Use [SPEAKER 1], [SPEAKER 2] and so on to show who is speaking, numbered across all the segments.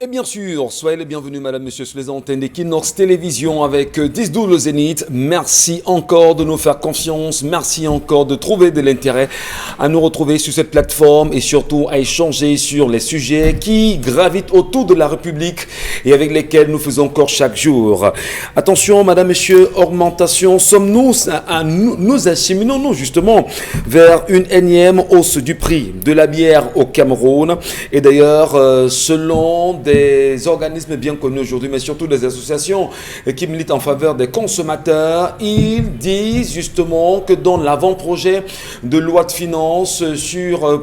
[SPEAKER 1] Et bien sûr, soyez les bienvenus, madame, monsieur, sur les antennes d'Equinox Télévision avec 10-12 le Zénith. Merci encore de nous faire confiance. Merci encore de trouver de l'intérêt à nous retrouver sur cette plateforme et surtout à échanger sur les sujets qui gravitent autour de la République et avec lesquels nous faisons encore chaque jour. Attention, madame, monsieur, augmentation. Nous acheminons-nous justement vers une énième hausse du prix de la bière au Cameroun. Et d'ailleurs, selon des organismes bien connus aujourd'hui, mais surtout des associations qui militent en faveur des consommateurs, ils disent justement que dans l'avant-projet de loi de finances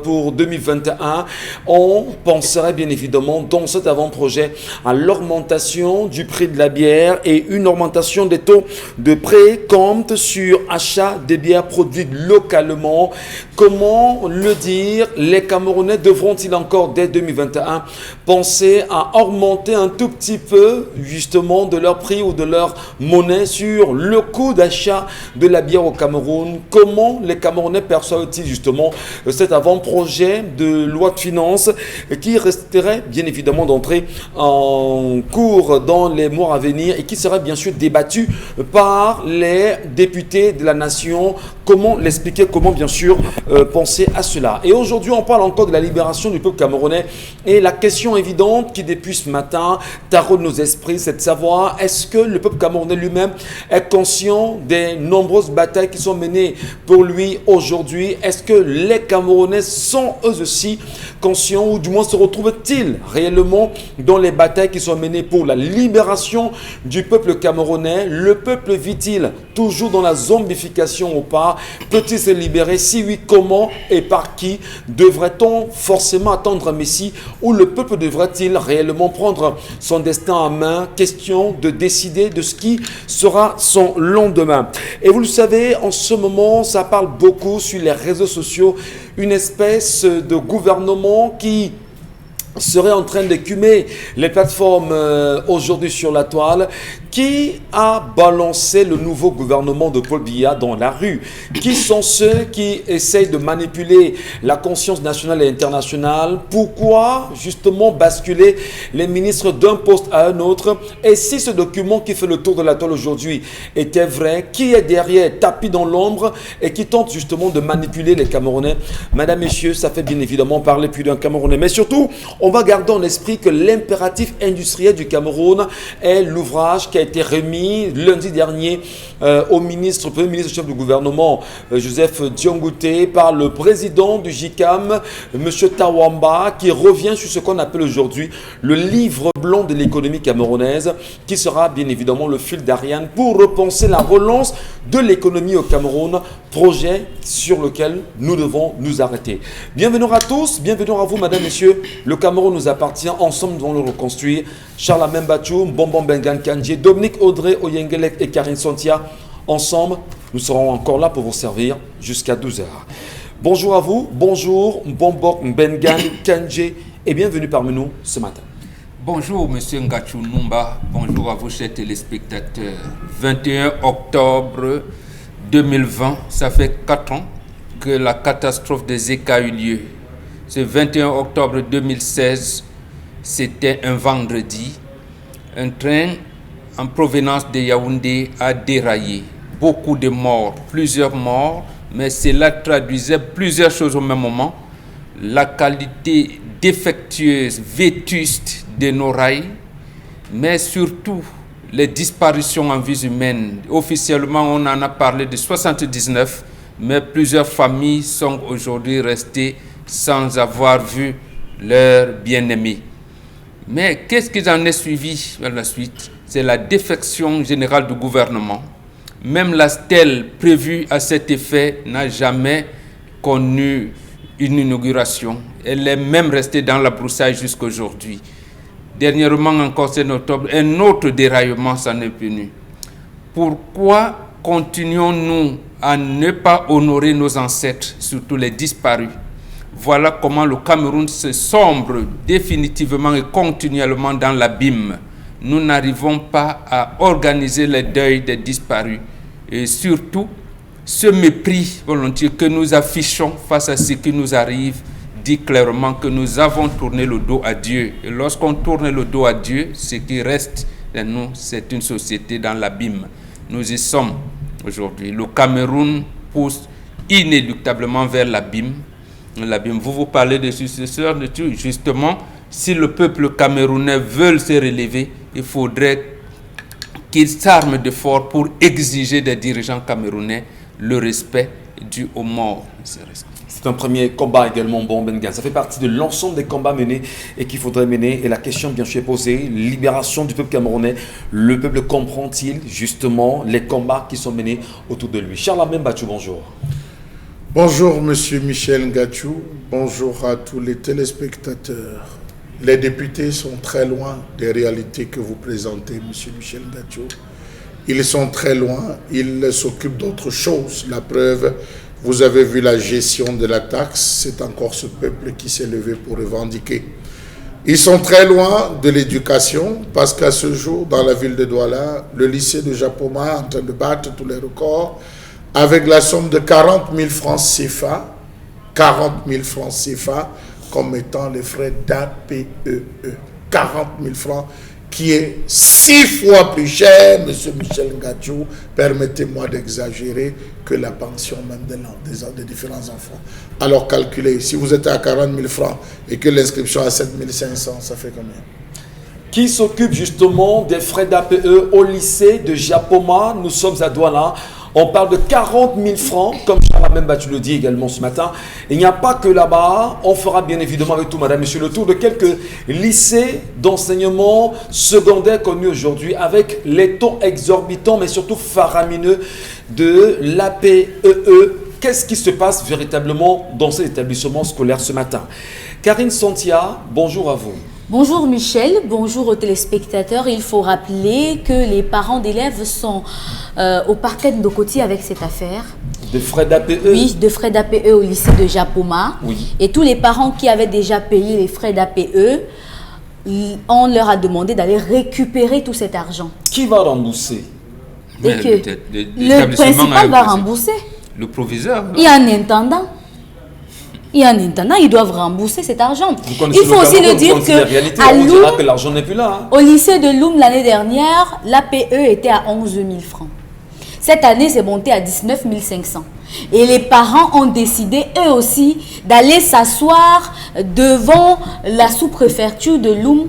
[SPEAKER 1] pour 2021, on penserait bien évidemment dans cet avant-projet à l'augmentation du prix de la bière et une augmentation des taux de précompte sur achat des bières produites localement. Comment le dire? Les Camerounais devront-ils encore dès 2021 penser à augmenter un tout petit peu justement de leur prix ou de leur monnaie sur le coût d'achat de la bière au Cameroun? Comment les Camerounais perçoivent-ils justement cet avant-projet de loi de finances qui resterait bien évidemment d'entrer en cours dans les mois à venir et qui serait bien sûr débattu par les députés de la nation? Comment l'expliquer? Comment bien sûr penser à cela? Et aujourd'hui, on parle encore de la libération du peuple camerounais et la question évidente qui depuis ce matin taraude nos esprits, c'est de savoir est-ce que le peuple camerounais lui-même est conscient des nombreuses batailles qui sont menées pour lui aujourd'hui? Est-ce que les Camerounais sont eux aussi conscients ou du moins se retrouvent-ils réellement dans les batailles qui sont menées pour la libération du peuple camerounais? Le peuple vit-il toujours dans la zombification ou pas? Peut-il se libérer? Si oui, comment et par qui? Devrait-on forcément attendre un Messie ou le peuple devrait-il réellement prendre son destin en main? Question de décider de ce qui sera son lendemain. Et vous le savez, en ce moment, ça parle beaucoup sur les réseaux sociaux, une espèce de gouvernement qui serait en train d'écumer les plateformes aujourd'hui sur la toile. Qui a balancé le nouveau gouvernement de Paul Biya dans la rue? Qui sont ceux qui essayent de manipuler la conscience nationale et internationale? Pourquoi justement basculer les ministres d'un poste à un autre? Et si ce document qui fait le tour de la toile aujourd'hui était vrai, qui est derrière, tapis dans l'ombre et qui tente justement de manipuler les Camerounais? Madame, messieurs, ça fait bien évidemment parler plus d'un Camerounais. Mais surtout, on va garder en esprit que l'impératif industriel du Cameroun est l'ouvrage qui a été remis lundi dernier au premier ministre chef du gouvernement Joseph Diongouté par le président du JICAM, M. Tawamba, qui revient sur ce qu'on appelle aujourd'hui le livre blanc de l'économie camerounaise, qui sera bien évidemment le fil d'Ariane pour repenser la relance de l'économie au Cameroun, projet sur lequel nous devons nous arrêter. Bienvenue à tous, bienvenue à vous, madame, messieurs. Le Cameroun nous appartient, ensemble nous devons le reconstruire. Charles Membachou, Bonbon Bengan Kandji, Dominique Audrey Oyengelek et Karine Santia, ensemble, nous serons encore là pour vous servir jusqu'à 12h. Bonjour à vous, bonjour Bonbon Bengan Kandji et bienvenue parmi nous ce matin.
[SPEAKER 2] Bonjour monsieur Ngachou Numba, bonjour à vous chers téléspectateurs. 21 octobre 2020, ça fait 4 ans que la catastrophe des Eka a eu lieu. Ce 21 octobre 2016, c'était un vendredi. Un train en provenance de Yaoundé a déraillé. Beaucoup de morts, plusieurs morts, mais cela traduisait plusieurs choses au même moment. La qualité défectueuse, vétuste de nos rails, mais surtout les disparitions en vies humaines. Officiellement, on en a parlé de 79, mais plusieurs familles sont aujourd'hui restées sans avoir vu leurs bien-aimés. Mais qu'est-ce qui en est suivi par la suite? C'est la défection générale du gouvernement. Même la stèle prévue à cet effet n'a jamais connu une inauguration. Elle est même restée dans la broussaille jusqu'à aujourd'hui. Dernièrement, encore en octobre, un autre déraillement s'en est venu. Pourquoi continuons-nous à ne pas honorer nos ancêtres, surtout les disparus? Voilà comment le Cameroun se sombre définitivement et continuellement dans l'abîme. Nous n'arrivons pas à organiser le deuil des disparus. Et surtout, ce mépris volontiers que nous affichons face à ce qui nous arrive dit clairement que nous avons tourné le dos à Dieu. Et lorsqu'on tourne le dos à Dieu, ce qui reste de nous, c'est une société dans l'abîme. Nous y sommes aujourd'hui. Le Cameroun pousse inéluctablement vers l'abîme. Vous parlez des successeurs de Dieu. Justement, si le peuple camerounais veut se relever, il faudrait qu'il s'arme de fort pour exiger des dirigeants camerounais le respect dû aux morts.
[SPEAKER 1] C'est un premier combat également, bon Benga. Ça fait partie de l'ensemble des combats menés et qu'il faudrait mener. Et la question bien sûr est posée, libération du peuple camerounais. Le peuple comprend-il justement les combats qui sont menés autour de lui? Charles Amem Bachou, bonjour.
[SPEAKER 3] Bonjour Monsieur Michel Ngachou, bonjour à tous les téléspectateurs. Les députés sont très loin des réalités que vous présentez, Monsieur Michel Ngachou. Ils sont très loin, ils s'occupent d'autre chose. La preuve, vous avez vu la gestion de la taxe, c'est encore ce peuple qui s'est levé pour revendiquer. Ils sont très loin de l'éducation, parce qu'à ce jour, dans la ville de Douala, le lycée de Japoma est en train de battre tous les records, avec la somme de 40 000 francs CFA, 40 000 francs CFA, comme étant les frais d'APEE. 40 000 francs, qui est 6 fois plus cher, M. Michel Ngachou, permettez-moi d'exagérer, que la pension même des différents enfants. Alors calculez, si vous êtes à 40 000 francs et que l'inscription à 7 500, ça fait combien?
[SPEAKER 1] Qui s'occupe justement des frais d'APE au lycée de Japoma? Nous sommes à Douala. On parle de 40 000 francs, comme Charles Memba, tu le dis également ce matin. Il n'y a pas que là-bas. On fera bien évidemment avec tout, madame, monsieur, le tour de quelques lycées d'enseignement secondaire connus aujourd'hui avec les taux exorbitants, mais surtout faramineux de l'APEE. Qu'est-ce qui se passe véritablement dans ces établissements scolaires ce matin? Karine Santia, bonjour à vous.
[SPEAKER 4] Bonjour Michel, bonjour aux téléspectateurs. Il faut rappeler que les parents d'élèves sont au parquet de Ndokoti avec cette affaire.
[SPEAKER 1] De frais d'APE?
[SPEAKER 4] Oui, de frais d'APE au lycée de Japoma. Oui. Et tous les parents qui avaient déjà payé les frais d'APE, on leur a demandé d'aller récupérer tout cet argent.
[SPEAKER 1] Qui va rembourser?
[SPEAKER 4] Et que le principal va rembourser.
[SPEAKER 2] Le proviseur.
[SPEAKER 4] Il y a un intendant. Il y a un intendant, ils doivent rembourser cet argent. Il faut aussi le dire que
[SPEAKER 1] Loum, que l'argent n'est plus là.
[SPEAKER 4] Au lycée de Loum l'année dernière, l'APE était à 11 000 francs. Cette année, c'est monté à 19 500. Et les parents ont décidé, eux aussi, d'aller s'asseoir devant la sous-préfecture de Loum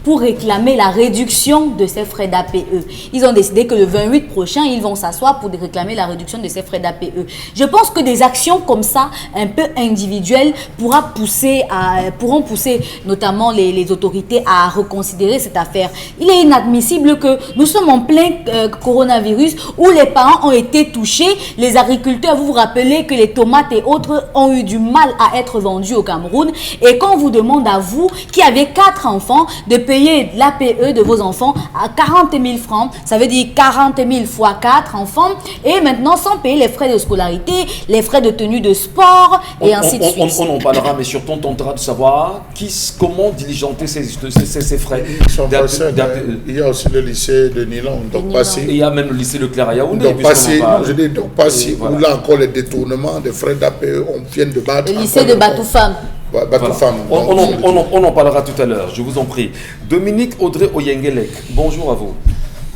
[SPEAKER 4] pour réclamer la réduction de ces frais d'APE. Ils ont décidé que le 28 prochain, ils vont s'asseoir pour réclamer la réduction de ces frais d'APE. Je pense que des actions comme ça, un peu individuelles, pourront pousser notamment les autorités à reconsidérer cette affaire. Il est inadmissible que nous sommes en plein coronavirus où les parents ont été touchés. Les agriculteurs, vous vous rappelez que les tomates et autres ont eu du mal à être vendus au Cameroun. Et quand on vous demande à vous, qui avez 4 enfants, de payer l'APE de vos enfants à 40 000 francs, ça veut dire 40 000 fois 4 enfants, et maintenant sans payer les frais de scolarité, les frais de tenue de sport, et ainsi de suite.
[SPEAKER 1] On en parlera, mais surtout on tentera de savoir comment diligenter ces frais.
[SPEAKER 3] Il y a aussi le lycée de Nilon, donc passé.
[SPEAKER 1] Et il y a même le lycée Leclerc à Yaoundé.
[SPEAKER 3] Donc passé, où là encore les détournements des frais d'APE, on vient de battre.
[SPEAKER 4] Le lycée de Batoufam.
[SPEAKER 1] Voilà. On en parlera tout à l'heure, je vous en prie. Dominique Audrey Oyengelek, bonjour à vous.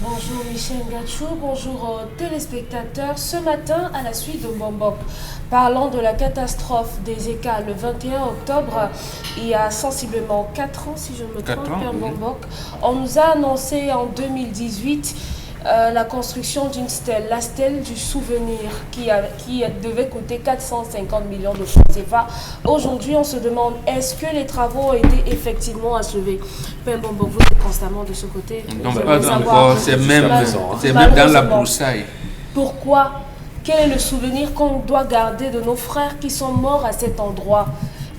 [SPEAKER 5] Bonjour Michel Ngachou, bonjour aux téléspectateurs. Ce matin, à la suite de Mbambok, parlant de la catastrophe des ECA le 21 octobre, il y a sensiblement 4 ans, si je ne me trompe pas, Mbambok, on nous a annoncé en 2018 la construction d'une stèle, la stèle du souvenir qui devait coûter 450 millions de francs CFA. Aujourd'hui, on se demande, est-ce que les travaux ont été effectivement achevés? Mbambok, vous êtes constamment de ce côté.
[SPEAKER 2] Non, pas encore, c'est même dans la broussaille.
[SPEAKER 5] Pourquoi? Quel est le souvenir qu'on doit garder de nos frères qui sont morts à cet endroit?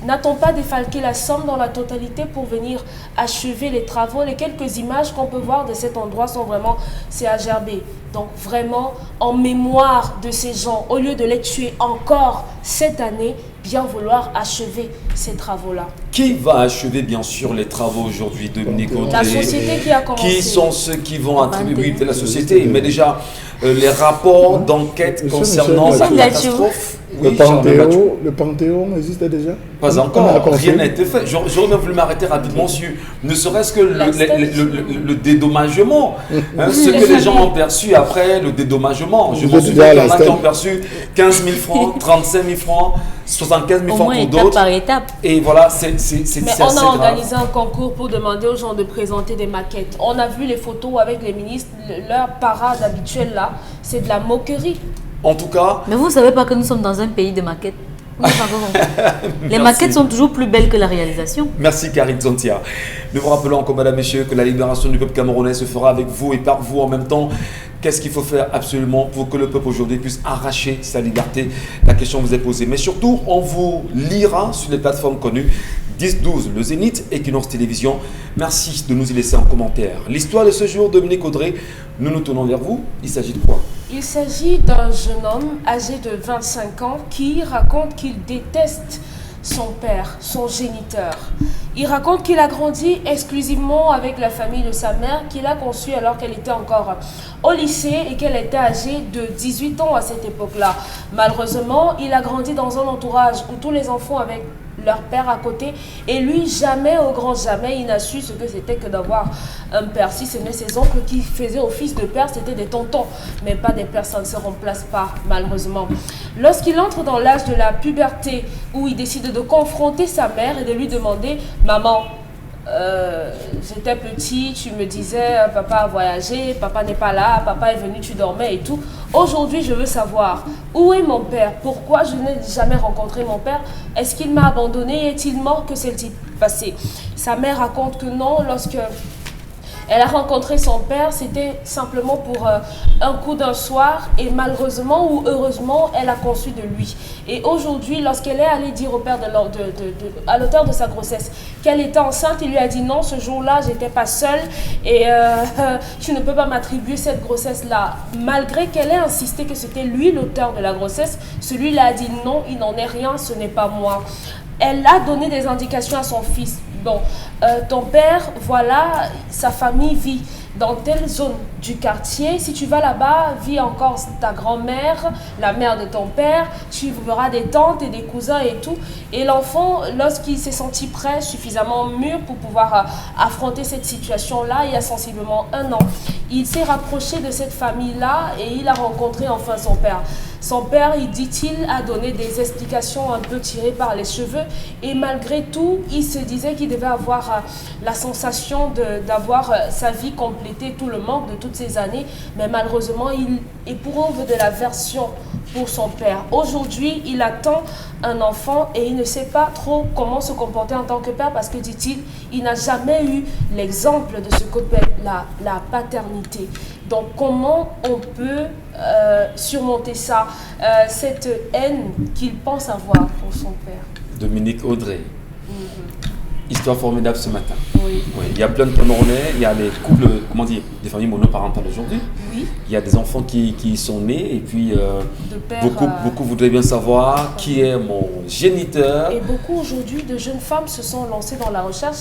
[SPEAKER 5] N'a-t-on pas défalqué la somme dans la totalité pour venir achever les travaux? Les quelques images qu'on peut voir de cet endroit sont vraiment, c'est à gerber. Donc vraiment, en mémoire de ces gens, au lieu de les tuer encore cette année, bien vouloir achever ces travaux-là.
[SPEAKER 1] Qui va achever bien sûr les travaux aujourd'hui, Dominique Audrey?
[SPEAKER 5] La société qui a commencé.
[SPEAKER 1] Qui sont ceux qui vont attribuer la société? Mais déjà, les rapports d'enquête concernant la catastrophe. Oui, Charles Mathieu.
[SPEAKER 3] Le Panthéon existe déjà?
[SPEAKER 1] Pas encore, rien n'a été fait. J'aurais bien voulu m'arrêter rapidement sur ne serait-ce que le dédommagement. Ce que les gens ont perçu après le dédommagement. Je me souviens qu'il y en a qui ont perçu 15 000 francs, 35 000 francs, 75 000 francs pour d'autres.
[SPEAKER 4] Par étape.
[SPEAKER 1] Et voilà, c'est
[SPEAKER 5] Mais on a organisé un concours pour demander aux gens de présenter des maquettes. On a vu les photos avec les ministres, leur parade habituelle là, c'est de la moquerie.
[SPEAKER 1] En tout cas...
[SPEAKER 4] Mais vous ne savez pas que nous sommes dans un pays de maquettes. Les maquettes sont toujours plus belles que la réalisation.
[SPEAKER 1] Merci Karine Zontia. Nous vous rappelons encore, mesdames, messieurs, que la libération du peuple camerounais se fera avec vous et par vous en même temps. Qu'est-ce qu'il faut faire absolument pour que le peuple aujourd'hui puisse arracher sa liberté? La question vous est posée. Mais surtout, on vous lira sur les plateformes connues 10-12, le Zénith, Equinox Télévision. Merci de nous y laisser en commentaire. L'histoire de ce jour, Dominique Audrey, nous nous tournons vers vous. Il s'agit de quoi?
[SPEAKER 5] Il s'agit d'un jeune homme âgé de 25 ans qui raconte qu'il déteste son père, son géniteur. Il raconte qu'il a grandi exclusivement avec la famille de sa mère, qu'il a conçue alors qu'elle était encore au lycée et qu'elle était âgée de 18 ans à cette époque-là. Malheureusement, il a grandi dans un entourage où tous les enfants avaient leur père à côté et lui, jamais, au grand jamais, il n'a su ce que c'était que d'avoir un père. Si ce n'est ses oncles qui faisaient office de père, c'était des tontons, mais pas des pères, ça ne se remplace pas, malheureusement. Lorsqu'il entre dans l'âge de la puberté, où il décide de confronter sa mère et de lui demander « Maman, j'étais petit, tu me disais papa a voyagé, papa n'est pas là, papa est venu, tu dormais et tout. Aujourd'hui, je veux savoir où est mon père, pourquoi je n'ai jamais rencontré mon père, est-ce qu'il m'a abandonné, est-il mort, que s'est-il passé ?» Sa mère raconte que non, lorsque elle a rencontré son père, c'était simplement pour un coup d'un soir et malheureusement ou heureusement, elle a conçu de lui. Et aujourd'hui, lorsqu'elle est allée dire au père à l'auteur de sa grossesse qu'elle était enceinte, il lui a dit non, ce jour-là, j'étais pas seule et tu ne peux pas m'attribuer cette grossesse-là. Malgré qu'elle ait insisté que c'était lui l'auteur de la grossesse, celui-là a dit non, il n'en est rien, ce n'est pas moi. Elle a donné des indications à son fils. Bon, ton père, voilà, sa famille vit dans telle zone du quartier. Si tu vas là-bas, vit encore ta grand-mère, la mère de ton père. Tu verras des tantes et des cousins et tout. Et l'enfant, lorsqu'il s'est senti prêt, suffisamment mûr pour pouvoir affronter cette situation-là, il y a sensiblement 1 an, il s'est rapproché de cette famille-là et il a rencontré enfin son père. Son père, dit-il, a donné des explications un peu tirées par les cheveux et malgré tout, il se disait qu'il devait avoir la sensation d'avoir sa vie complétée, tout le manque de toutes ces années, mais malheureusement, il éprouve de l'aversion pour son père. Aujourd'hui, il attend un enfant et il ne sait pas trop comment se comporter en tant que père parce que, dit-il, il n'a jamais eu l'exemple de ce qu'appelle la paternité. Donc, comment on peut surmonter ça, cette haine qu'il pense avoir pour son père?
[SPEAKER 1] Dominique Audrey. Histoire formidable ce matin.
[SPEAKER 5] Oui.
[SPEAKER 1] Oui, il y a plein de Camerounais, il y a les couples, comment dire, des familles monoparentales aujourd'hui.
[SPEAKER 5] Oui.
[SPEAKER 1] Il y a des enfants qui sont nés et puis
[SPEAKER 5] père,
[SPEAKER 1] beaucoup voudraient bien savoir qui est mon géniteur.
[SPEAKER 5] Et beaucoup aujourd'hui de jeunes femmes se sont lancées dans la recherche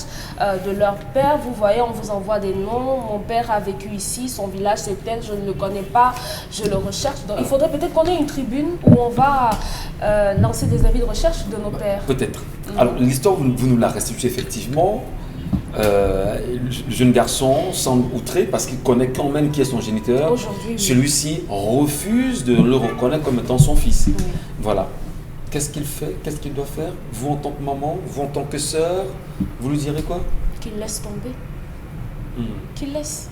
[SPEAKER 5] de leur père. Vous voyez, on vous envoie des noms. Mon père a vécu ici, son village c'est tel, je ne le connais pas, je le recherche. Donc il faudrait peut-être qu'on ait une tribune où on va lancer des avis de recherche de nos pères.
[SPEAKER 1] Peut-être. Alors l'histoire, vous nous la restituez effectivement. Le jeune garçon semble outré parce qu'il connaît quand même qui est son géniteur.
[SPEAKER 5] Aujourd'hui, oui.
[SPEAKER 1] Celui-ci refuse de le reconnaître comme étant son fils.
[SPEAKER 5] Oui.
[SPEAKER 1] Voilà. Qu'est-ce qu'il fait? Qu'est-ce qu'il doit faire? Vous en tant que maman, vous en tant que sœur, vous lui direz quoi?
[SPEAKER 5] Qu'il laisse tomber. Qu'il laisse.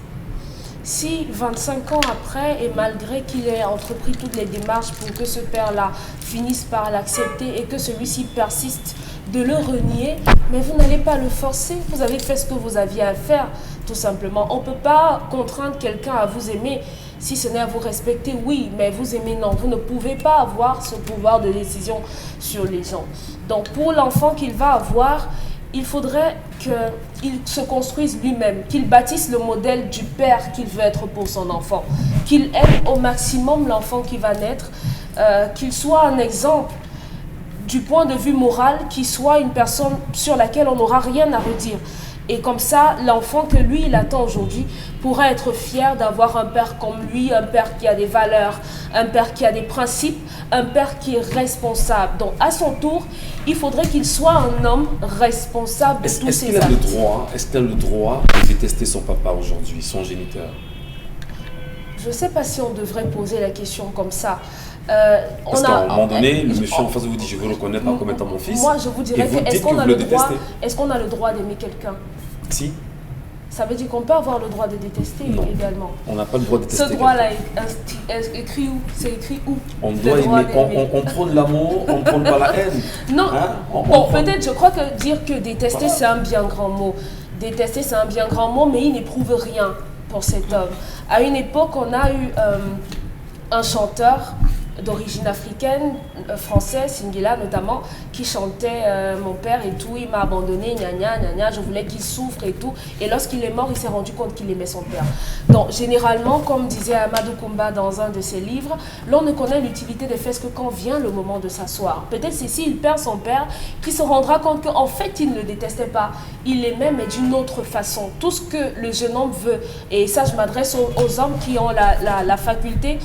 [SPEAKER 5] Si 25 ans après, et malgré qu'il ait entrepris toutes les démarches pour que ce père-là finisse par l'accepter et que celui-ci persiste de le renier, mais vous n'allez pas le forcer. Vous avez fait ce que vous aviez à faire, tout simplement. On ne peut pas contraindre quelqu'un à vous aimer, si ce n'est à vous respecter, oui, mais vous aimer, non. Vous ne pouvez pas avoir ce pouvoir de décision sur les gens. Donc, pour l'enfant qu'il va avoir, il faudrait qu'il se construise lui-même, qu'il bâtisse le modèle du père qu'il veut être pour son enfant, qu'il aide au maximum l'enfant qui va naître, qu'il soit un exemple du point de vue moral, qu'il soit une personne sur laquelle on n'aura rien à redire. Et comme ça, l'enfant que lui, il attend aujourd'hui pourra être fier d'avoir un père comme lui, un père qui a des valeurs, un père qui a des principes, un père qui est responsable. Donc, à son tour, il faudrait qu'il soit un homme responsable de tous ses actes.
[SPEAKER 1] Est-ce qu'il a le droit de détester son papa aujourd'hui, son géniteur?
[SPEAKER 5] Je ne sais pas si on devrait poser la question comme ça.
[SPEAKER 1] Parce qu'à un moment donné, le monsieur en face vous dit « je ne vous reconnais pas comme étant mon fils ».
[SPEAKER 5] Moi, je vous dirais que est-ce qu'on a le droit d'aimer quelqu'un?
[SPEAKER 1] Si.
[SPEAKER 5] Ça veut dire qu'on peut avoir le droit de détester également.
[SPEAKER 1] On n'a pas le droit de détester.
[SPEAKER 5] Ce droit-là est écrit où? C'est écrit où?
[SPEAKER 1] On doit aimer. On prône l'amour, on ne prône pas la haine.
[SPEAKER 5] Non. Bon, peut-être, je crois que dire que détester, c'est un bien grand mot. Détester, c'est un bien grand mot, mais il n'éprouve rien pour cet homme. À une époque, on a eu un chanteur d'origine africaine, français, Singila notamment, qui chantait mon père et tout, il m'a abandonné, gna gna gna gna, je voulais qu'il souffre et tout. Et lorsqu'il est mort, il s'est rendu compte qu'il aimait son père. Donc, généralement, comme disait Amadou Koumba dans un de ses livres, l'on ne connaît l'utilité des fesses que quand vient le moment de s'asseoir. Peut-être c'est s'il perd son père qu'il se rendra compte qu'en fait, il ne le détestait pas. Il l'aimait, mais d'une autre façon. Tout ce que le jeune homme veut, et ça, je m'adresse aux hommes qui ont la faculté,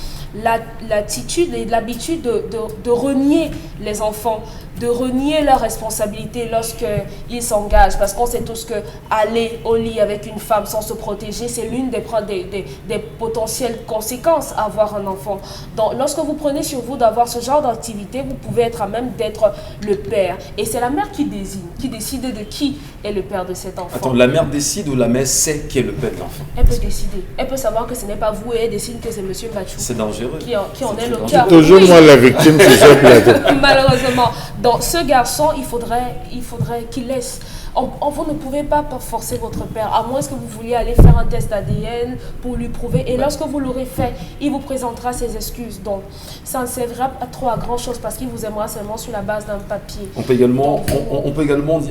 [SPEAKER 5] l'attitude et l'habitude de renier les enfants, de renier leurs responsabilités lorsqu'ils s'engagent. Parce qu'on sait tous que aller au lit avec une femme sans se protéger, c'est l'une des potentielles conséquences à avoir un enfant. Donc, lorsque vous prenez sur vous d'avoir ce genre d'activité, vous pouvez être à même d'être le père. Et c'est la mère qui décide de qui est le père de cet enfant.
[SPEAKER 1] Attends, la mère décide ou la mère sait qui est le père de l'enfant?
[SPEAKER 5] Elle peut décider. Elle peut savoir que ce n'est pas vous et elle décide que c'est monsieur Mbachou.
[SPEAKER 1] C'est dangereux.
[SPEAKER 5] Qui en est le cœur.
[SPEAKER 3] Toujours moi la victime, c'est ça.
[SPEAKER 5] Malheureusement. Donc ce garçon, il faudrait qu'il laisse. Vous ne pouvez pas forcer votre père, à moins que vous vouliez aller faire un test ADN pour lui prouver. Et lorsque vous l'aurez fait, il vous présentera ses excuses. Donc ça ne servira pas trop à grand chose parce qu'il vous aimera seulement sur la base d'un papier.
[SPEAKER 1] On peut également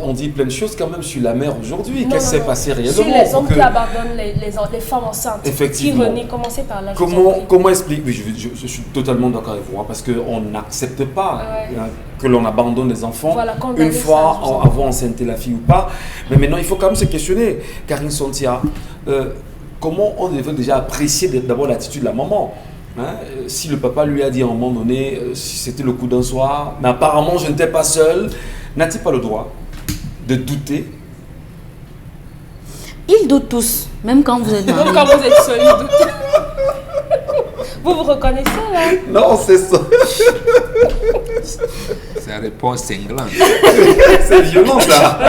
[SPEAKER 1] on dit plein de choses quand même sur la mère aujourd'hui. Qu'est-ce qui s'est passé réellement?
[SPEAKER 5] Sur les hommes qui abandonnent les femmes enceintes.
[SPEAKER 1] Effectivement.
[SPEAKER 5] Qui renient, commencez par là.
[SPEAKER 1] Comment expliquer? Oui, je suis totalement d'accord avec vous, hein, parce qu'on n'accepte pas que l'on abandonne les enfants une fois avant enceinté la fille ou pas. Mais maintenant, il faut quand même se questionner. Karine Sontia, comment on devait déjà apprécier d'abord l'attitude de la maman, hein? Si le papa lui a dit à un moment donné, si c'était le coup d'un soir, mais apparemment je n'étais pas seul, n'a-t-il pas le droit de douter?
[SPEAKER 4] Ils doutent tous, même quand vous êtes mariés.
[SPEAKER 5] Même quand vous êtes seul, ils doutent. Vous vous reconnaissez là?
[SPEAKER 1] Non, c'est ça.
[SPEAKER 2] Sa réponse cinglante.
[SPEAKER 1] C'est violent ça.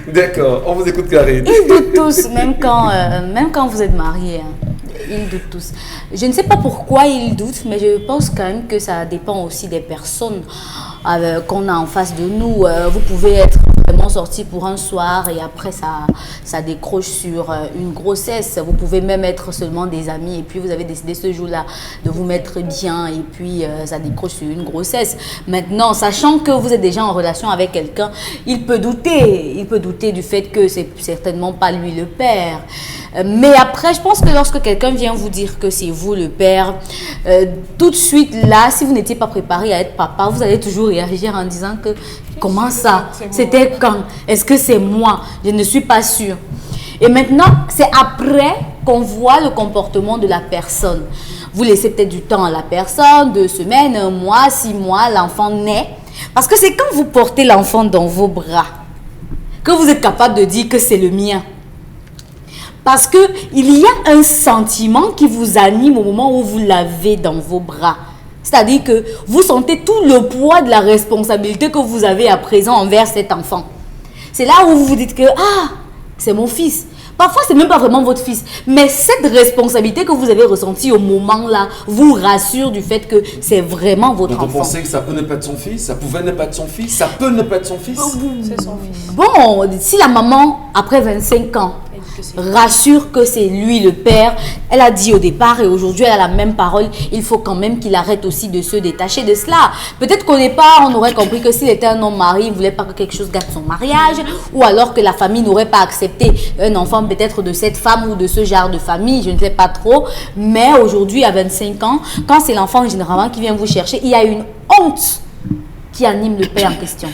[SPEAKER 1] D'accord, on vous écoute Karine.
[SPEAKER 4] Ils doutent tous, même quand vous êtes mariés. Hein. Ils doutent tous. Je ne sais pas pourquoi ils doutent, mais je pense quand même que ça dépend aussi des personnes qu'on a en face de nous. Vous pouvez être vraiment sorti pour un soir et après ça décroche sur une grossesse. Vous pouvez même être seulement des amis et puis vous avez décidé ce jour-là de vous mettre bien et puis ça décroche sur une grossesse. Maintenant, sachant que vous êtes déjà en relation avec quelqu'un, il peut douter du fait que c'est certainement pas lui le père. Mais après, je pense que lorsque quelqu'un vient vous dire que c'est vous le père, tout de suite là, si vous n'étiez pas préparé à être papa, vous allez toujours réagir en disant que comment ça? C'était quand? Est-ce que c'est moi? Je ne suis pas sûre. Et maintenant, c'est après qu'on voit le comportement de la personne. Vous laissez peut-être du temps à la personne, 2 semaines, 1 mois, 6 mois, l'enfant naît. Parce que c'est quand vous portez l'enfant dans vos bras que vous êtes capable de dire que c'est le mien. Parce qu'il y a un sentiment qui vous anime au moment où vous l'avez dans vos bras. C'est-à-dire que vous sentez tout le poids de la responsabilité que vous avez à présent envers cet enfant. C'est là où vous vous dites que, c'est mon fils. Parfois, ce n'est même pas vraiment votre fils. Mais cette responsabilité que vous avez ressentie au moment-là vous rassure du fait que c'est vraiment votre enfant.
[SPEAKER 1] Donc vous pensez que ça peut ne pas être son fils? Ça pouvait ne pas être son fils? Ça peut ne pas être son fils?
[SPEAKER 5] C'est son fils.
[SPEAKER 4] Bon, si la maman, après 25 ans, rassure que c'est lui le père, elle a dit au départ et aujourd'hui elle a la même parole, il faut quand même qu'il arrête aussi de se détacher de cela. Peut-être qu'au départ on aurait compris que s'il était un homme marié, il ne voulait pas que quelque chose gâte son mariage, ou alors que la famille n'aurait pas accepté un enfant peut-être de cette femme ou de ce genre de famille, je ne sais pas trop. Mais aujourd'hui à 25 ans, quand c'est l'enfant généralement qui vient vous chercher, il y a une honte qui anime le père en question.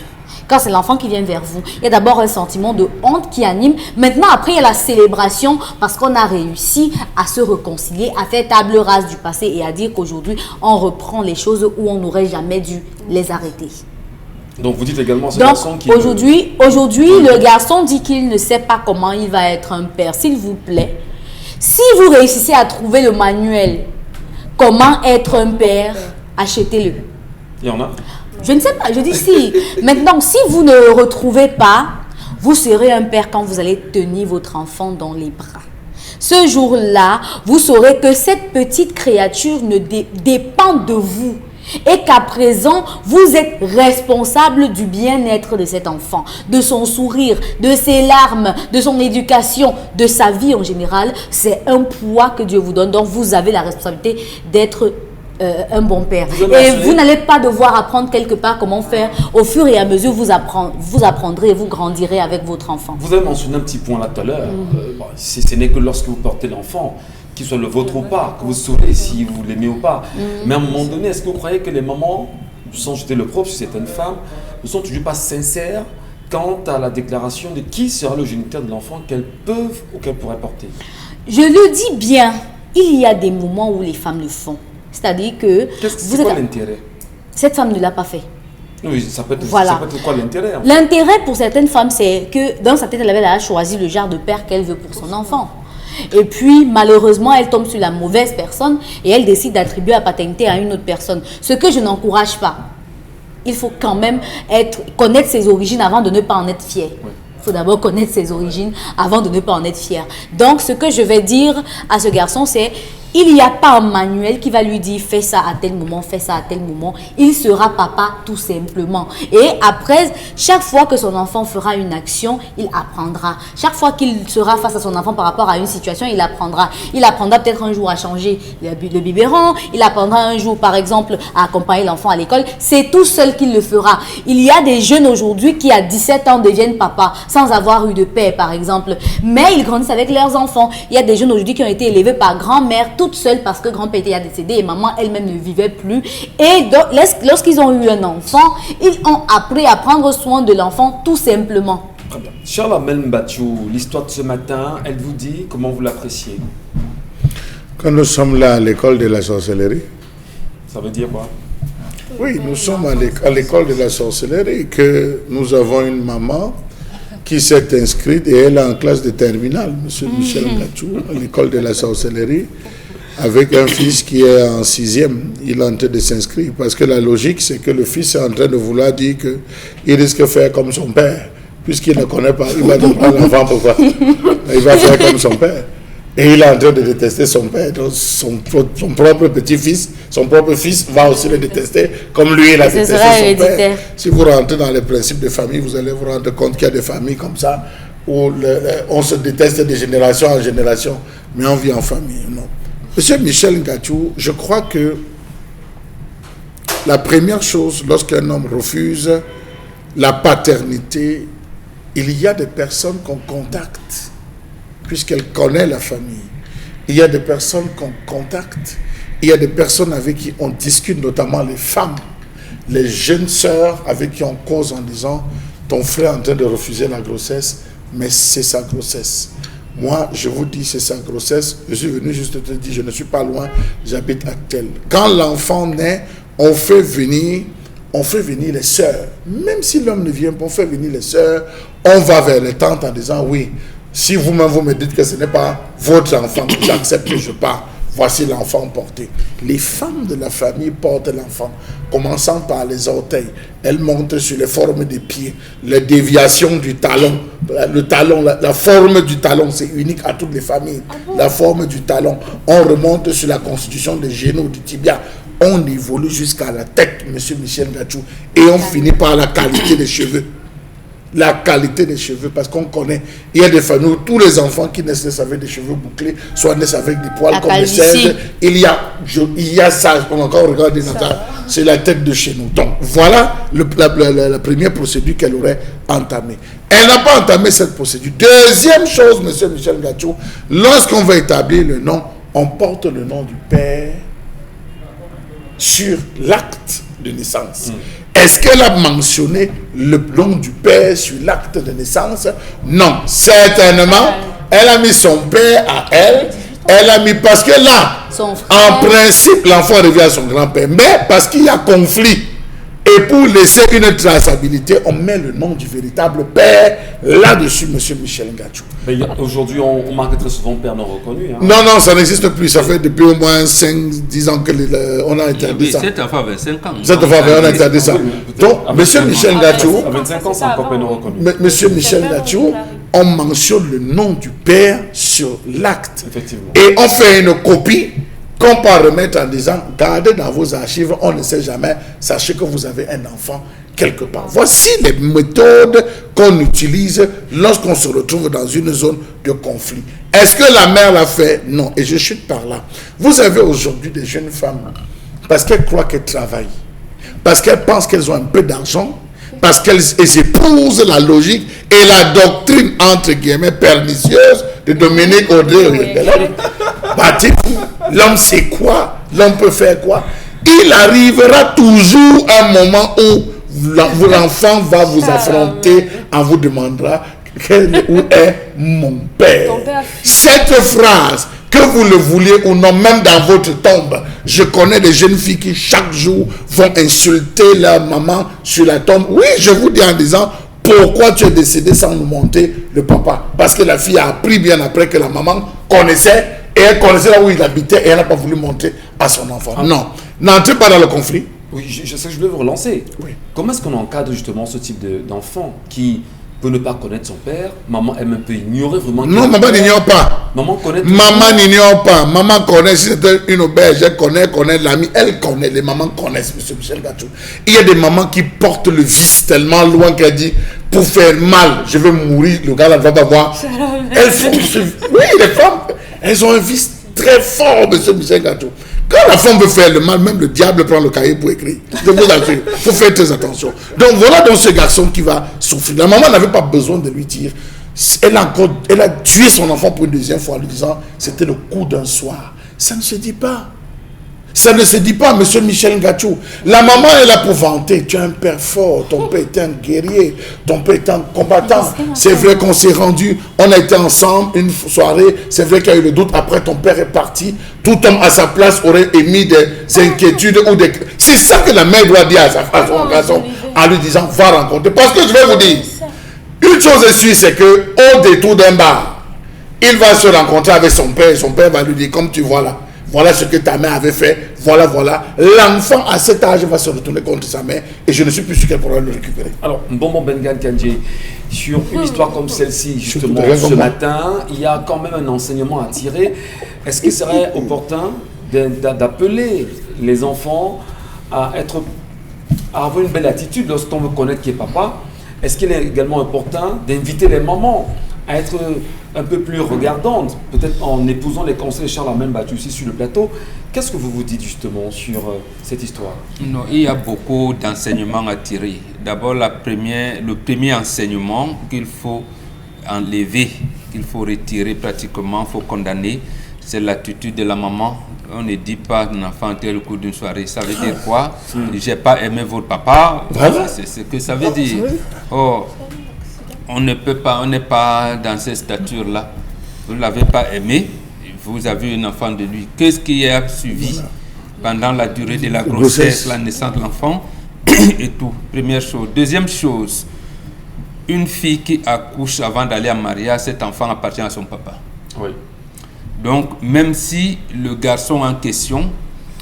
[SPEAKER 4] quand c'est l'enfant qui vient vers vous, il y a d'abord un sentiment de honte qui anime. Maintenant, après, il y a la célébration parce qu'on a réussi à se réconcilier, à faire table rase du passé et à dire qu'aujourd'hui, on reprend les choses où on n'aurait jamais dû les arrêter.
[SPEAKER 1] Donc vous dites également ce
[SPEAKER 4] Donc
[SPEAKER 1] garçon qui...
[SPEAKER 4] aujourd'hui, le garçon dit qu'il ne sait pas comment il va être un père. S'il vous plaît, si vous réussissez à trouver le manuel comment être un père, achetez-le.
[SPEAKER 1] Il y en a?
[SPEAKER 4] Je ne sais pas, je dis si. Maintenant, si vous ne le retrouvez pas, vous serez un père quand vous allez tenir votre enfant dans les bras. Ce jour-là, vous saurez que cette petite créature ne dépend de vous. Et qu'à présent, vous êtes responsable du bien-être de cet enfant, de son sourire, de ses larmes, de son éducation, de sa vie en général. C'est un poids que Dieu vous donne. Donc, vous avez la responsabilité d'être un bon père. Et vous n'allez pas devoir apprendre quelque part comment faire. Au fur et à mesure, vous apprendrez et vous grandirez avec votre enfant.
[SPEAKER 1] Vous avez mentionné un petit point là tout à l'heure. Si ce n'est que lorsque vous portez l'enfant, qu'il soit le vôtre ou pas, que vous saurez si vous l'aimez ou pas. Mais à un moment donné, est-ce que vous croyez que les mamans, sans jeter le propre sur certaines femmes, ne sont toujours pas sincères quant à la déclaration de qui sera le géniteur de l'enfant qu'elles peuvent ou qu'elles pourraient porter?
[SPEAKER 4] Je le dis bien, il y a des moments où les femmes le font. C'est-à-dire que...
[SPEAKER 1] C'est quoi l'intérêt?
[SPEAKER 4] Cette femme ne l'a pas fait.
[SPEAKER 1] Oui, ça peut être,
[SPEAKER 4] voilà.
[SPEAKER 1] Ça peut être quoi l'intérêt?
[SPEAKER 4] L'intérêt pour certaines femmes, c'est que dans sa tête, elle avait choisi le genre de père qu'elle veut pour son enfant. Et puis, malheureusement, elle tombe sur la mauvaise personne et elle décide d'attribuer la paternité à une autre personne. Ce que je n'encourage pas. Il faut quand même connaître ses origines avant de ne pas en être fier. Oui. Il faut d'abord connaître ses origines avant de ne pas en être fier. Donc, ce que je vais dire à ce garçon, c'est... Il n'y a pas un manuel qui va lui dire fais ça à tel moment, fais ça à tel moment. Il sera papa tout simplement. Et après, chaque fois que son enfant fera une action, il apprendra. Chaque fois qu'il sera face à son enfant par rapport à une situation, il apprendra. Il apprendra peut-être un jour à changer le biberon. Il apprendra un jour, par exemple, à accompagner l'enfant à l'école. C'est tout seul qu'il le fera. Il y a des jeunes aujourd'hui qui, à 17 ans, deviennent papa sans avoir eu de père, par exemple. Mais ils grandissent avec leurs enfants. Il y a des jeunes aujourd'hui qui ont été élevés par grand-mère, toute seule parce que grand-père était décédé et maman elle-même ne vivait plus. Et donc, lorsqu'ils ont eu un enfant, ils ont appris à prendre soin de l'enfant tout simplement.
[SPEAKER 1] Très bien. Charles-Amel Mbachou, l'histoire de ce matin, elle vous dit comment vous l'appréciez?
[SPEAKER 3] Quand nous sommes là à l'école de la sorcellerie.
[SPEAKER 1] Ça veut dire quoi?
[SPEAKER 3] Oui, nous sommes à l'école de la sorcellerie, que nous avons une maman qui s'est inscrite et elle est en classe de terminale, M. Michel Ngachou, à l'école de la sorcellerie, avec un fils qui est en 6e. Il est en train de s'inscrire parce que la logique, c'est que le fils est en train de vouloir dire qu'il risque de faire comme son père, puisqu'il ne connaît pas. Il va prendre l'enfant pourquoi? Il va faire comme son père. Et il est en train de détester son père. Donc son propre petit-fils, son propre fils va aussi le détester comme lui, il a détesté son père. Si vous rentrez dans les principes de famille, vous allez vous rendre compte qu'il y a des familles comme ça où on se déteste de génération en génération, mais on vit en famille. Non. Monsieur Michel Ngachou, je crois que la première chose, lorsqu'un homme refuse la paternité, il y a des personnes qu'on contacte, puisqu'elle connaît la famille. Il y a des personnes qu'on contacte, il y a des personnes avec qui on discute, notamment les femmes, les jeunes sœurs avec qui on cause en disant « ton frère est en train de refuser la grossesse, mais c'est sa grossesse ». Moi, je vous dis, c'est sa grossesse. Je suis venu juste te dire, je ne suis pas loin, j'habite à tel. Quand l'enfant naît, on fait venir les sœurs. Même si l'homme ne vient pas, on fait venir les sœurs. On va vers les tantes en disant, oui, si vous-même vous me dites que ce n'est pas votre enfant, j'accepte que je pars. Voici l'enfant porté. Les femmes de la famille portent l'enfant, commençant par les orteils. Elles montent sur les formes des pieds, les déviations du talon. Le talon, la forme du talon, c'est unique à toutes les familles. La forme du talon. On remonte sur la constitution des genoux, du tibia. On évolue jusqu'à la tête, M. Michel Ngachou. Et on finit par la qualité des cheveux. La qualité des cheveux, parce qu'on connaît, il y a des familles où tous les enfants qui naissent avec des cheveux bouclés, soit naissent avec des poils comme les cèdres. Il y a ça, on a encore regardé, c'est la tête de chez nous. Donc voilà la première procédure qu'elle aurait entamée. Elle n'a pas entamé cette procédure. Deuxième chose, M. Michel Ngachou, lorsqu'on va établir le nom, on porte le nom du père sur l'acte de naissance. Est-ce qu'elle a mentionné le nom du père sur l'acte de naissance? Non, certainement, elle a mis son père à elle. Elle a mis, parce que là, en principe, l'enfant revient à son grand-père. Mais parce qu'il y a conflit, et pour laisser une traçabilité, on met le nom du véritable père là-dessus, M. Michel Ngachou.
[SPEAKER 1] Aujourd'hui, on marque très souvent père non reconnu. Hein.
[SPEAKER 3] Non, ça n'existe plus. Ça fait depuis au moins 5-10 ans qu'on a interdit ça.
[SPEAKER 2] Cette enfant avait 5 ans.
[SPEAKER 3] Cette enfant avait interdit ça. Donc, M. Michel Ngachou,
[SPEAKER 1] à 25 ans, c'est encore père non reconnu.
[SPEAKER 3] M. Michel Ngachou, on mentionne le nom du père sur l'acte.
[SPEAKER 1] Effectivement.
[SPEAKER 3] Et on fait une copie qu'on peut remettre en disant, gardez dans vos archives, on ne sait jamais, sachez que vous avez un enfant quelque part. Voici les méthodes qu'on utilise lorsqu'on se retrouve dans une zone de conflit. Est-ce que la mère l'a fait? Non. Et je chute par là. Vous avez aujourd'hui des jeunes femmes, parce qu'elles croient qu'elles travaillent, parce qu'elles pensent qu'elles ont un peu d'argent, parce qu'elles épousent la logique et la doctrine, entre guillemets, pernicieuse de Dominique Audrey. L'homme c'est quoi? L'homme peut faire quoi? Il arrivera toujours un moment où l'enfant va vous affronter, en vous demandera où est mon père. Cette phrase, que vous le vouliez ou non, même dans votre tombe, je connais des jeunes filles qui chaque jour vont insulter leur maman sur la tombe. Oui, je vous dis en disant, pourquoi tu es décédé sans nous montrer le papa? Parce que la fille a appris bien après que la maman connaissait, et elle connaissait là où il habitait, et elle n'a pas voulu montrer à son enfant. Non, n'entrez pas dans le conflit.
[SPEAKER 1] Oui, je sais que je vais vous relancer.
[SPEAKER 3] Oui.
[SPEAKER 1] Comment est-ce qu'on encadre justement ce type d'enfant qui peut ne pas connaître son père? Maman aime un peu ignorer vraiment.
[SPEAKER 3] Non, maman n'ignore pas.
[SPEAKER 1] Maman connaît.
[SPEAKER 3] Maman n'ignore pas. Maman connaît. Si c'était une auberge, elle connaît l'ami. Elle connaît. Les mamans connaissent, M. Michel Ngachou. Il y a des mamans qui portent le vice tellement loin qu'elle dit, pour faire mal, je vais mourir. Le gars là ne va pas voir. Elles font oui, les femmes, elles ont un vice très fort, M. Michel Ngachou. Quand la femme veut faire le mal, même le diable prend le cahier pour écrire. Je vous assure, il faut faire très attention. Donc voilà donc ce garçon qui va souffrir. La maman n'avait pas besoin de lui dire. Elle a tué son enfant pour une deuxième fois en lui disant c'était le coup d'un soir. Ça ne se dit pas. Ça ne se dit pas, M. Michel Ngachou. La maman est là pour vanter. Tu as un père fort, ton père est un guerrier, ton père est un combattant. C'est vrai qu'on s'est rendu, on a été ensemble une soirée, c'est vrai qu'il y a eu le doute, après ton père est parti. Tout homme à sa place aurait émis des inquiétudes ou des... C'est ça que la mère doit dire à son garçon en lui disant, va rencontrer. Parce que je vais vous dire, une chose est sûre, c'est qu'au détour d'un bar, il va se rencontrer avec son père et son père va lui dire, comme tu vois là, voilà ce que ta mère avait fait, voilà. L'enfant à cet âge va se retourner contre sa mère et je ne suis plus sûr qu'elle pourra le récupérer.
[SPEAKER 1] Alors, Mbombo Bengan Kandji, sur une histoire comme celle-ci, justement, ce matin, il y a quand même un enseignement à tirer. Est-ce qu'il serait opportun d'appeler les enfants à avoir une belle attitude lorsqu'on veut connaître qui est papa? Est-ce qu'il est également important d'inviter les mamans à être un peu plus regardantes, peut-être en épousant les conseils de Charles Amène battu ici sur le plateau? Qu'est-ce que vous vous dites justement sur cette histoire?
[SPEAKER 2] Non, il y a beaucoup d'enseignements à tirer. D'abord, le premier enseignement qu'il faut enlever, qu'il faut retirer pratiquement, il faut condamner, c'est l'attitude de la maman. On ne dit pas un enfant tel au cours d'une soirée. Ça veut dire quoi? J'ai pas aimé votre papa. Voilà, c'est ce que ça veut dire. Oh, on ne peut pas, on n'est pas dans cette stature-là. Vous ne l'avez pas aimé, vous avez un enfant de lui. Qu'est-ce qui a suivi pendant la durée de la grossesse, la naissance de l'enfant et tout? Première chose. Deuxième chose, une fille qui accouche avant d'aller en mariage, cet enfant appartient à son papa.
[SPEAKER 1] Oui.
[SPEAKER 2] Donc, même si le garçon en question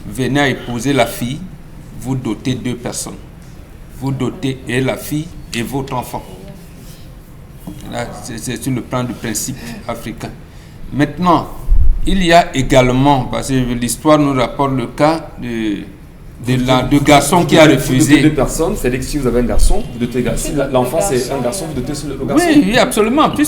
[SPEAKER 2] venait à épouser la fille, vous dotez deux personnes. Vous dotez et la fille et votre enfant. Là, c'est sur le plan du principe africain. Maintenant, il y a également, parce que l'histoire nous rapporte le cas de garçon qui a refusé.
[SPEAKER 1] Deux personnes, c'est-à-dire que si vous avez un garçon, vous dotez si l'enfant c'est un garçon, vous dotez le garçon.
[SPEAKER 2] Oui, absolument. Puis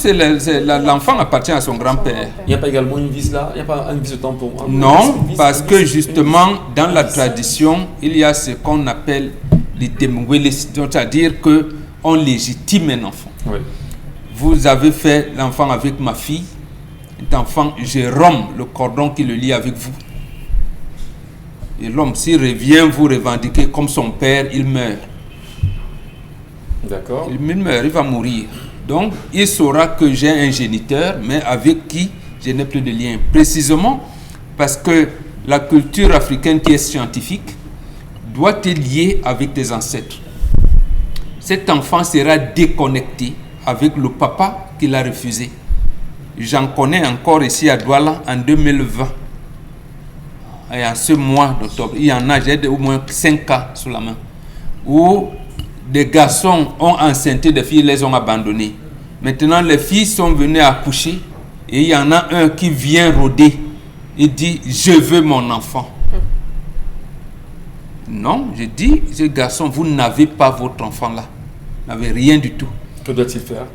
[SPEAKER 2] l'enfant appartient à son grand-père.
[SPEAKER 1] Il n'y a pas également une vis là? Il n'y a pas une vis de tampon?
[SPEAKER 2] Non, parce que justement, dans la tradition, il y a ce qu'on appelle les temwele, c'est-à-dire qu'on légitime un enfant.
[SPEAKER 1] Oui.
[SPEAKER 2] Vous avez fait l'enfant avec ma fille, cet enfant, je romps le cordon qui le lie avec vous. Et l'homme, s'il revient vous revendiquer comme son père, il meurt.
[SPEAKER 1] D'accord.
[SPEAKER 2] Il meurt, il va mourir. Donc, il saura que j'ai un géniteur, mais avec qui je n'ai plus de lien. Précisément parce que la culture africaine qui est scientifique doit être liée avec tes ancêtres. Cet enfant sera déconnecté avec le papa qu'il a refusé. J'en connais encore ici à Douala en 2020. Et en ce mois d'octobre, il y en a, j'ai au moins 5 cas sous la main, où des garçons ont enceinté des filles, les ont abandonnées. Maintenant, les filles sont venues accoucher et il y en a un qui vient rôder. Il dit, je veux mon enfant. Non, je dis, ce garçon, vous n'avez pas votre enfant là. Vous n'avez rien du tout.
[SPEAKER 1] Que doit-il faire?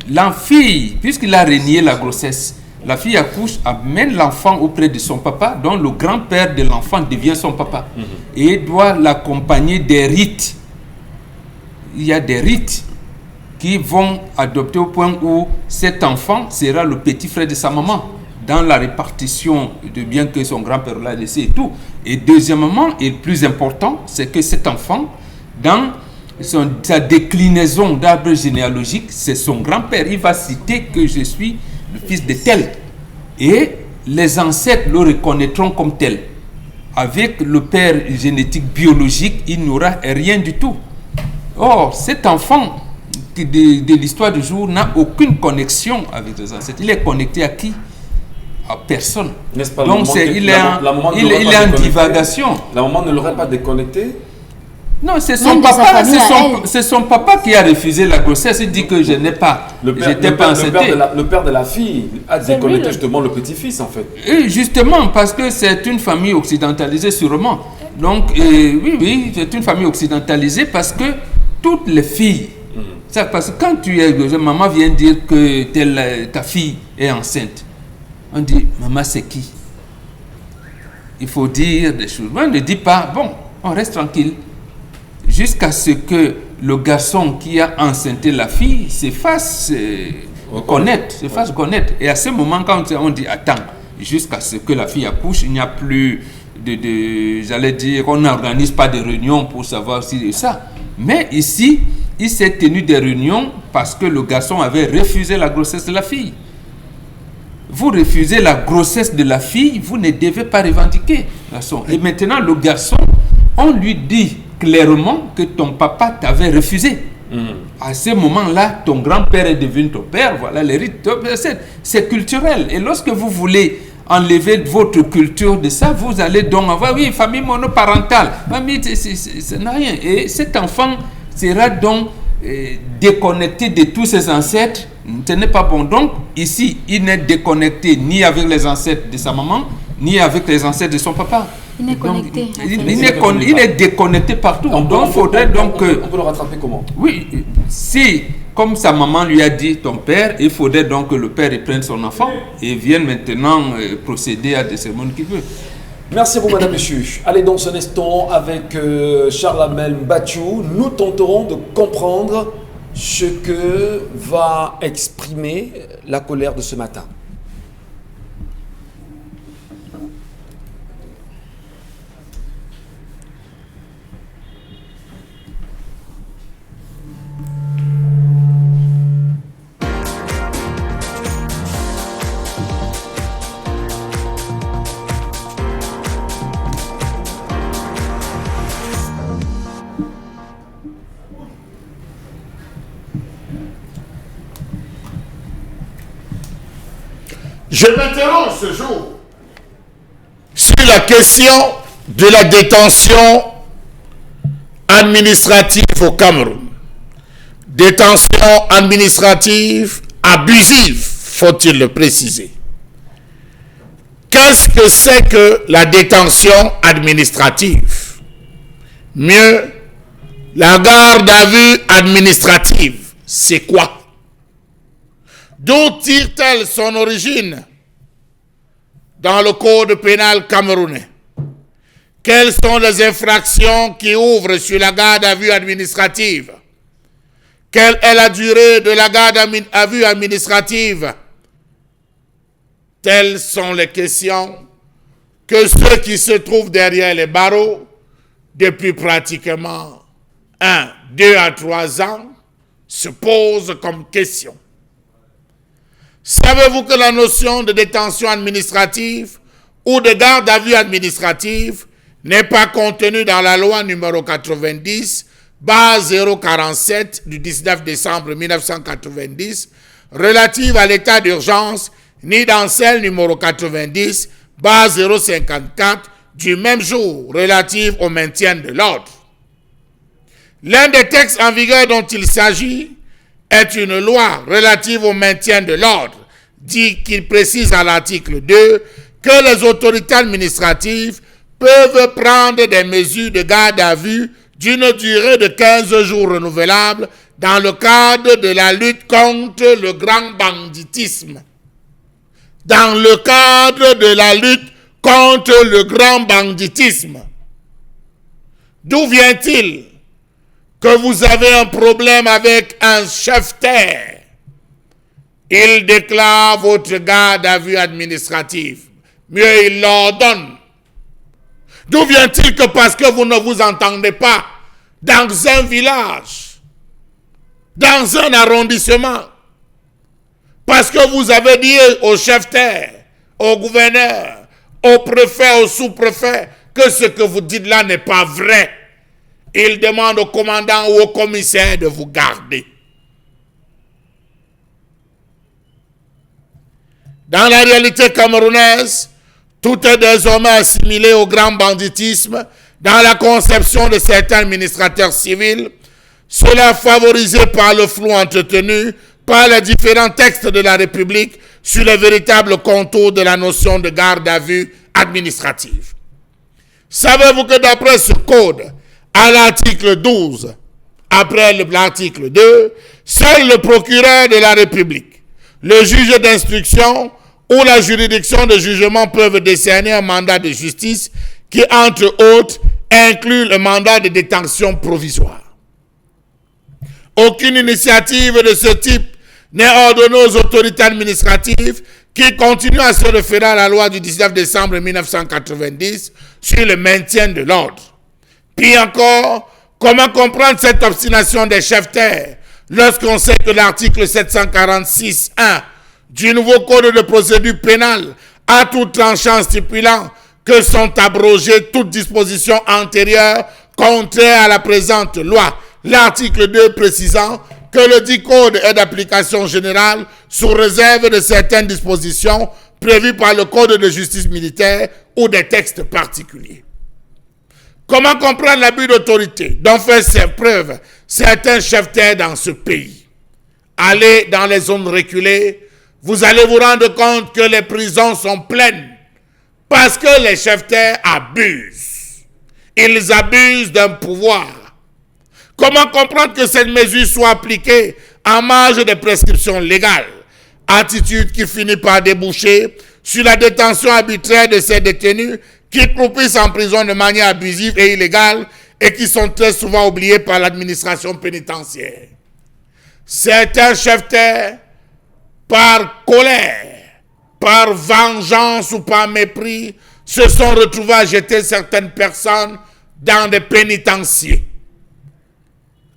[SPEAKER 2] La fille, puisqu'il a renié la grossesse, la fille accouche, amène l'enfant auprès de son papa, dont le grand-père de l'enfant devient son papa. Et doit l'accompagner des rites. Il y a des rites qui vont adopter au point où cet enfant sera le petit frère de sa maman dans la répartition de biens que son grand-père l'a laissé et tout. Et deuxièmement, et le plus important, c'est que cet enfant, dans sa déclinaison d'arbre généalogique, c'est son grand-père. Il va citer que je suis le fils de tel. Et les ancêtres le reconnaîtront comme tel. Avec le père génétique biologique, il n'aura rien du tout. Or, cet enfant de l'histoire du jour n'a aucune connexion avec les ancêtres. Il est connecté à qui? À personne.
[SPEAKER 1] N'est-ce pas?
[SPEAKER 2] Donc, il est en divagation.
[SPEAKER 1] La maman ne l'aurait pas déconnecté?
[SPEAKER 2] Non, c'est son papa. C'est son papa qui a refusé la grossesse. Il dit que je n'ai pas.
[SPEAKER 1] Le père de la fille a déconnecté justement le petit-fils en fait.
[SPEAKER 2] Et justement, parce que c'est une famille occidentalisée sûrement. Donc, oui, c'est une famille occidentalisée parce que toutes les filles, ça, parce que quand maman vient dire que ta fille est enceinte, on dit, maman c'est qui? Il faut dire des choses. On ne dit pas, bon, on reste tranquille. Jusqu'à ce que le garçon qui a enceinté la fille se fasse connaître. Et à ce moment, quand on dit, attends, jusqu'à ce que la fille accouche, il n'y a plus j'allais dire, on n'organise pas de réunions pour savoir si c'est ça. Mais ici, il s'est tenu des réunions parce que le garçon avait refusé la grossesse de la fille. Vous refusez la grossesse de la fille, vous ne devez pas revendiquer. Garçon. Et maintenant, le garçon, on lui dit clairement que ton papa t'avait refusé. À ce moment-là, ton grand-père est devenu ton père. Voilà les rites. C'est culturel. Et lorsque vous voulez enlever votre culture de ça, vous allez donc avoir, oui, famille monoparentale. Famille, ça n'a rien. Et cet enfant sera donc déconnecté de tous ses ancêtres. Ce n'est pas bon. Donc, ici, il n'est déconnecté ni avec les ancêtres de sa maman, ni avec les ancêtres de son papa.
[SPEAKER 4] Il est connecté.
[SPEAKER 2] Il est déconnecté partout.
[SPEAKER 1] On peut le rattraper comment?
[SPEAKER 2] Oui, si, comme sa maman lui a dit, ton père, il faudrait donc que le père reprenne son enfant et vienne maintenant procéder à des cérémonies qu'il veut.
[SPEAKER 1] Merci à vous, madame, monsieur. Allez, dans un instant, avec Charles-Amel Batchou, nous tenterons de comprendre ce que va exprimer la colère de ce matin.
[SPEAKER 3] Je m'interroge ce jour sur la question de la détention administrative au Cameroun. Détention administrative abusive, faut-il le préciser. Qu'est-ce que c'est que la détention administrative? Mieux, la garde à vue administrative, c'est quoi? D'où tire-t-elle son origine dans le code pénal camerounais? Quelles sont les infractions qui ouvrent sur la garde à vue administrative? Quelle est la durée de la garde à vue administrative? Telles sont les questions que ceux qui se trouvent derrière les barreaux depuis pratiquement 1, 2 à 3 ans se pose comme question. Savez-vous que la notion de détention administrative ou de garde à vue administrative n'est pas contenue dans la loi numéro 90, base 047 du 19 décembre 1990, relative à l'état d'urgence, ni dans celle numéro 90, base 054 du même jour, relative au maintien de l'ordre. L'un des textes en vigueur dont il s'agit est une loi relative au maintien de l'ordre, dit qu'il précise à l'article 2 que les autorités administratives peuvent prendre des mesures de garde à vue d'une durée de 15 jours renouvelables dans le cadre de la lutte contre le grand banditisme. Dans le cadre de la lutte contre le grand banditisme. D'où vient-il que vous avez un problème avec un chef-terre? Il déclare votre garde à vue administrative. Mieux, il l'ordonne. D'où vient-il que parce que vous ne vous entendez pas dans un village, dans un arrondissement, parce que vous avez dit au chef-terre, au gouverneur, au préfet, au sous-préfet, que ce que vous dites là n'est pas vrai, il demande au commandant ou au commissaire de vous garder. Dans la réalité camerounaise, tout est désormais assimilé au grand banditisme dans la conception de certains administrateurs civils, cela favorisé par le flou entretenu par les différents textes de la République sur les véritables contours de la notion de garde à vue administrative. Savez-vous que d'après ce code, à l'article 12, après l'article 2, seul le procureur de la République, le juge d'instruction ou la juridiction de jugement peuvent décerner un mandat de justice qui, entre autres, inclut le mandat de détention provisoire. Aucune initiative de ce type n'est ordonnée aux autorités administratives qui continuent à se référer à la loi du 19 décembre 1990 sur le maintien de l'ordre. Puis encore, comment comprendre cette obstination des chefs-terre lorsqu'on sait que l'article 746.1 du nouveau code de procédure pénale a tout tranchant stipulant que sont abrogées toutes dispositions antérieures contraires à la présente loi. L'article 2 précisant que le dit code est d'application générale sous réserve de certaines dispositions prévues par le code de justice militaire ou des textes particuliers. Comment comprendre l'abus d'autorité dont fait ses preuves certains chefs-terre dans ce pays? Allez dans les zones reculées, vous allez vous rendre compte que les prisons sont pleines parce que les chefs-terre abusent. Ils abusent d'un pouvoir. Comment comprendre que cette mesure soit appliquée en marge des prescriptions légales? Attitude qui finit par déboucher sur la détention arbitraire de ces détenus qui croupissent en prison de manière abusive et illégale et qui sont très souvent oubliés par l'administration pénitentiaire. Certains chefs-terre, par colère, par vengeance ou par mépris, se sont retrouvés à jeter certaines personnes dans des pénitenciers.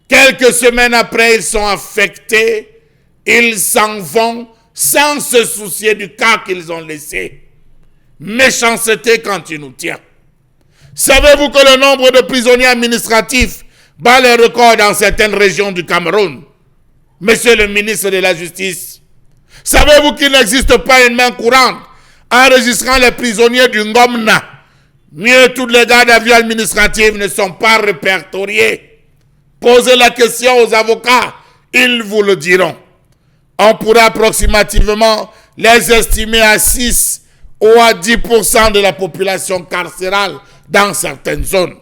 [SPEAKER 3] Quelques semaines après, ils sont affectés, ils s'en vont sans se soucier du cas qu'ils ont laissé. Méchanceté quand il nous tient. Savez-vous que le nombre de prisonniers administratifs bat les records dans certaines régions du Cameroun? Monsieur le ministre de la Justice, savez-vous qu'il n'existe pas une main courante enregistrant les prisonniers du Ngomna? Mieux, toutes les gardes à vue administratives ne sont pas répertoriées. Posez la question aux avocats, ils vous le diront. On pourrait approximativement les estimer à 6 ou à 10% de la population carcérale dans certaines zones.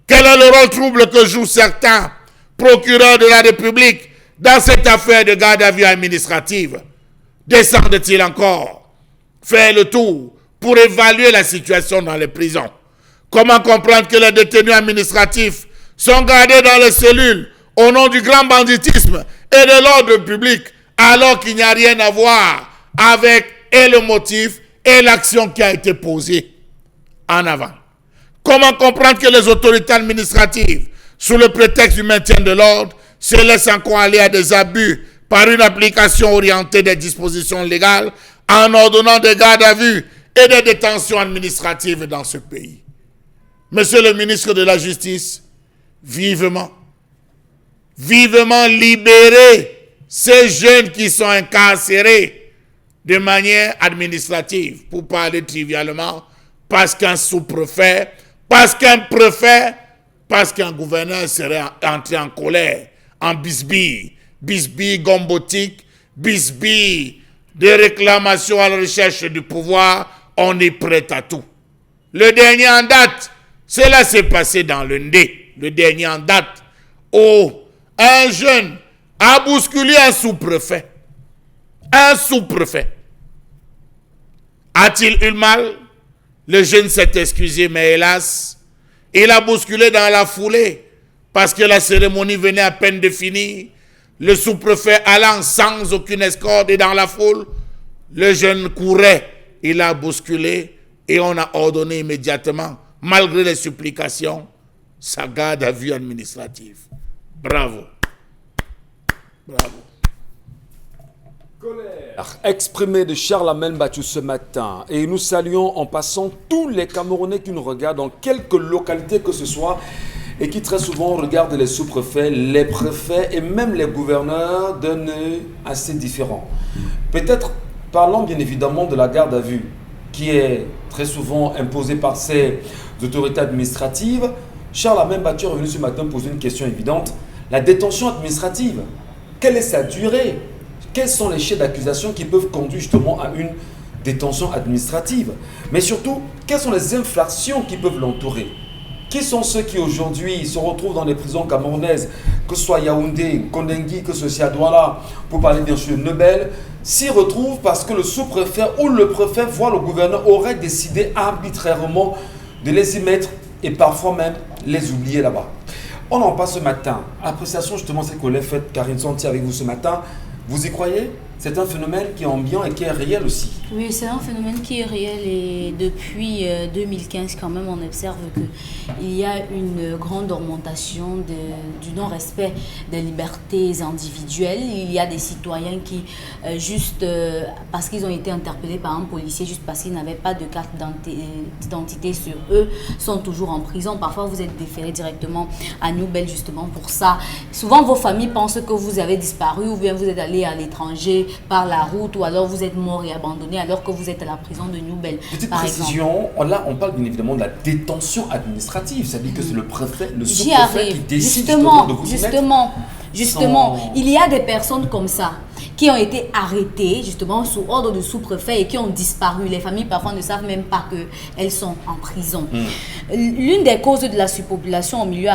[SPEAKER 3] Quel est le rôle trouble que jouent certains procureurs de la République dans cette affaire de garde à vue administrative? Descendent-ils encore faire le tour pour évaluer la situation dans les prisons? Comment comprendre que les détenus administratifs sont gardés dans les cellules au nom du grand banditisme et de l'ordre public alors qu'il n'y a rien à voir avec et le motif et l'action qui a été posée en avant? Comment comprendre que les autorités administratives, sous le prétexte du maintien de l'ordre, se laisse encore aller à des abus par une application orientée des dispositions légales en ordonnant des gardes à vue et des détentions administratives dans ce pays. Monsieur le ministre de la Justice, vivement libérez ces jeunes qui sont incarcérés de manière administrative, pour parler trivialement, parce qu'un sous-préfet, parce qu'un préfet, parce qu'un gouverneur serait entré en colère, en bisbille gombotique, bisbille de réclamation à la recherche du pouvoir, on est prêt à tout. Le dernier en date, cela s'est passé dans le Ndé, le dernier en date, où un jeune a bousculé un sous-préfet. Un sous-préfet. A-t-il eu mal? Le jeune s'est excusé, mais hélas, il a bousculé dans la foulée, parce que la cérémonie venait à peine de finir. Le sous-préfet allant sans aucune escorte et dans la foule, le jeune courait, il a bousculé et on a ordonné immédiatement, malgré les supplications, sa garde à vue administrative. Bravo. Bravo.
[SPEAKER 1] Colère exprimée de Charlemagne Bathiou ce matin. Et nous saluons en passant tous les Camerounais qui nous regardent dans quelque localité que ce soit et qui très souvent regardent les sous-préfets, les préfets et même les gouverneurs d'un œil assez différent. Peut-être parlons bien évidemment de la garde à vue qui est très souvent imposée par ces autorités administratives. Charlemagne Bathiou est revenu ce matin poser une question évidente. La détention administrative, quelle est sa durée? Quels sont les chefs d'accusation qui peuvent conduire justement à une détention administrative? Mais surtout, quelles sont les infractions qui peuvent l'entourer? Qui sont ceux qui aujourd'hui se retrouvent dans les prisons camerounaises, que ce soit Yaoundé, Kondengui, que ce soit Douala, pour parler bien sûr de Nebel, s'y retrouvent parce que le sous-préfet ou le préfet, voire le gouverneur, aurait décidé arbitrairement de les y mettre et parfois même les oublier là-bas. On en parle ce matin. Appréciation justement, c'est que les fêtes, Karine Santi avec vous ce matin. Vous y croyez? C'est un phénomène qui est ambiant et qui est réel aussi.
[SPEAKER 4] Oui, c'est un phénomène qui est réel et depuis 2015 quand même on observe qu'il y a une grande augmentation du non-respect des libertés individuelles. Il y a des citoyens qui, juste parce qu'ils ont été interpellés par un policier, juste parce qu'ils n'avaient pas de carte d'identité sur eux, sont toujours en prison. Parfois vous êtes déférés directement à Nouvelle justement pour ça. Souvent vos familles pensent que vous avez disparu ou bien vous êtes allé à l'étranger par la route ou alors vous êtes mort et abandonné alors que vous êtes à la prison de Nouvelle.
[SPEAKER 1] Petite précision, là on parle bien évidemment de la détention administrative, c'est-à-dire que c'est le préfet, le sous-préfet qui décide justement de vous
[SPEAKER 4] Justement, il y a des personnes comme ça qui ont été arrêtées justement sous ordre de sous-préfet et qui ont disparu. Les familles parfois ne savent même pas qu'elles sont en prison. L'une des causes de la surpopulation au milieu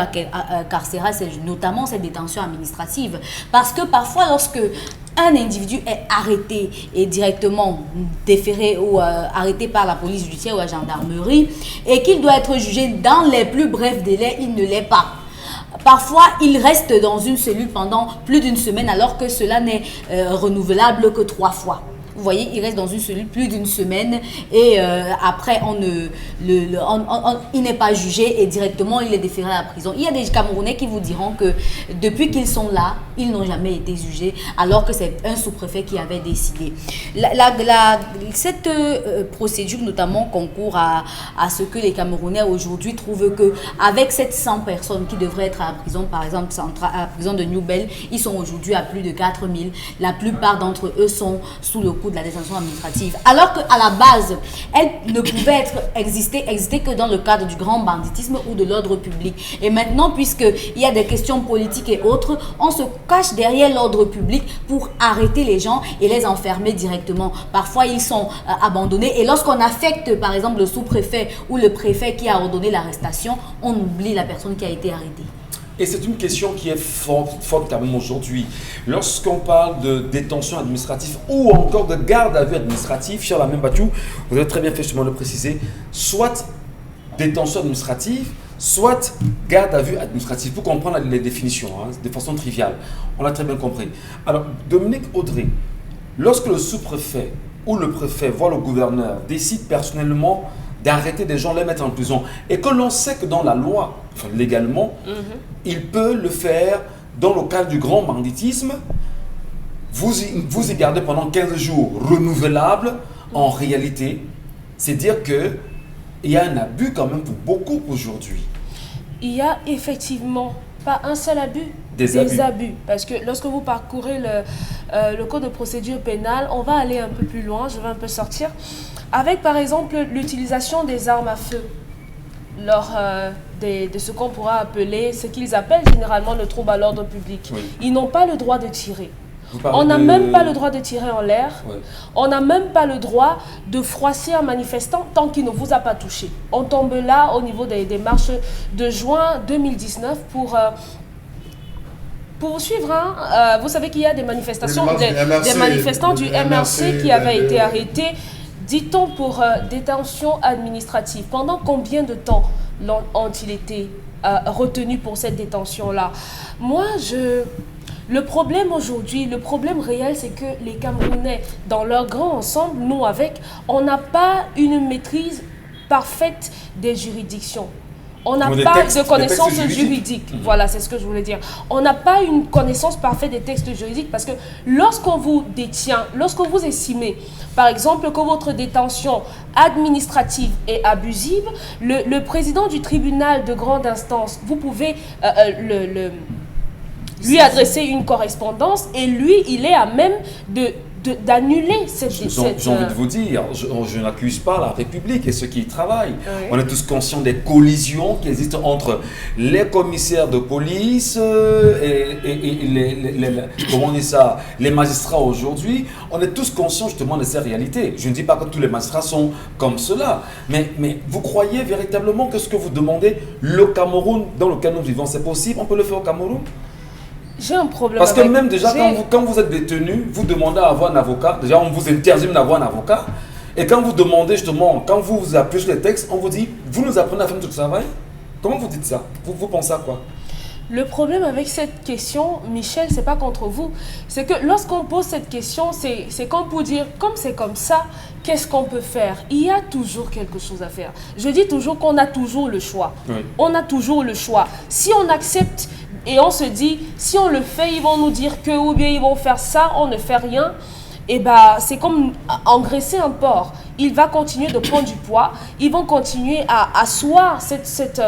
[SPEAKER 4] carcéral, c'est notamment cette détention administrative. Parce que parfois lorsque un individu est arrêté et directement déféré ou arrêté par la police judiciaire ou la gendarmerie et qu'il doit être jugé dans les plus brefs délais, il ne l'est pas. Parfois, il reste dans une cellule pendant plus d'une semaine alors que cela n'est renouvelable que 3 fois. Vous voyez, il reste dans une cellule plus d'une semaine et après, il n'est pas jugé et directement, il est déféré à la prison. Il y a des Camerounais qui vous diront que depuis qu'ils sont là, ils n'ont jamais été jugés alors que c'est un sous-préfet qui avait décidé. Cette procédure notamment concourt à ce que les Camerounais aujourd'hui trouvent qu'avec 700 personnes qui devraient être à la prison, par exemple à la prison de Nouvelle, ils sont aujourd'hui à plus de 4000. La plupart d'entre eux sont sous le coup de la détention administrative. Alors qu'à la base, elle ne pouvait exister que dans le cadre du grand banditisme ou de l'ordre public. Et maintenant, puisqu'il y a des questions politiques et autres, on se cache derrière l'ordre public pour arrêter les gens et les enfermer directement. Parfois, ils sont abandonnés. Et lorsqu'on affecte, par exemple, le sous-préfet ou le préfet qui a ordonné l'arrestation, on oublie la personne qui a été arrêtée.
[SPEAKER 1] Et c'est une question qui est forte quand même aujourd'hui. Lorsqu'on parle de détention administrative ou encore de garde à vue administrative, Charlemagne Bathiou, vous avez très bien fait justement de le préciser, soit détention administrative, soit garde à vue administrative, pour comprendre les définitions, de façon triviale. On l'a très bien compris. Alors, Dominique Audrey, lorsque le sous-préfet ou le préfet, voire le gouverneur, décide personnellement d'arrêter des gens, les mettre en prison, et que l'on sait que dans la loi, légalement, il peut le faire dans le cadre du grand banditisme, vous y gardez pendant 15 jours renouvelables. En réalité, c'est dire qu'il y a un abus quand même pour beaucoup aujourd'hui.
[SPEAKER 5] Il y a effectivement pas un seul abus, des abus. Parce que lorsque vous parcourez le code de procédure pénale, on va aller un peu plus loin, je vais un peu sortir, avec par exemple l'utilisation des armes à feu lors de ce qu'on pourra appeler, ce qu'ils appellent généralement le trouble à l'ordre public.
[SPEAKER 1] Oui.
[SPEAKER 5] Ils n'ont pas le droit de tirer. On n'a même pas le droit de tirer en l'air. Ouais. On n'a même pas le droit de froisser un manifestant tant qu'il ne vous a pas touché. On tombe là au niveau des marches de juin 2019 pour vous suivre. Hein. Vous savez qu'il y a des manifestations, des manifestants du MRC qui avaient été arrêtés, dit-on, pour détention administrative. Pendant combien de temps ont-ils été retenus pour cette détention-là? Le problème aujourd'hui, le problème réel, c'est que les Camerounais, dans leur grand ensemble, nous avec, on n'a pas une maîtrise parfaite des juridictions. On n'a pas de connaissances juridiques. Voilà, c'est ce que je voulais dire. On n'a pas une connaissance parfaite des textes juridiques parce que lorsqu'on vous détient, lorsque vous estimez, par exemple, que votre détention administrative est abusive, le président du tribunal de grande instance, vous pouvez lui adresser une correspondance et lui, il est à même d'annuler cette...
[SPEAKER 1] J'ai envie de vous dire, je n'accuse pas la République et ceux qui y travaillent. Oui. On est tous conscients des collisions qui existent entre les commissaires de police comment on dit ça, les magistrats aujourd'hui. On est tous conscients justement de ces réalités. Je ne dis pas que tous les magistrats sont comme cela, mais vous croyez véritablement que ce que vous demandez, le Cameroun dans lequel nous vivons, c'est possible? On peut le faire au Cameroun?
[SPEAKER 5] J'ai un problème.
[SPEAKER 1] Parce que même déjà, quand vous êtes détenu, vous demandez à avoir un avocat. Déjà, on vous interdit d'avoir un avocat. Et quand vous demandez justement, quand vous appuyez sur les textes, on vous dit, vous nous apprenez à faire notre travail. Comment vous dites ça? Vous pensez à quoi?
[SPEAKER 5] Le problème avec cette question, Michel, c'est pas contre vous. C'est que lorsqu'on pose cette question, c'est comme pour dire, comme c'est comme ça, qu'est-ce qu'on peut faire? Il y a toujours quelque chose à faire. Je dis toujours qu'on a toujours le choix. Oui. On a toujours le choix. Si on accepte et on se dit, si on le fait, ils vont nous dire que, ou bien ils vont faire ça, on ne fait rien, et c'est comme engraisser un porc. Il va continuer de prendre du poids, ils vont continuer à asseoir cette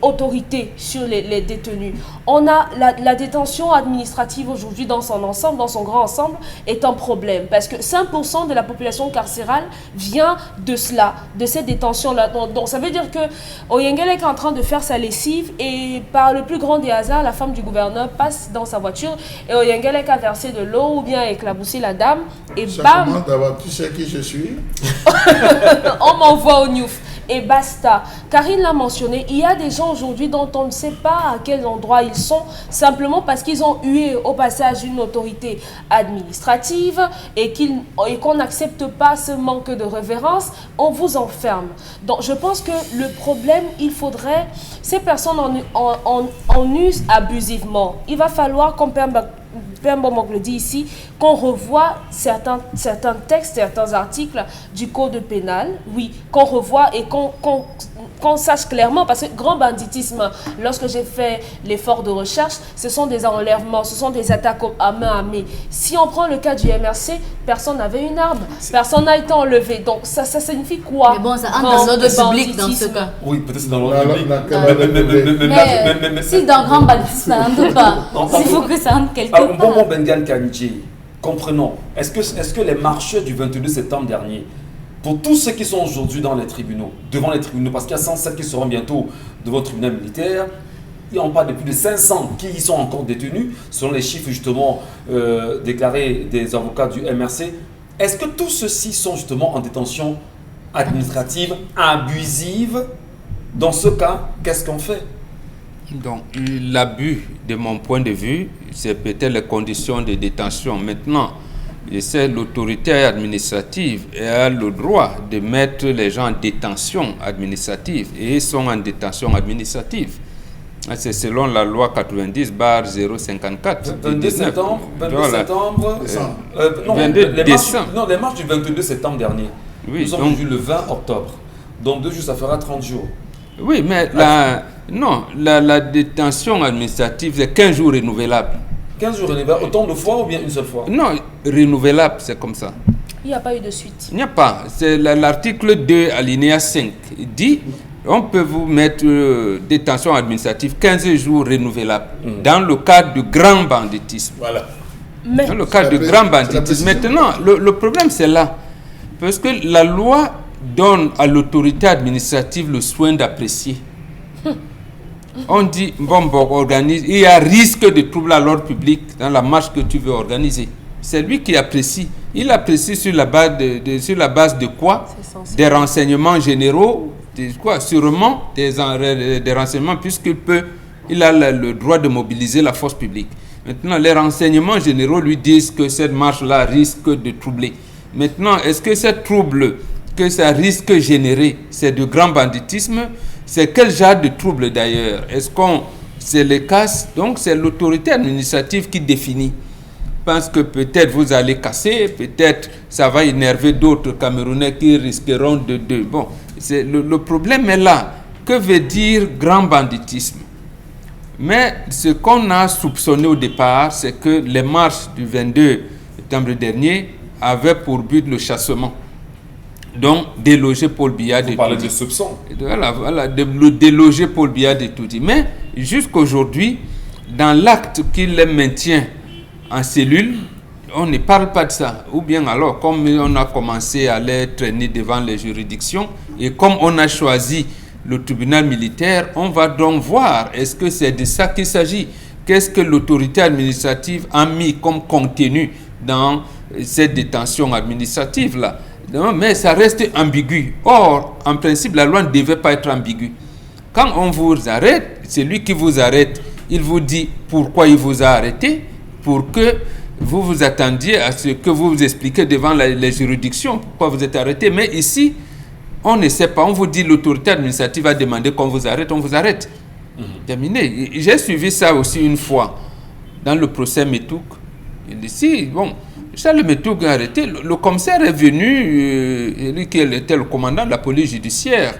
[SPEAKER 5] autorité sur les détenus. On a la détention administrative aujourd'hui dans son ensemble, dans son grand ensemble, est un problème. Parce que 5% de la population carcérale vient de cela, de cette détention-là. Donc ça veut dire que Oyengelek est en train de faire sa lessive et par le plus grand des hasards, la femme du gouverneur passe dans sa voiture et Oyengelek a versé de l'eau ou bien éclaboussé la dame et bam!
[SPEAKER 3] Tu sais qui je suis?
[SPEAKER 5] On m'envoie au Newf et basta. Karine l'a mentionné, il y a des gens aujourd'hui dont on ne sait pas à quel endroit ils sont, simplement parce qu'ils ont hué au passage une autorité administrative et qu'on n'accepte pas ce manque de révérence, on vous enferme. Donc je pense que le problème, il faudrait, ces personnes en usent abusivement. Il va falloir qu'on le dit ici, qu'on revoie certains textes, certains articles du code pénal, oui, qu'on revoie et qu'on sache clairement, parce que grand banditisme, lorsque j'ai fait l'effort de recherche, ce sont des enlèvements, ce sont des attaques à main armée. Si on prend le cas du MRC, personne n'avait une arme, personne n'a été enlevé. Donc ça signifie quoi?
[SPEAKER 4] Mais bon, ça entre dans l'ordre public dans ce cas.
[SPEAKER 1] Oui, peut-être c'est dans l'ordre public.
[SPEAKER 4] Mais si dans grand banditisme, ça n'entre pas. Il faut que ça entre quelque part.
[SPEAKER 1] Bon, Bengal Kanji, comprenons, est-ce que les marcheurs du 22 septembre dernier, pour tous ceux qui sont aujourd'hui dans les tribunaux, devant les tribunaux, parce qu'il y a 107 qui seront bientôt devant le tribunal militaire, il y en a de plus de 500 qui y sont encore détenus, selon les chiffres justement déclarés des avocats du MRC. Est-ce que tous ceux-ci sont justement en détention administrative abusive? Dans ce cas, qu'est-ce qu'on fait?
[SPEAKER 2] Donc, l'abus, de mon point de vue, c'est peut-être les conditions de détention. Maintenant, c'est l'autorité administrative et a le droit de mettre les gens en détention administrative et ils sont en détention administrative. C'est selon la loi 90/054.
[SPEAKER 1] 22 septembre,
[SPEAKER 2] 22 décembre.
[SPEAKER 1] Non, les marches du 22 septembre dernier. Oui, nous avons vu le 20 octobre. Donc 2 jours, ça fera 30 jours.
[SPEAKER 2] Oui, mais Non, la détention administrative, c'est 15 jours renouvelable.
[SPEAKER 1] 15 jours renouvelables, autant de fois ou bien une seule fois?
[SPEAKER 2] Non, renouvelable, c'est comme ça.
[SPEAKER 5] Il n'y a pas eu de suite.
[SPEAKER 2] Il n'y a pas. C'est l'article 2, alinéa 5. Il dit, on peut vous mettre détention administrative 15 jours renouvelable dans le cadre du grand banditisme.
[SPEAKER 3] Voilà.
[SPEAKER 5] Mais
[SPEAKER 2] Dans le cadre du grand banditisme. Maintenant, le problème, c'est là. Parce que la loi donne à l'autorité administrative le soin d'apprécier. On dit, organise, il y a risque de trouble à l'ordre public dans la marche que tu veux organiser. C'est lui qui apprécie. Il apprécie sur la base de quoi? Des renseignements généraux, sûrement des renseignements, puisqu'il a le droit de mobiliser la force publique. Maintenant, les renseignements généraux lui disent que cette marche-là risque de troubler. Maintenant, est-ce que ce trouble que ça risque de générer, c'est du grand banditisme? C'est quel genre de trouble d'ailleurs? Est-ce qu'on c'est les casses? Donc, c'est l'autorité administrative qui définit. Pense que peut-être vous allez casser, peut-être ça va énerver d'autres Camerounais qui risqueront de... Bon, le problème est là. Que veut dire grand banditisme? Mais ce qu'on a soupçonné au départ, c'est que les marches du 22 septembre dernier avaient pour but le chassement. Donc, déloger Paul Biya de Toudi.
[SPEAKER 1] Vous parlez de soupçons.
[SPEAKER 2] Voilà, le déloger Paul Biya de Toudi. Mais jusqu'aujourd'hui, dans l'acte qui les maintient en cellule, on ne parle pas de ça. Ou bien alors, comme on a commencé à les traîner devant les juridictions, et comme on a choisi le tribunal militaire, on va donc voir, est-ce que c'est de ça qu'il s'agit? Qu'est-ce que l'autorité administrative a mis comme contenu dans cette détention administrative-là? Non, mais ça reste ambigu. Or, en principe, la loi ne devait pas être ambiguë. Quand on vous arrête, c'est lui qui vous arrête. Il vous dit pourquoi il vous a arrêté, pour que vous vous attendiez à ce que vous vous expliquez devant les juridictions pourquoi vous êtes arrêté. Mais ici, on ne sait pas. On vous dit l'autorité administrative a demandé qu'on vous arrête, on vous arrête. Terminé. J'ai suivi ça aussi une fois dans le procès Metouk. Il dit, bon, Charles Metouk a arrêté. Le commissaire est venu, lui qui était le commandant de la police judiciaire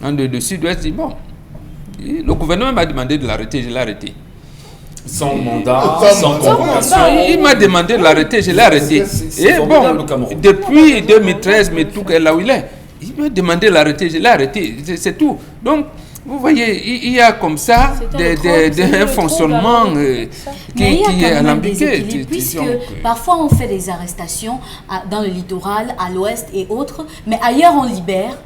[SPEAKER 2] de Sud-Ouest, dit, bon, le gouvernement m'a demandé de l'arrêter, je l'ai arrêté.
[SPEAKER 1] Sans mandat, sans convocation.
[SPEAKER 2] Il m'a demandé de l'arrêter, je l'ai arrêté. Et bon, depuis 2013, Metouk est là où il est. Il m'a demandé de l'arrêter, je l'ai arrêté. C'est tout. Donc, vous voyez, il y a comme ça un fonctionnement qui est alambiqué.
[SPEAKER 4] Puisque parfois on fait des arrestations dans le littoral, à l'ouest et autres, mais ailleurs on libère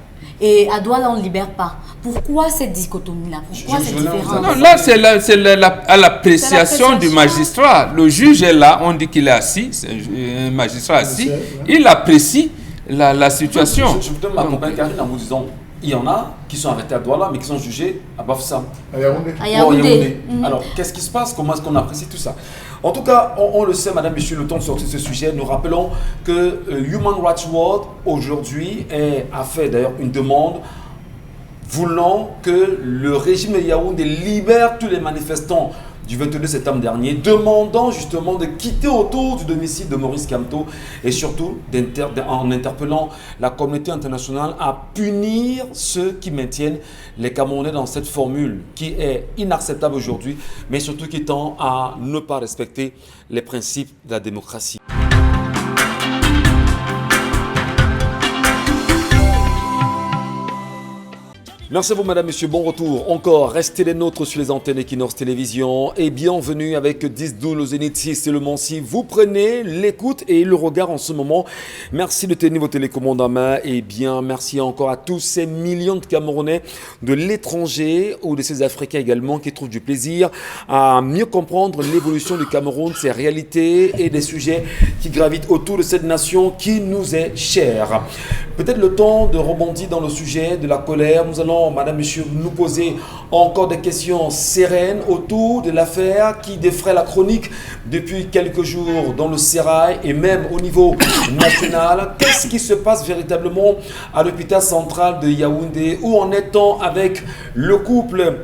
[SPEAKER 4] et à Douala on ne libère pas. Pourquoi cette dichotomie-là? Pourquoi cette différence?
[SPEAKER 2] Non, là, c'est à l'appréciation du magistrat. Le juge est là, on dit qu'il est assis, c'est un magistrat assis, il apprécie la situation.
[SPEAKER 1] Je vous donne ma compagne Karine en vous disant, il y en a qui sont arrêtés à Douala, mais qui sont jugés à Bafoussam.
[SPEAKER 3] À Yaoundé.
[SPEAKER 4] À Yaoundé.
[SPEAKER 1] Alors, qu'est-ce qui se passe? Comment est-ce qu'on apprécie tout ça? En tout cas, on le sait, madame, monsieur, le temps de sortir ce sujet. Nous rappelons que Human Rights Watch, aujourd'hui, a fait d'ailleurs une demande voulant que le régime de Yaoundé libère tous les manifestants du 22 septembre dernier, demandant justement de quitter autour du domicile de Maurice Kamto et surtout en interpellant la communauté internationale à punir ceux qui maintiennent les Camerounais dans cette formule qui est inacceptable aujourd'hui, mais surtout qui tend à ne pas respecter les principes de la démocratie. Merci à vous, madame, monsieur. Bon retour. Encore, restez les nôtres sur les antennes Equinox Télévision et bienvenue avec 10-12 au Zénith 6 seulement si vous prenez l'écoute et le regard en ce moment. Merci de tenir vos télécommandes en main et bien merci encore à tous ces millions de Camerounais de l'étranger ou de ces Africains également qui trouvent du plaisir à mieux comprendre l'évolution du Cameroun, ses réalités et des sujets qui gravitent autour de cette nation qui nous est chère. Peut-être le temps de rebondir dans le sujet de la colère. Nous allons, madame, monsieur, nous poser encore des questions sereines autour de l'affaire qui défraie la chronique depuis quelques jours dans le Sérail et même au niveau national. Qu'est-ce qui se passe véritablement à l'hôpital central de Yaoundé? Où en est-on avec le couple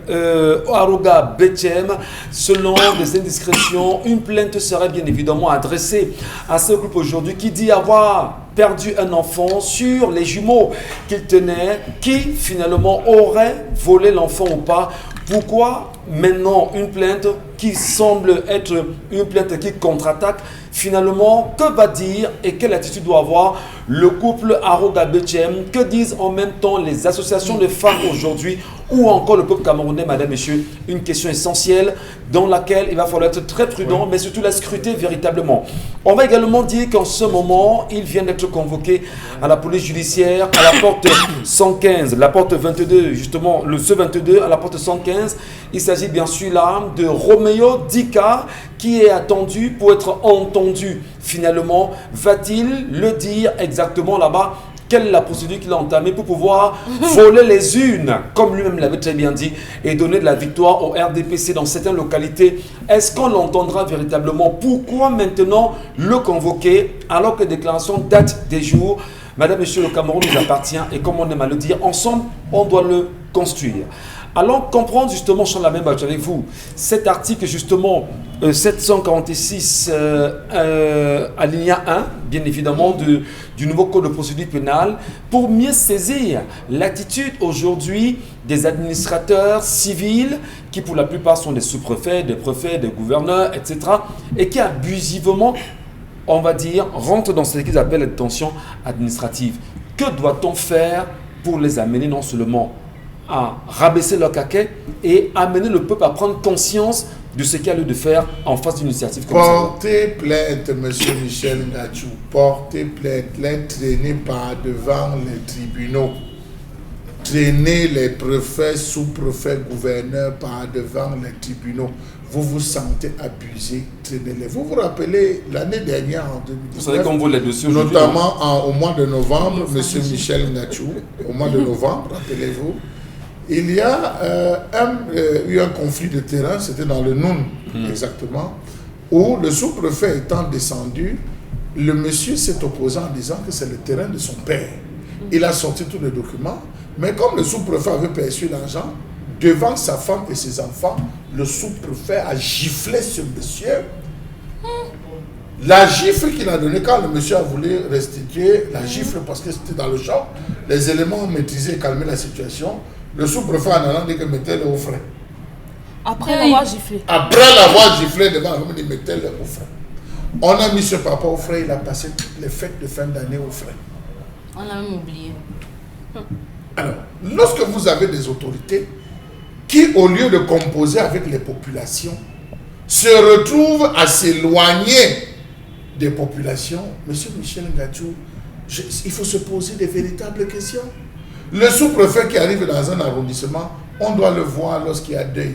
[SPEAKER 1] Aroga Betchem? Selon des indiscrétions, une plainte serait bien évidemment adressée à ce couple aujourd'hui qui dit avoir perdu un enfant sur les jumeaux qu'il tenait, qui finalement aurait volé l'enfant ou pas. Pourquoi maintenant une plainte qui semble être une plainte qui contre-attaque? Finalement, que va dire et quelle attitude doit avoir le couple Aro-Gabé-Tchem? Que disent en même temps les associations de femmes aujourd'hui ou encore le peuple camerounais, madame, messieurs? Une question essentielle dans laquelle il va falloir être très prudent, mais surtout la scruter véritablement. On va également dire qu'en ce moment, il vient d'être convoqué à la police judiciaire à la porte 115, la porte 22, justement, ce 22 à la porte 115. Il s'agit bien sûr là de Roméo Dika qui est attendu pour être entendu. Finalement, va-t-il le dire exactement là-bas? Quelle est la procédure qu'il a entamée pour pouvoir voler les urnes, comme lui-même l'avait très bien dit, et donner de la victoire au RDPC dans certaines localités? Est-ce qu'on l'entendra véritablement? Pourquoi maintenant le convoquer alors que les déclarations datent des jours? Madame, Monsieur, le Cameroun nous appartient et comme on aime à le dire, ensemble, on doit le construire. Allons comprendre justement, je suis la même page avec vous, cet article justement 746 alinéa 1, bien évidemment, du nouveau code de procédure pénale, pour mieux saisir l'attitude aujourd'hui des administrateurs civils, qui pour la plupart sont des sous-préfets, des préfets, des gouverneurs, etc., et qui abusivement, on va dire, rentrent dans ce qu'ils appellent la détention administrative. Que doit-on faire pour les amener non seulement à rabaisser leur caquet et amener le peuple à prendre conscience de ce qu'il y a lieu de faire en face d'une initiative comme ça?
[SPEAKER 3] Portez plainte, monsieur Michel Ngachou. Portez plainte. Traînez par devant les tribunaux. Traînez les préfets, sous-préfets, gouverneurs par devant les tribunaux. Vous vous sentez abusé, traînez-les. Vous vous rappelez l'année dernière, en 2019,
[SPEAKER 1] vous savez comme vous les dossiers aujourd'hui,
[SPEAKER 3] notamment au mois de novembre, monsieur Michel Ngachou, au mois de novembre, rappelez-vous, il y a eu un conflit de terrain, c'était dans le Noun, exactement, où le sous-préfet étant descendu, le monsieur s'est opposé en disant que c'est le terrain de son père. Il a sorti tous les documents, mais comme le sous-préfet avait perçu l'argent, devant sa femme et ses enfants, le sous-préfet a giflé ce monsieur. La gifle qu'il a donnée quand le monsieur a voulu restituer, la gifle parce que c'était dans le choc, les éléments ont maîtrisé et calmé la situation. Le sous-préfet en allant dit que mettez-le au frais.
[SPEAKER 5] Après l'avoir giflé.
[SPEAKER 3] Après l'avoir giflé devant la femme, il dit mettez-le au frais. On a mis ce papa au frais, il a passé toutes les fêtes de fin d'année au frais.
[SPEAKER 4] On a même oublié.
[SPEAKER 3] Alors, lorsque vous avez des autorités qui, au lieu de composer avec les populations, se retrouvent à s'éloigner des populations, monsieur Michel Ngachou, il faut se poser des véritables questions. Le sous-préfet qui arrive dans un arrondissement, on doit le voir lorsqu'il y a deuil.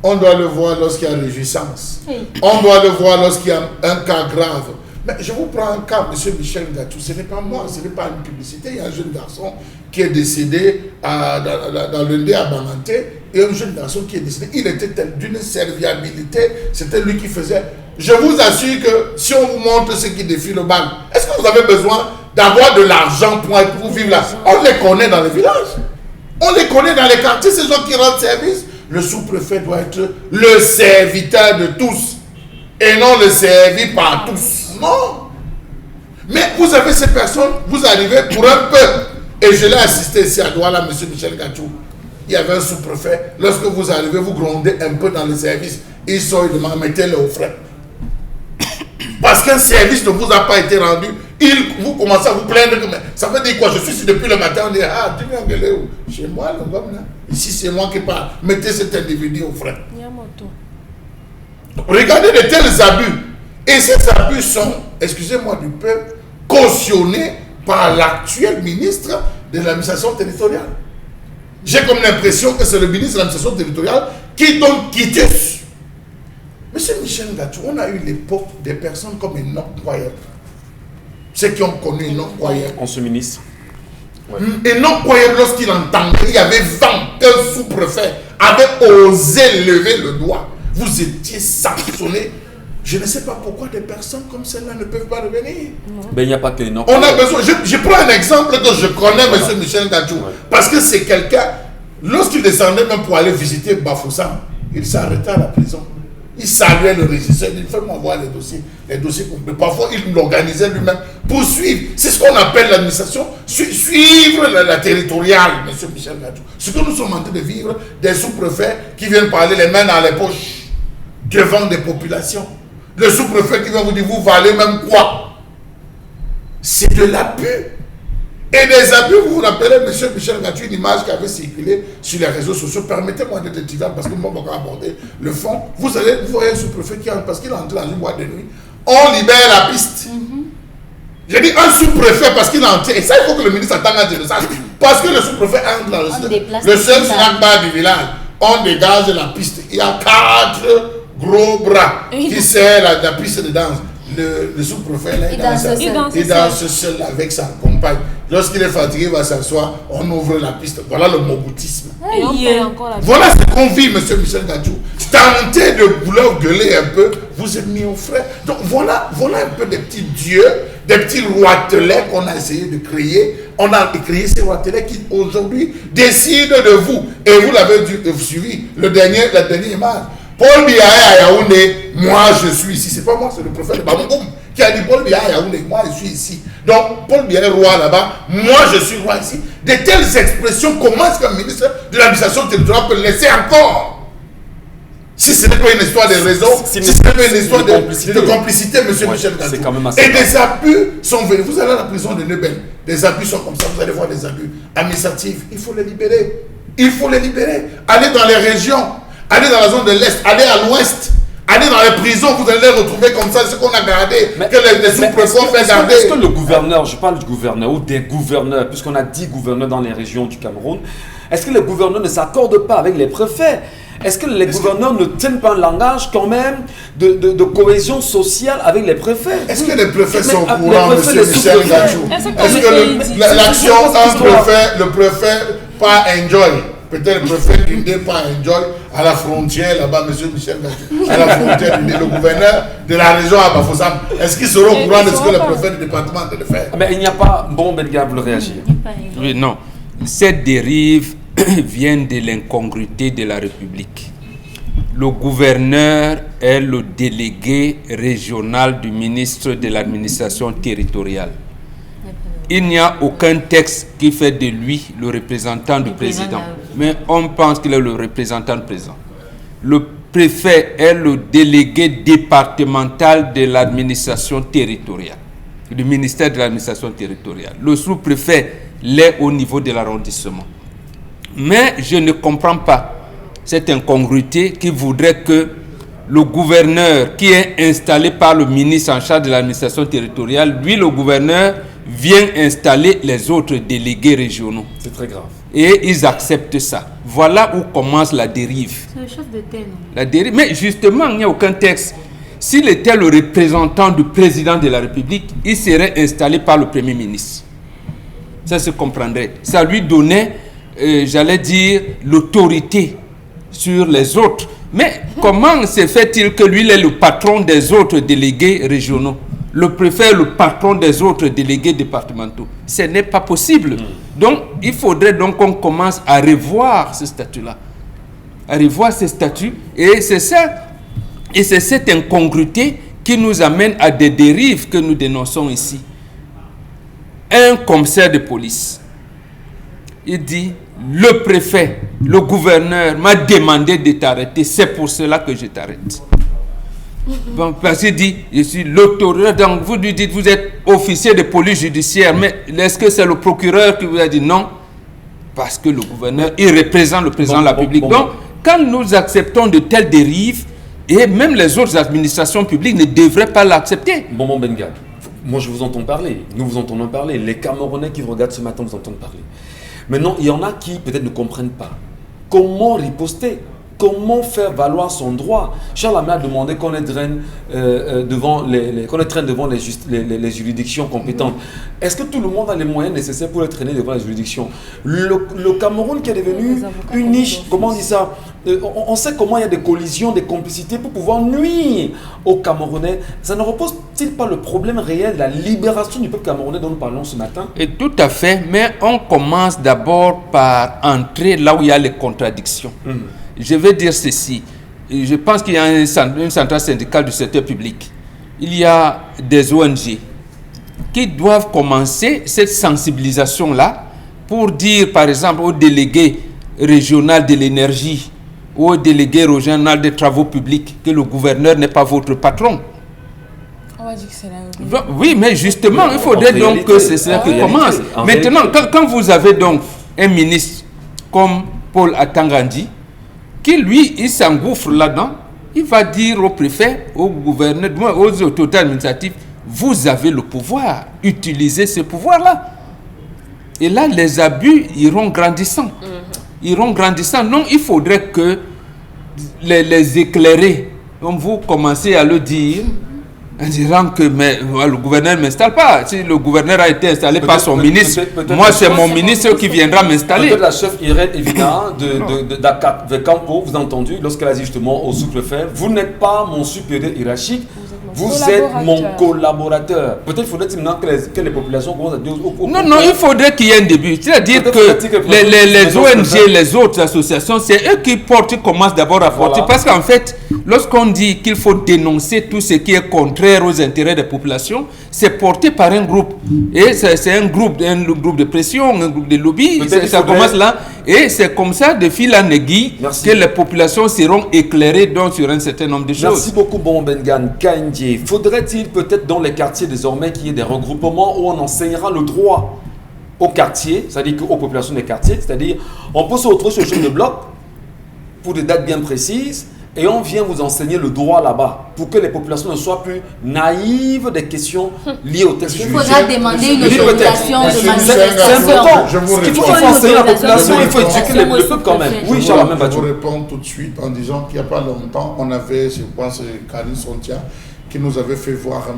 [SPEAKER 3] On doit le voir lorsqu'il y a réjouissance. Oui. On doit le voir lorsqu'il y a un cas grave. Mais je vous prends un cas, monsieur Michel Ngachou, ce n'est pas moi, ce n'est pas une publicité. Il y a un jeune garçon qui est décédé dans le Ndé à Banganté et un jeune garçon qui est décédé. Il était d'une serviabilité, c'était lui qui faisait. Je vous assure que si on vous montre ce qui défile au bal, est-ce que vous avez besoin d'avoir de l'argent pour vivre là? On les connaît dans les villages, on les connaît dans les quartiers, ces gens qui rendent service. Le sous-préfet doit être le serviteur de tous et non le servi par tous. Non. Mais vous avez ces personnes, vous arrivez pour un peu, et je l'ai assisté ici à Douala, monsieur Michel Ngachou. Il y avait un sous-préfet, lorsque vous arrivez, vous grondez un peu dans le service, ils sont, ils demandent, mettez-le au frais. Parce qu'un service ne vous a pas été rendu, vous commencez à vous plaindre. Ça veut dire quoi? Je suis ici depuis le matin, on dit, ah, tu viens de où? Chez moi, le homme là. Ici, c'est moi qui parle. Mettez cet individu au frais. Regardez de tels abus. Et ces abus sont, excusez-moi du peu, cautionnés par l'actuel ministre de l'administration territoriale. J'ai comme l'impression que c'est le ministre de l'administration territoriale qui donne quitus. Monsieur Michel Ngachou, on a eu l'époque des personnes comme Enoch Koyeb. Ceux qui ont connu Enoch Koyeb.
[SPEAKER 1] En ce ministre.
[SPEAKER 3] Ouais. Enoch Koyeb, lorsqu'il entendait, il y avait 20 qu'un sous-préfet avait osé lever le doigt. Vous étiez sanctionné. Je ne sais pas pourquoi des personnes comme celle-là ne peuvent pas revenir.
[SPEAKER 1] Ben, il n'y a pas que Enoch.
[SPEAKER 3] On a besoin. Je prends un exemple que je connais, monsieur Michel Ngachou. Ouais. Parce que c'est quelqu'un, lorsqu'il descendait même pour aller visiter Bafoussam, il s'arrêtait à la prison. il saluait le régisseur, il dit fais-moi voir les dossiers complets. Parfois, il l'organisait lui-même pour suivre. C'est ce qu'on appelle l'administration, suivre la territoriale, M. Michel Gadjou. Ce que nous sommes en train de vivre, des sous-préfets qui viennent parler les mains dans les poches devant des populations. Le sous-préfet qui vient vous dire, vous valez même quoi? C'est de l'abus. Et des abus, vous vous rappelez, M. Michel Gadjou, une image qui avait circulé sur les réseaux sociaux. Permettez-moi d'être divers parce que moi, on va aborder le fond. Vous voyez un sous-préfet qui entre, parce qu'il est entré dans une boîte de nuit. On libère la piste. J'ai dit un sous-préfet parce qu'il est entré. Et ça, il faut que le ministre attende à dire ça. Parce que le sous-préfet entre dans le seul snack bar du village. On dégage la piste. Il y a 4 gros bras qui serrent la piste de danse. Le sous-préfet, là, il danse seul avec sa compagne. Lorsqu'il est fatigué, il va s'asseoir, on ouvre la piste. Voilà le moboutisme.
[SPEAKER 5] Et on paye encore la
[SPEAKER 3] Voilà ce qu'on vit, M. Michel Gadjou. Tentez de vouloir gueuler un peu, vous êtes mis au frais. Donc voilà un peu des petits dieux, des petits roitelets qu'on a essayé de créer. On a créé ces roitelets qui aujourd'hui décident de vous. Et vous l'avez suivi, la dernière image. Paul Biya à Yaoundé, moi je suis ici. C'est pas moi, c'est le prophète de Bamoukoum qui a dit Paul Biya à Yaoundé, moi je suis ici. Donc Paul Biya est roi là-bas, moi je suis roi ici. De telles expressions, comment est-ce qu'un ministre de l'administration territoriale peut laisser encore? Si ce n'est pas une histoire de réseau, si ce n'est pas une histoire de complicité, M. Michel Gadjou. Et des abus sont venus. Vous allez à la prison de Nebel, des abus sont comme ça, vous allez voir des abus administratifs. Il faut les libérer. Il faut les libérer. Allez dans les régions. Allez dans la zone de l'Est, allez à l'Ouest, allez dans les prisons, vous allez les retrouver comme ça, ce qu'on a gardé, que les sous-préfets ont fait garder.
[SPEAKER 1] Est-ce que le gouverneur, je parle du gouverneur ou des gouverneurs, puisqu'on a 10 gouverneurs dans les régions du Cameroun, est-ce que les gouverneurs ne s'accordent pas avec les préfets? Est-ce que les gouverneurs ne tiennent pas un langage quand même de cohésion sociale avec les préfets?
[SPEAKER 3] Est-ce que les préfets sont au courant, M. Michel Gadjou? Est-ce que l'action le préfet pas enjoy? Peut-être le préfet du Ndé pas enjoy à la frontière là-bas, M. Michel Gadjou, à la frontière du Ndé, le gouverneur de la région à Bafoussam. Est-ce qu'ils seront au courant de ce que le préfet du département a de faire?
[SPEAKER 1] Mais il n'y a pas. Bon, Benga, vous le réagir.
[SPEAKER 2] Oui, non. Cette dérive vient de l'incongruité de la République. Le gouverneur est le délégué régional du ministre de l'administration territoriale. Il n'y a aucun texte qui fait de lui le représentant du président. Mais on pense qu'il est le représentant du président. Le préfet est le délégué départemental de l'administration territoriale, du ministère de l'administration territoriale. Le sous-préfet l'est au niveau de l'arrondissement. Mais je ne comprends pas cette incongruité qui voudrait que le gouverneur qui est installé par le ministre en charge de l'administration territoriale, lui le gouverneur, vient installer les autres délégués régionaux.
[SPEAKER 1] C'est très grave.
[SPEAKER 2] Et ils acceptent ça. Voilà où commence la dérive.
[SPEAKER 4] C'est le chef de tel.
[SPEAKER 2] La dérive. Mais justement, il n'y a aucun texte. S'il était le représentant du président de la République, il serait installé par le Premier ministre. Ça se comprendrait. Ça lui donnait, j'allais dire, l'autorité sur les autres. Mais comment se fait-il que lui, il est le patron des autres délégués régionaux? Le préfet est le patron des autres délégués départementaux. Ce n'est pas possible. Donc, il faudrait donc qu'on commence à revoir ce statut-là. À revoir ce statut. Et c'est ça. Et c'est cette incongruité qui nous amène à des dérives que nous dénonçons ici. Un commissaire de police, il dit, le préfet, le gouverneur m'a demandé de t'arrêter. C'est pour cela que je t'arrête. Bon, parce qu'il dit, je suis l'autorité. Donc vous lui dites, vous êtes officier de police judiciaire, mais est-ce que c'est le procureur qui vous a dit non? Parce que le gouverneur, il représente le président de la République. Donc, quand nous acceptons de telles dérives, et même les autres administrations publiques ne devraient pas l'accepter.
[SPEAKER 1] Bon, Benga, moi je vous entends parler, nous vous entendons parler, les Camerounais qui vous regardent ce matin vous entendent parler. Maintenant, il y en a qui peut-être ne comprennent pas. Comment riposter? Comment faire valoir son droit? Charles Amé a demandé qu'on les traîne devant les juridictions compétentes. Est-ce que tout le monde a les moyens nécessaires pour les traîner devant les juridictions? Le Cameroun qui est devenu une niche, comment on dit ça? On sait comment il y a des collisions, des complicités pour pouvoir nuire aux Camerounais. Ça ne repose-t-il pas le problème réel de la libération du peuple camerounais dont nous parlons ce matin?
[SPEAKER 2] Et tout à fait, mais on commence d'abord par entrer là où il y a les contradictions. Je vais dire ceci. je pense qu'il y a une centrale syndicale du secteur public. Il y a des ONG qui doivent commencer cette sensibilisation-là pour dire, par exemple, aux délégués régionaux de l'énergie ou aux délégués régionaux des travaux publics que le gouverneur n'est pas votre patron.
[SPEAKER 5] On va dire que c'est la...
[SPEAKER 2] Oui, mais justement, il faudrait donc que c'est ça qui commence. Maintenant, quand vous avez donc un ministre comme Paul Atangandi, qui lui, il s'engouffre là-dedans, il va dire au préfet, au gouverneur, aux autorités administratives, vous avez le pouvoir, utilisez ce pouvoir-là. Et là, les abus iront grandissant. Iront grandissant. Donc, il faudrait que les éclairés, comme vous commencez à le dire, en disant que le gouverneur ne m'installe pas. Si le gouverneur a été installé par son ministre, moi c'est mon ministre qui viendra m'installer.
[SPEAKER 1] Peut-être la chef Irène Evina d'ACAP Campo, vous avez entendu, lorsqu'elle a dit justement au sous-préfet, vous n'êtes pas mon supérieur hiérarchique, vous êtes mon collaborateur. Peut-être faudrait-il maintenant que les populations commencent à dire...
[SPEAKER 2] Non, il faudrait qu'il y ait un début. C'est-à-dire que les ONG, les autres associations, c'est eux qui portent, qui commencent d'abord à porter. Parce qu'en fait, lorsqu'on dit qu'il faut dénoncer tout ce qui est contraire aux intérêts des populations, c'est porté par un groupe. Et c'est un groupe de pression, un groupe de lobby. Ça commence là. Et c'est comme ça, de fil en aiguille, que les populations seront éclairées donc, sur un certain nombre de choses.
[SPEAKER 1] Merci beaucoup, Bon Bengan. Kandji, faudrait-il peut-être dans les quartiers désormais qu'il y ait des regroupements où on enseignera le droit aux quartiers, c'est-à-dire aux populations des quartiers, c'est-à-dire on peut se retrouver sur le chemin de bloc pour des dates bien précises et on vient vous enseigner le droit là-bas pour que les populations ne soient plus naïves des questions liées au texte judiciaire.
[SPEAKER 4] Il faudra demander une autorisation de
[SPEAKER 1] C'est important. Il faut enseigner la population, il faut éduquer le peuple quand même. Oui, Charles, même
[SPEAKER 3] je vous réponds tout de suite en disant qu'il n'y a pas longtemps, on avait, je pense, Karine Sontia, qui nous avait fait voir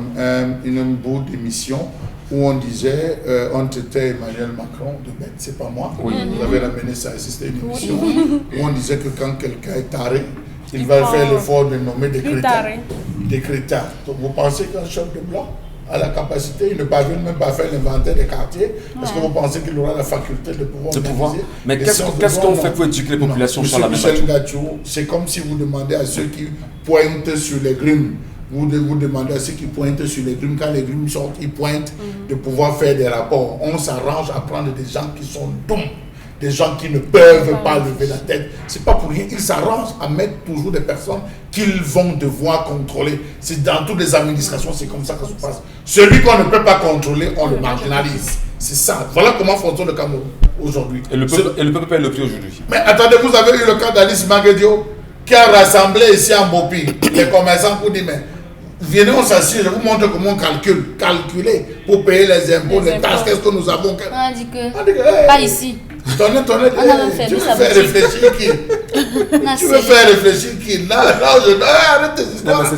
[SPEAKER 3] une bout d'émission où on disait, on était Emmanuel Macron, de bête, c'est pas moi, vous avez ramené ça, c'était une émission où on disait que quand quelqu'un est taré, il va faire l'effort de nommer des crétins. Des crétins. Donc vous pensez qu'un chef de bloc a la capacité, il ne parvient même pas à faire l'inventaire des quartiers, parce que vous pensez qu'il aura la faculté de pouvoir
[SPEAKER 1] Mais qu'est-ce qu'on fait pour éduquer les populations sur la même
[SPEAKER 3] Michel Gachou, c'est comme si vous demandez à ceux qui pointent sur les grumes, vous demandez à ceux qui pointent sur les grumes, quand les grumes sortent, ils pointent, de pouvoir faire des rapports. On s'arrange à prendre des gens qui sont dons, des gens qui ne peuvent pas lever la tête. C'est pas pour rien. Ils s'arrangent à mettre toujours des personnes qu'ils vont devoir contrôler. C'est dans toutes les administrations, c'est comme ça que ça se passe. Celui qu'on ne peut pas contrôler, on le marginalise. C'est ça. Voilà comment fonctionne le Cameroun aujourd'hui. Et le
[SPEAKER 1] peuple paye le prix aujourd'hui.
[SPEAKER 3] Mais attendez, vous avez eu le cas d'Alice Maguedio qui a rassemblé ici en Bopi les commerçants pour dire, mais venez, on s'assied, je vous montre comment on calculer pour payer les impôts, les taxes, qu'est-ce que nous avons.
[SPEAKER 4] On a dit que pas ici.
[SPEAKER 3] Tu veux faire réfléchir qui? Tu veux faire réfléchir qui? Là, arrête tes histoires.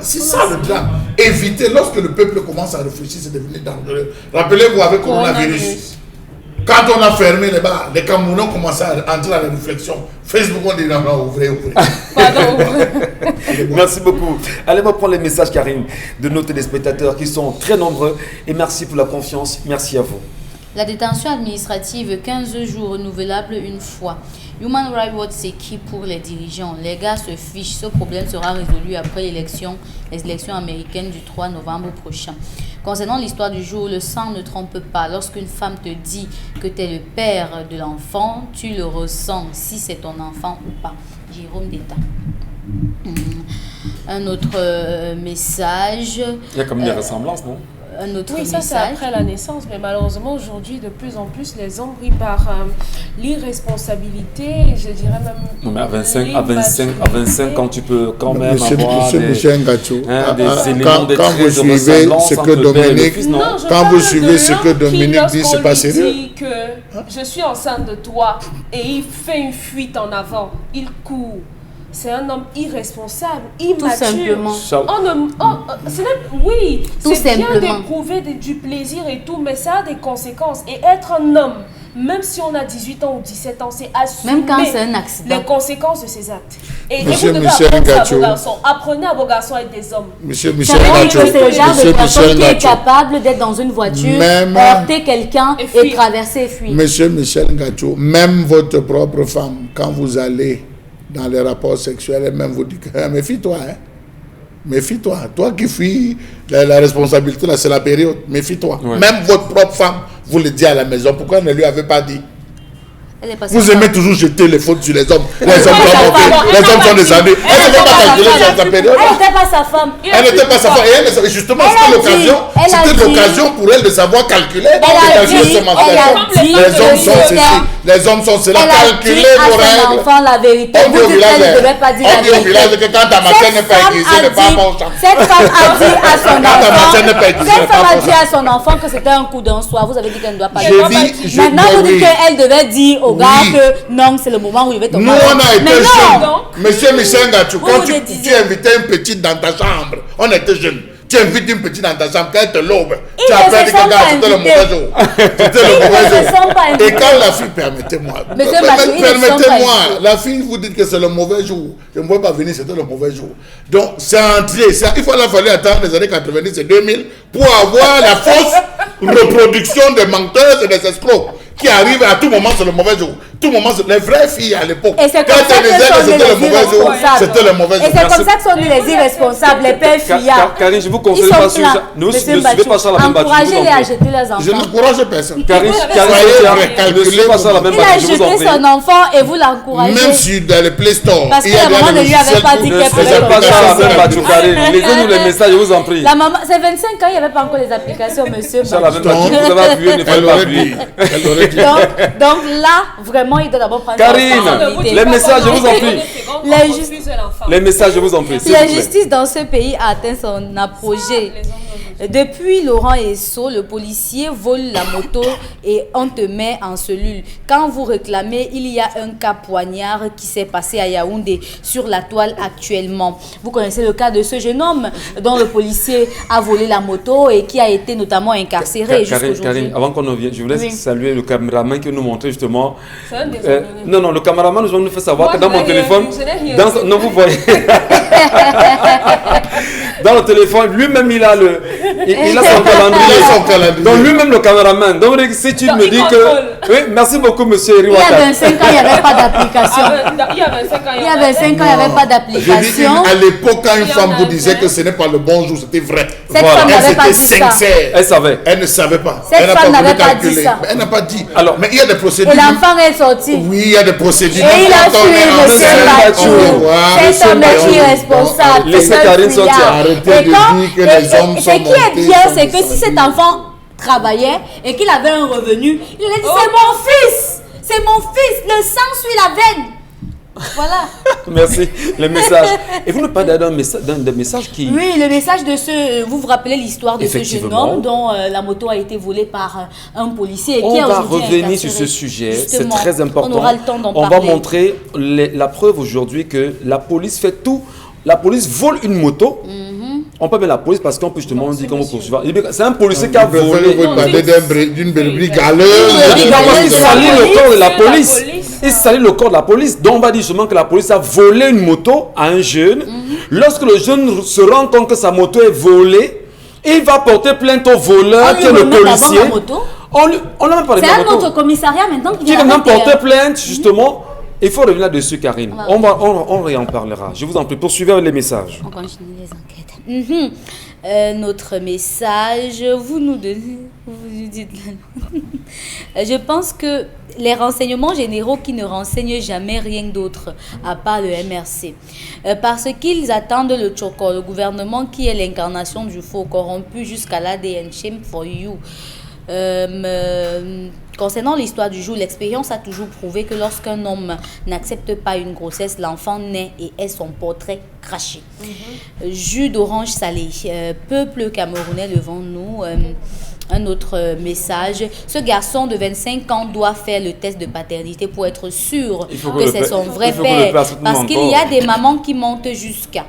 [SPEAKER 3] C'est ça le drame. Éviter, lorsque le peuple commence à réfléchir, c'est devenu dangereux. Rappelez-vous avec le coronavirus. Quand on a fermé les bars, les Camerounais ont commencé à entrer dans la réflexion. Facebook, on dit non, ouvrez.
[SPEAKER 5] Pardon,
[SPEAKER 1] Merci beaucoup. Allez, on va prendre les messages, Karine, de nos téléspectateurs qui sont très nombreux. Et merci pour la confiance. Merci à vous.
[SPEAKER 4] La détention administrative, 15 jours renouvelable une fois. Human Rights Watch s'écrit pour les dirigeants. Les gars se fichent. Ce problème sera résolu après les élections américaines du 3 novembre prochain. Concernant l'histoire du jour, le sang ne trompe pas. Lorsqu'une femme te dit que tu es le père de l'enfant, tu le ressens si c'est ton enfant ou pas. Jérôme Détat. Un autre message.
[SPEAKER 1] Il y a comme des ressemblances, non?
[SPEAKER 4] Un autre
[SPEAKER 5] oui, ça
[SPEAKER 4] message.
[SPEAKER 5] c'est après la naissance, mais malheureusement aujourd'hui, de plus en plus, les hommes pris par l'irresponsabilité, je dirais même.
[SPEAKER 1] Non, mais à 25 ans, tu peux quand même
[SPEAKER 3] Monsieur
[SPEAKER 1] Michel
[SPEAKER 3] Gachou,
[SPEAKER 1] des éléments de
[SPEAKER 3] quand vous suivez ce que Dominique, quand vous suivez ce que Dominique dit, c'est pas sérieux.
[SPEAKER 5] Dit que je suis enceinte de toi et il fait une fuite en avant, il court. C'est un homme irresponsable, immature.
[SPEAKER 4] Tout simplement.
[SPEAKER 5] Oui,
[SPEAKER 4] tout
[SPEAKER 5] c'est bien
[SPEAKER 4] simplement
[SPEAKER 5] d'éprouver du plaisir et tout, mais ça a des conséquences. Et être un homme, même si on a 18 ans ou 17 ans, c'est assumer
[SPEAKER 4] même quand c'est un accident.
[SPEAKER 5] Les conséquences de ses actes. Et
[SPEAKER 3] Monsieur
[SPEAKER 5] vous devez apprendre à vos garçons. Apprenez à vos garçons à être des hommes.
[SPEAKER 3] Monsieur Michel
[SPEAKER 4] Gachou, c'est le genre de personne qui est capable d'être dans une voiture, heurter quelqu'un et traverser et fuir.
[SPEAKER 3] Monsieur Michel Gachou, même votre propre femme, quand vous allez dans les rapports sexuels, et même vous dit que méfie-toi, hein. Méfie-toi. Toi qui fuis la responsabilité, là, c'est la période. Méfie-toi.
[SPEAKER 1] Ouais.
[SPEAKER 3] Même votre propre femme vous le dit à la maison. Pourquoi ne lui avez pas dit?
[SPEAKER 4] Elle est passée
[SPEAKER 3] Vous
[SPEAKER 4] par-
[SPEAKER 3] aimez toujours jeter les fautes sur les hommes. Les hommes sont mauvais, les hommes sont des amis. Elle ne peut pas calculer sur sa période.
[SPEAKER 4] Elle n'était pas sa femme.
[SPEAKER 3] Elle n'était pas sa femme. Et elle, justement,
[SPEAKER 4] Elle a
[SPEAKER 3] c'était
[SPEAKER 4] dit,
[SPEAKER 3] l'occasion.
[SPEAKER 4] elle a
[SPEAKER 3] C'était
[SPEAKER 4] dit-
[SPEAKER 3] l'occasion pour elle de savoir calculer.
[SPEAKER 4] Elle a
[SPEAKER 3] calculer
[SPEAKER 4] dit-
[SPEAKER 3] ses
[SPEAKER 4] elle a
[SPEAKER 3] menstruations.
[SPEAKER 4] dit
[SPEAKER 3] Les hommes
[SPEAKER 4] que
[SPEAKER 3] sont ceci.
[SPEAKER 4] c'était-
[SPEAKER 3] Les hommes sont cela.
[SPEAKER 4] Elle a dit
[SPEAKER 3] Calculez
[SPEAKER 4] à
[SPEAKER 3] vos
[SPEAKER 4] son
[SPEAKER 3] règles.
[SPEAKER 4] enfant la vérité.
[SPEAKER 3] On dit
[SPEAKER 4] Vous
[SPEAKER 3] au
[SPEAKER 4] dites
[SPEAKER 3] village,
[SPEAKER 4] qu'elle ne devait pas dire la
[SPEAKER 3] on dit au village
[SPEAKER 4] vérité.
[SPEAKER 3] que quand ta matière n'est pas aiguisée, n'est pas bon champ.
[SPEAKER 4] Cette femme a dit à son
[SPEAKER 3] Quand ta matière n'est pas
[SPEAKER 4] enfant,
[SPEAKER 3] aiguisée,
[SPEAKER 4] cette
[SPEAKER 3] n'est pas
[SPEAKER 4] femme a
[SPEAKER 3] bon
[SPEAKER 4] dit à son enfant que c'était un coup d'un soir. Vous avez dit qu'elle ne doit pas
[SPEAKER 3] J'ai
[SPEAKER 4] dire.
[SPEAKER 3] dit,
[SPEAKER 4] Maintenant, vous dites
[SPEAKER 3] oui.
[SPEAKER 4] qu'elle devait dire au gars
[SPEAKER 3] Oui.
[SPEAKER 4] que non, c'est le moment où il va tomber.
[SPEAKER 3] Nous, on a été
[SPEAKER 4] Mais
[SPEAKER 3] jeunes.
[SPEAKER 4] non.
[SPEAKER 3] Monsieur Michel Gachou,
[SPEAKER 4] Vous
[SPEAKER 3] quand
[SPEAKER 4] vous
[SPEAKER 3] tu
[SPEAKER 4] le disiez.
[SPEAKER 3] invitais une petite dans ta chambre, on était jeunes. Tu invites une petite dans ta chambre, quand elle te l'aube,
[SPEAKER 4] Ils
[SPEAKER 3] tu
[SPEAKER 4] ne
[SPEAKER 3] appelles
[SPEAKER 4] se
[SPEAKER 3] que
[SPEAKER 4] sont
[SPEAKER 3] gars,
[SPEAKER 4] pas
[SPEAKER 3] c'était le
[SPEAKER 4] invités.
[SPEAKER 3] mauvais jour. C'était le
[SPEAKER 4] Ils
[SPEAKER 3] mauvais
[SPEAKER 4] ne se
[SPEAKER 3] jour.
[SPEAKER 4] sont pas
[SPEAKER 3] Et
[SPEAKER 4] invités.
[SPEAKER 3] quand la fille, permettez-moi,
[SPEAKER 4] Monsieur Machou, ils ne se sont pas
[SPEAKER 3] permettez-moi,
[SPEAKER 4] invités.
[SPEAKER 3] la fille, vous dites que c'est le mauvais jour. Je ne pouvais pas venir, c'était le mauvais jour. Donc, c'est entré. Il fallu attendre les années 90 et 2000 pour avoir la fausse reproduction des menteurs et des escrocs qui arrivent à tout moment, c'est le mauvais jour. Tout moment, c'est les vraies filles à l'époque.
[SPEAKER 4] Et c'est
[SPEAKER 3] Quand
[SPEAKER 4] comme ça
[SPEAKER 3] elles
[SPEAKER 4] que
[SPEAKER 3] disaient que
[SPEAKER 4] sont nés
[SPEAKER 3] c'était le
[SPEAKER 4] les
[SPEAKER 3] mauvais jour,
[SPEAKER 4] irresponsables.
[SPEAKER 3] c'était le mauvais
[SPEAKER 4] Et
[SPEAKER 3] jour.
[SPEAKER 4] c'est comme ça que sont nés les irresponsables, les pères fillards.
[SPEAKER 1] Karine, je vous
[SPEAKER 4] Ils
[SPEAKER 1] conseille
[SPEAKER 4] sont
[SPEAKER 1] pas sur
[SPEAKER 4] pleins.
[SPEAKER 1] ça. Ne
[SPEAKER 4] Monsieur
[SPEAKER 1] suivez
[SPEAKER 4] Bachou,
[SPEAKER 1] pas ça la même bâtisse.
[SPEAKER 4] encouragez-les à jeter leurs
[SPEAKER 3] Je
[SPEAKER 4] enfants.
[SPEAKER 3] n'encourage personne.
[SPEAKER 1] Karine,
[SPEAKER 3] Soyez
[SPEAKER 1] Sophia,
[SPEAKER 3] prêts,
[SPEAKER 1] ne
[SPEAKER 3] calculez
[SPEAKER 1] suivez pas ça la
[SPEAKER 3] vos-
[SPEAKER 1] même
[SPEAKER 4] Il a
[SPEAKER 1] bâtisse, je vous en
[SPEAKER 4] jeté
[SPEAKER 1] prie.
[SPEAKER 4] son enfant et vous l'encouragez.
[SPEAKER 3] Même sur dans le Play Store.
[SPEAKER 4] Parce
[SPEAKER 3] il
[SPEAKER 4] que
[SPEAKER 3] y a
[SPEAKER 4] la
[SPEAKER 3] des
[SPEAKER 4] maman ne lui avait
[SPEAKER 3] logiciels
[SPEAKER 4] pas
[SPEAKER 3] pour-
[SPEAKER 4] dit
[SPEAKER 1] Ne
[SPEAKER 4] qu'elle
[SPEAKER 1] suivez
[SPEAKER 4] pouvait
[SPEAKER 1] pas ça la
[SPEAKER 4] tomber
[SPEAKER 1] même
[SPEAKER 4] enceinte.
[SPEAKER 1] bâtisse, Karine. Lisez-nous les messages, je vous en prie.
[SPEAKER 4] La maman, c'est 25 ans, il n'y avait pas encore les applications, monsieur.
[SPEAKER 1] Ça la même
[SPEAKER 3] Donc,
[SPEAKER 1] bâtisse, vous avez appuyé, ne fallait
[SPEAKER 3] Elle
[SPEAKER 1] pas
[SPEAKER 3] aurait dit.
[SPEAKER 1] appuyer.
[SPEAKER 3] Elle aurait dit.
[SPEAKER 4] Donc là, vraiment, il doit d'abord prendre
[SPEAKER 1] Karine,
[SPEAKER 4] sa responsabilité.
[SPEAKER 1] les messages, je vous en prie. Les messages, je vous en prie. s'il
[SPEAKER 4] La
[SPEAKER 1] vous plaît.
[SPEAKER 4] justice dans ce pays a atteint son apogée. Depuis Laurent Esso, le policier vole la moto et on te met en cellule. Quand vous réclamez, il y a un cas poignard qui s'est passé à Yaoundé sur la toile actuellement. Vous connaissez le cas de ce jeune homme dont le policier a volé la moto et qui a été notamment incarcéré jusqu'aujourd'hui.
[SPEAKER 1] Karine, avant qu'on en vienne, je voulais
[SPEAKER 4] Oui.
[SPEAKER 1] saluer le caméraman qui nous montrait justement.
[SPEAKER 5] C'est un désordonné.
[SPEAKER 1] Non, le caméraman nous fait savoir
[SPEAKER 5] Moi,
[SPEAKER 1] que dans
[SPEAKER 5] je
[SPEAKER 1] mon
[SPEAKER 5] n'ai
[SPEAKER 1] téléphone.
[SPEAKER 5] rien vu, je n'ai rien vu.
[SPEAKER 1] Non, vous voyez. Dans le téléphone, lui-même, il a le. Il a son calendrier.
[SPEAKER 3] Il a son calendrier.
[SPEAKER 1] Donc, lui-même, le caméraman. Donc, si tu
[SPEAKER 5] Donc,
[SPEAKER 1] me
[SPEAKER 5] il
[SPEAKER 1] dis
[SPEAKER 5] contrôle.
[SPEAKER 1] que. Oui, merci beaucoup, monsieur
[SPEAKER 4] Il y a
[SPEAKER 1] Eriwata.
[SPEAKER 4] 25 ans, il n'y avait pas d'application.
[SPEAKER 5] Il y a 25 ans.
[SPEAKER 4] Il y a 25 ans, il n'y avait pas
[SPEAKER 3] Je dis,
[SPEAKER 4] d'application.
[SPEAKER 3] à l'époque, quand une
[SPEAKER 5] Il y en
[SPEAKER 3] femme
[SPEAKER 5] a
[SPEAKER 3] vous disait
[SPEAKER 5] plein.
[SPEAKER 3] que ce n'est pas le bon jour, c'était vrai.
[SPEAKER 4] Cette
[SPEAKER 1] Voilà.
[SPEAKER 4] femme
[SPEAKER 3] Elle
[SPEAKER 4] n'avait pas
[SPEAKER 3] était
[SPEAKER 4] dit ça.
[SPEAKER 3] sincère.
[SPEAKER 1] Elle savait.
[SPEAKER 3] Elle ne savait pas.
[SPEAKER 4] Cette
[SPEAKER 3] Elle n'a
[SPEAKER 4] femme
[SPEAKER 3] pas
[SPEAKER 4] n'avait
[SPEAKER 3] voulu
[SPEAKER 4] pas dit
[SPEAKER 3] calculer.
[SPEAKER 4] ça.
[SPEAKER 3] Mais elle n'a pas dit.
[SPEAKER 1] Alors-
[SPEAKER 3] mais il y a des procédures.
[SPEAKER 4] Et l'enfant est sorti.
[SPEAKER 3] Oui, il y a des procédures.
[SPEAKER 4] Et il a
[SPEAKER 3] Quand on
[SPEAKER 4] fui,
[SPEAKER 3] est
[SPEAKER 4] monsieur
[SPEAKER 3] enceinte,
[SPEAKER 4] Bachou.
[SPEAKER 3] on veut voir.
[SPEAKER 4] C'est un mec irresponsable.
[SPEAKER 1] Laissez
[SPEAKER 4] c'est un
[SPEAKER 1] Karine
[SPEAKER 4] fuyard.
[SPEAKER 1] sortir.
[SPEAKER 3] Arrêtez
[SPEAKER 4] Et
[SPEAKER 3] de
[SPEAKER 4] quand-
[SPEAKER 3] dire que
[SPEAKER 4] et-
[SPEAKER 3] les hommes
[SPEAKER 4] et
[SPEAKER 3] sont
[SPEAKER 4] ce qui est
[SPEAKER 3] montés,
[SPEAKER 4] bien,
[SPEAKER 3] sont
[SPEAKER 4] c'est que si
[SPEAKER 3] descendus.
[SPEAKER 4] cet enfant travaillait et qu'il avait un revenu, il allait dire c'est mon fils. C'est mon fils. Le sang suit la veine. Voilà.
[SPEAKER 1] Merci. Les messages. Et vous nous parlez d'un des messages qui.
[SPEAKER 4] Oui, le message de ce... Vous vous rappelez l'histoire de ce jeune
[SPEAKER 1] Effectivement.
[SPEAKER 4] homme dont la moto a été volée par un policier et
[SPEAKER 1] On
[SPEAKER 4] qui est
[SPEAKER 1] va
[SPEAKER 4] aujourd'hui
[SPEAKER 1] revenir sur ce
[SPEAKER 4] incarcéré.
[SPEAKER 1] sujet, c'est
[SPEAKER 4] Justement,
[SPEAKER 1] très important.
[SPEAKER 4] On aura le temps d'en
[SPEAKER 1] On
[SPEAKER 4] parler.
[SPEAKER 1] va montrer la preuve aujourd'hui que la police fait tout. La police vole une moto. On peut mettre la police parce qu'on peut justement dire qu'on vous poursuivre. C'est un policier qui a
[SPEAKER 3] Vous
[SPEAKER 1] volé.
[SPEAKER 3] vous parler d'une brigaleuse.
[SPEAKER 1] Parce qu'il salit le corps de la police.
[SPEAKER 5] La police.
[SPEAKER 1] Il salit le corps de la police. Donc on va dire justement que la police a volé une moto à un jeune. Lorsque le jeune se rend compte que sa moto est volée, il va porter plainte au voleur
[SPEAKER 4] On
[SPEAKER 1] qui
[SPEAKER 4] lui
[SPEAKER 1] est le
[SPEAKER 4] remet d'abord
[SPEAKER 1] policier.
[SPEAKER 4] la moto.
[SPEAKER 1] On n'a même pas
[SPEAKER 4] C'est
[SPEAKER 1] de la
[SPEAKER 4] un
[SPEAKER 1] moto.
[SPEAKER 4] autre commissariat maintenant qui
[SPEAKER 1] Qui
[SPEAKER 4] vient
[SPEAKER 1] va même
[SPEAKER 4] d'arrêter,
[SPEAKER 1] porter
[SPEAKER 4] hein.
[SPEAKER 1] plainte, justement. Il faut revenir là-dessus, Karine.
[SPEAKER 4] Ah.
[SPEAKER 1] On en parlera. Je vous en prie, poursuivez les messages.
[SPEAKER 4] On continue les enquêtes. Notre message, vous nous donnez. Vous nous dites. Je pense que les renseignements généraux qui ne renseignent jamais rien d'autre, à part le MRC, parce qu'ils attendent le Tchoko, le gouvernement qui est l'incarnation du faux corrompu jusqu'à l'ADN. Shame for you. Concernant l'histoire du jour, l'expérience a toujours prouvé que lorsqu'un homme n'accepte pas une grossesse, l'enfant naît et est son portrait craché. Jus d'orange salé, peuple camerounais devant nous. Un autre message, ce garçon de 25 ans doit faire le test de paternité pour être sûr
[SPEAKER 1] Il faut que
[SPEAKER 4] que
[SPEAKER 1] le
[SPEAKER 4] c'est
[SPEAKER 1] père-
[SPEAKER 4] son vrai
[SPEAKER 1] il faut que le
[SPEAKER 4] père.
[SPEAKER 1] père se
[SPEAKER 4] Parce
[SPEAKER 1] tourne
[SPEAKER 4] qu'il y a
[SPEAKER 1] encore.
[SPEAKER 4] des mamans qui montent jusqu'à.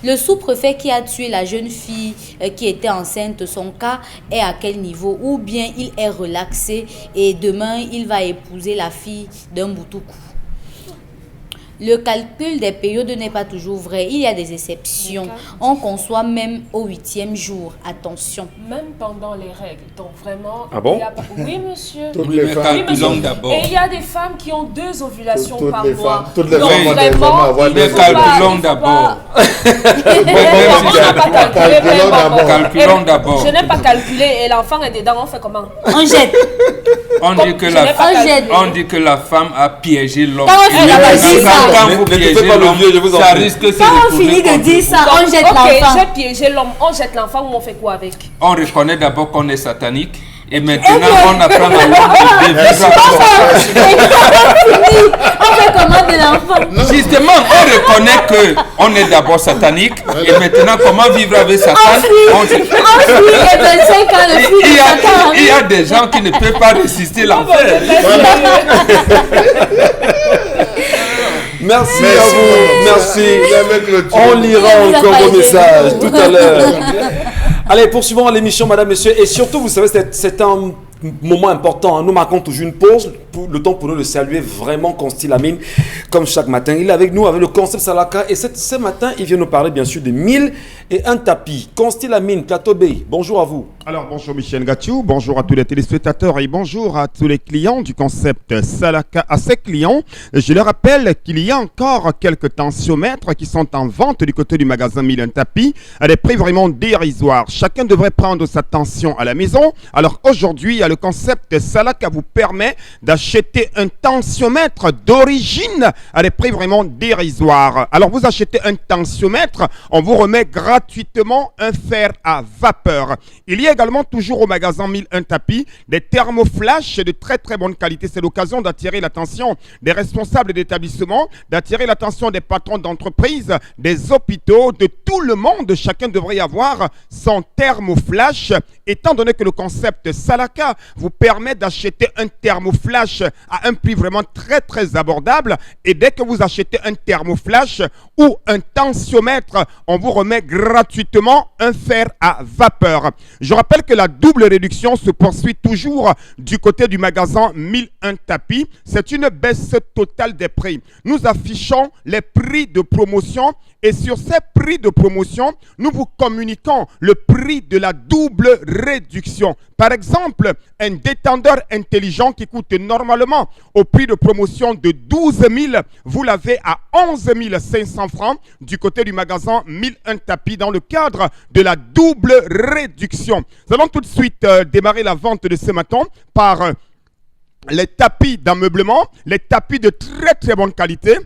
[SPEAKER 4] Le sous-préfet qui a tué la jeune fille qui était enceinte, son cas est à quel niveau? Ou bien il est relaxé et demain il va épouser la fille d'un boutoukou. Le calcul des périodes n'est pas toujours vrai. Il y a des exceptions.
[SPEAKER 5] D'accord.
[SPEAKER 4] On conçoit même au 8e jour. Attention.
[SPEAKER 5] Même pendant les règles. Donc vraiment...
[SPEAKER 1] Ah bon?
[SPEAKER 5] il y a pas- Oui, monsieur.
[SPEAKER 3] Toutes
[SPEAKER 2] Oui,
[SPEAKER 3] les
[SPEAKER 2] mais
[SPEAKER 3] femmes.
[SPEAKER 2] calculons
[SPEAKER 5] monsieur.
[SPEAKER 2] d'abord.
[SPEAKER 5] Et il y a des femmes qui ont 2 ovulations
[SPEAKER 3] Toutes
[SPEAKER 5] par
[SPEAKER 3] les
[SPEAKER 5] mois.
[SPEAKER 3] femmes- toutes les
[SPEAKER 5] Donc
[SPEAKER 3] femmes ont des
[SPEAKER 5] vraiment,
[SPEAKER 3] femmes avoir
[SPEAKER 5] il
[SPEAKER 3] des
[SPEAKER 5] ne faut pas-
[SPEAKER 2] Calculons
[SPEAKER 5] il faut
[SPEAKER 2] d'abord.
[SPEAKER 5] pas- On n'a pas calculé, mais
[SPEAKER 3] Calculons
[SPEAKER 5] bon,
[SPEAKER 3] d'abord.
[SPEAKER 2] Calculons d'abord.
[SPEAKER 5] Je n'ai pas calculé et l'enfant est dedans, on fait comment?
[SPEAKER 4] On jette.
[SPEAKER 2] On dit que
[SPEAKER 5] Je
[SPEAKER 2] la
[SPEAKER 5] n'ai pas calculé.
[SPEAKER 2] on dit que la femme a piégé l'homme.
[SPEAKER 4] Quand on finit de dire ça,
[SPEAKER 2] Quand
[SPEAKER 1] Ne-
[SPEAKER 2] vous
[SPEAKER 1] ne te fais
[SPEAKER 2] piégez
[SPEAKER 1] pas le
[SPEAKER 2] l'homme,
[SPEAKER 1] vieux, je vous en
[SPEAKER 2] ça
[SPEAKER 1] prie.
[SPEAKER 2] risque de se
[SPEAKER 4] quand on
[SPEAKER 2] retourner
[SPEAKER 4] finit de
[SPEAKER 2] contre
[SPEAKER 4] dire
[SPEAKER 2] vous.
[SPEAKER 4] ça, on jette
[SPEAKER 5] Ok,
[SPEAKER 4] l'enfant.
[SPEAKER 5] j'ai piégé l'homme, on jette l'enfant ou on fait quoi avec?
[SPEAKER 2] On reconnaît d'abord qu'on est satanique et maintenant on apprend à l'homme de vivre
[SPEAKER 4] On fait comment de l'enfant?
[SPEAKER 2] Justement, on reconnaît qu'on est d'abord satanique et maintenant comment vivre avec Satan. On se-
[SPEAKER 4] On suit et 25 ans, le fils
[SPEAKER 2] Il y,
[SPEAKER 4] de
[SPEAKER 2] a,
[SPEAKER 4] Satan.
[SPEAKER 2] il y a des gens qui ne peuvent pas résister l'enfer.
[SPEAKER 1] Merci
[SPEAKER 3] Merci.
[SPEAKER 1] à vous. Merci.
[SPEAKER 3] Avec le
[SPEAKER 1] On lira
[SPEAKER 4] Il vous a
[SPEAKER 1] encore
[SPEAKER 4] pas
[SPEAKER 1] vos
[SPEAKER 4] aidé.
[SPEAKER 1] messages tout à l'heure. Allez, poursuivons l'émission, madame, monsieur. Et surtout, vous savez, c'est un moment important. Nous marquons toujours une pause, pour le temps pour nous de saluer vraiment Consti Lamine, comme chaque matin. Il est avec nous avec le concept Salaka. Et ce matin, il vient nous parler, bien sûr, de 1001 tapis. Consti Lamine, Plateau B, bonjour à vous.
[SPEAKER 6] Alors bonjour Michel Gatchou, bonjour à tous les téléspectateurs et bonjour à tous les clients du concept Salaka. À ces clients, je leur rappelle qu'il y a encore quelques tensiomètres qui sont en vente du côté du magasin 1001 tapis à des prix vraiment dérisoires. Chacun devrait prendre sa tension à la maison. Alors aujourd'hui, le concept Salaka vous permet d'acheter un tensiomètre d'origine à des prix vraiment dérisoires. Alors vous achetez un tensiomètre, on vous remet gratuitement un fer à vapeur. Il y a également toujours au magasin 1001 tapis des thermoflash de très très bonne qualité. C'est l'occasion d'attirer l'attention des responsables d'établissements, d'attirer l'attention des patrons d'entreprises, des hôpitaux, de tout le monde. Chacun devrait avoir son thermoflash, étant donné que le concept Salaka vous permet d'acheter un thermoflash à un prix vraiment très très abordable. Et dès que vous achetez un thermoflash ou un tensiomètre, on vous remet gratuitement un fer à vapeur. Je rappelle que la double réduction se poursuit toujours du côté du magasin 1001 tapis. C'est une baisse totale des prix. Nous affichons les prix de promotion et sur ces prix de promotion, nous vous communiquons le prix de la double réduction. Par exemple, un détendeur intelligent qui coûte normalement au prix de promotion de 12 000, vous l'avez à 11 500 francs du côté du magasin 1001 tapis dans le cadre de la double réduction. Nous allons tout de suite démarrer la vente de ce matin par les tapis d'ameublement, les tapis de très très bonne qualité.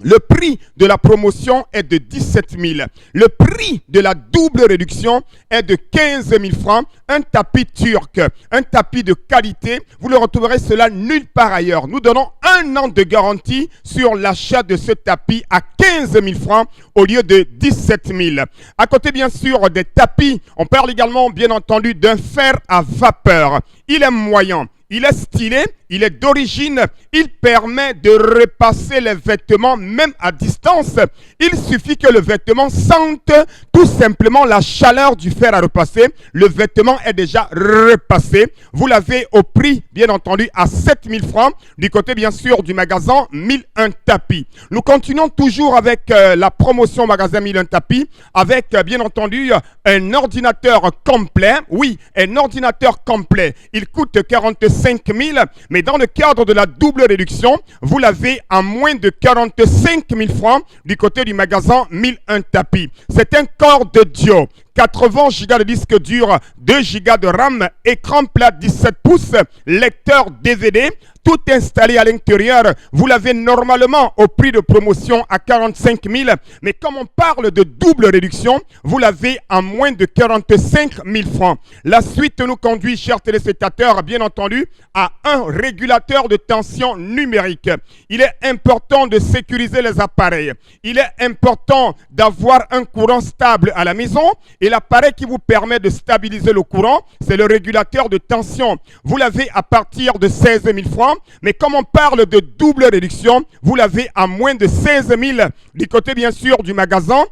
[SPEAKER 6] Le prix de la promotion est de 17 000. Le prix de la double réduction est de 15 000 francs. Un tapis turc, un tapis de qualité, vous ne retrouverez cela nulle part ailleurs. Nous donnons 1 an de garantie sur l'achat de ce tapis à 15 000 francs au lieu de 17 000. À côté bien sûr des tapis, on parle également bien entendu d'un fer à vapeur. Il est moyen. Il est stylé, il est d'origine, il permet de repasser les vêtements même à distance. Il suffit que le vêtement sente tout simplement la chaleur du fer à repasser. Le vêtement est déjà repassé. Vous l'avez au prix, bien entendu, à 7 000 francs du côté, bien sûr, du magasin 1001 tapis. Nous continuons toujours avec la promotion magasin 1001 tapis avec, bien entendu, un ordinateur complet. Oui, un ordinateur complet. Il coûte 45 000, mais dans le cadre de la double réduction, vous l'avez à moins de 45 000 francs du côté du magasin 1001 tapis. C'est un corps de Dio. 80 Go de disque dur, 2 Go de RAM, écran plat 17 pouces, lecteur DVD, tout installé à l'intérieur. Vous l'avez normalement au prix de promotion à 45 000, mais comme on parle de double réduction, vous l'avez à moins de 45 000 francs. La suite nous conduit, chers téléspectateurs, bien entendu, à un régulateur de tension numérique. Il est important de sécuriser les appareils. Il est important d'avoir un courant stable à la maison. Et l'appareil qui vous permet de stabiliser le courant, c'est le régulateur de tension. Vous l'avez à partir de 16 000 francs. Mais comme on parle de double réduction, vous l'avez à moins de 16 000 du côté bien sûr du magasin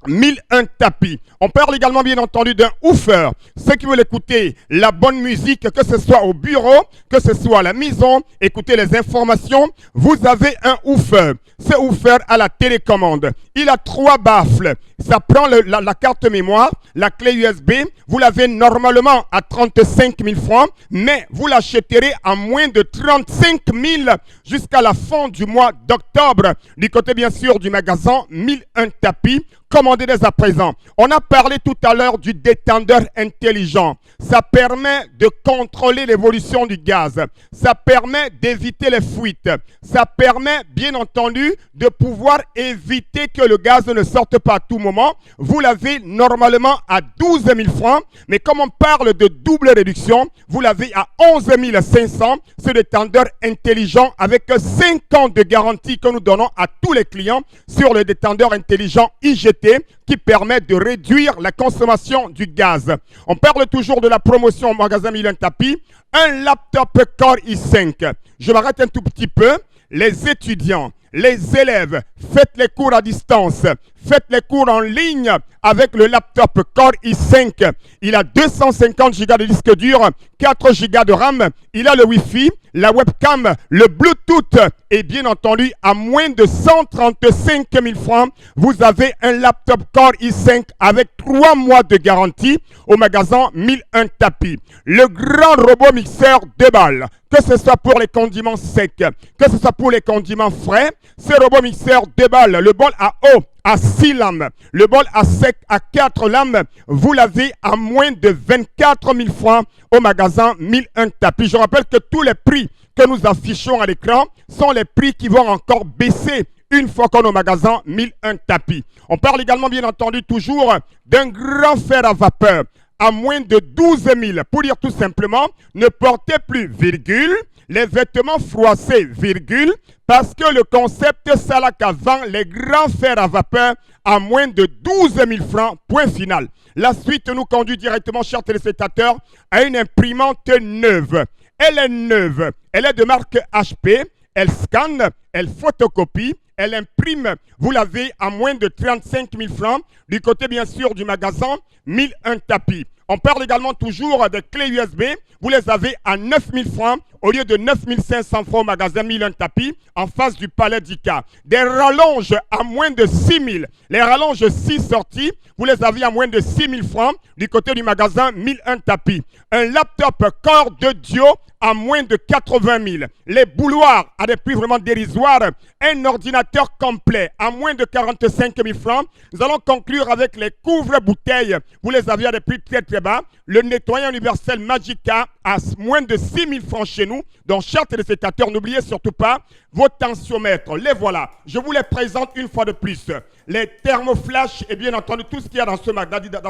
[SPEAKER 6] 1001 tapis. On parle également bien entendu d'un woofer. Ceux qui veulent écouter la bonne musique, que ce soit au bureau, que ce soit à la maison, écouter les informations, vous avez un woofer. Ce woofer a la télécommande. Il a 3 baffles. Ça prend la carte mémoire, la clé USB. Vous l'avez normalement à 35 000 francs, mais vous l'achèterez à moins de 35 000 jusqu'à la fin du mois d'octobre. Du côté bien sûr du magasin 1001 tapis. Commandez dès à présent. On a parlé tout à l'heure du détendeur intelligent. Ça permet de contrôler l'évolution du gaz. Ça permet d'éviter les fuites. Ça permet, bien entendu, de pouvoir éviter que le gaz ne sorte pas à tout moment. Vous l'avez normalement à 12 000 francs. Mais comme on parle de double réduction, vous l'avez à 11 500. Ce détendeur intelligent avec 5 ans de garantie que nous donnons à tous les clients sur le détendeur intelligent IGT qui permet de réduire la consommation du gaz. On parle toujours de la promotion au magasin 1001 tapis. Un laptop Core i5. Je m'arrête un tout petit peu. Les étudiants, les élèves, faites les cours à distance. Faites les cours en ligne avec le laptop Core i5. Il a 250 Go de disque dur, 4 Go de RAM. Il a le Wi-Fi, la webcam, le Bluetooth. Et bien entendu, à moins de 135 000 francs, vous avez un laptop Core i5 avec 3 mois de garantie au magasin 1001 tapis. Le grand robot mixeur 2 balles. Que ce soit pour les condiments secs, que ce soit pour les condiments frais, ce robot mixeur 2 balles, le bol à eau à 6 lames, le bol à sec à 4 lames, vous l'avez à moins de 24 000 francs au magasin 1001 tapis. Je rappelle que tous les prix que nous affichons à l'écran sont les prix qui vont encore baisser une fois qu'on est au magasin 1001 tapis. On parle également bien entendu toujours d'un grand fer à vapeur à moins de 12 000. Pour dire tout simplement, ne portez plus virgule, les vêtements froissés virgule, parce que le concept Salaka vend les grands fers à vapeur à moins de 12 000 francs, point final. La suite nous conduit directement, chers téléspectateurs, à une imprimante neuve. Elle est neuve, elle est de marque HP, elle scanne, elle photocopie, elle imprime, vous l'avez à moins de 35 000 francs, du côté bien sûr du magasin 1001 tapis. On parle également toujours des clés USB, vous les avez à 9 000 francs au lieu de 9 500 francs au magasin 1001 tapis en face du palais d'ICA. Des rallonges à moins de 6 000. Les rallonges 6 sorties, vous les avez à moins de 6 000 francs du côté du magasin 1001 tapis. Un laptop Core de Dio à moins de 80 000. Les bouloirs à des prix vraiment dérisoires. Un ordinateur complet à moins de 45 000 francs. Nous allons conclure avec les couvre-bouteilles. Vous les avez à des prix très très bas. Le nettoyant universel Magica à moins de 6 000 francs chez nous. Donc, chers téléspectateurs, n'oubliez surtout pas vos tensiomètres. Les voilà. Je vous les présente une fois de plus. Les thermoflash et bien entendu tout ce qu'il y a dans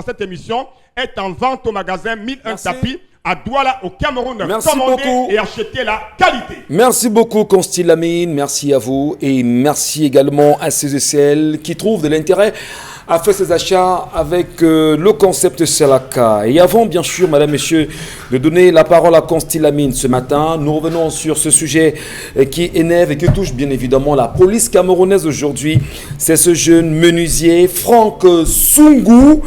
[SPEAKER 6] cette émission est en vente au magasin 1001 tapis à Douala au Cameroun.
[SPEAKER 1] Merci
[SPEAKER 6] Commandez
[SPEAKER 1] beaucoup.
[SPEAKER 6] Et achetez la qualité.
[SPEAKER 1] Merci beaucoup, Consti Lamine. Merci à vous. Et merci également à ceux et celles qui trouvent de l'intérêt à faire ces achats avec le concept Salaka. Et avant, bien sûr, madame, messieurs, de donner la parole à Consti Lamine ce matin, nous revenons sur ce sujet qui énerve et qui touche bien évidemment la police camerounaise aujourd'hui. C'est ce jeune menuisier, Franck Sungou,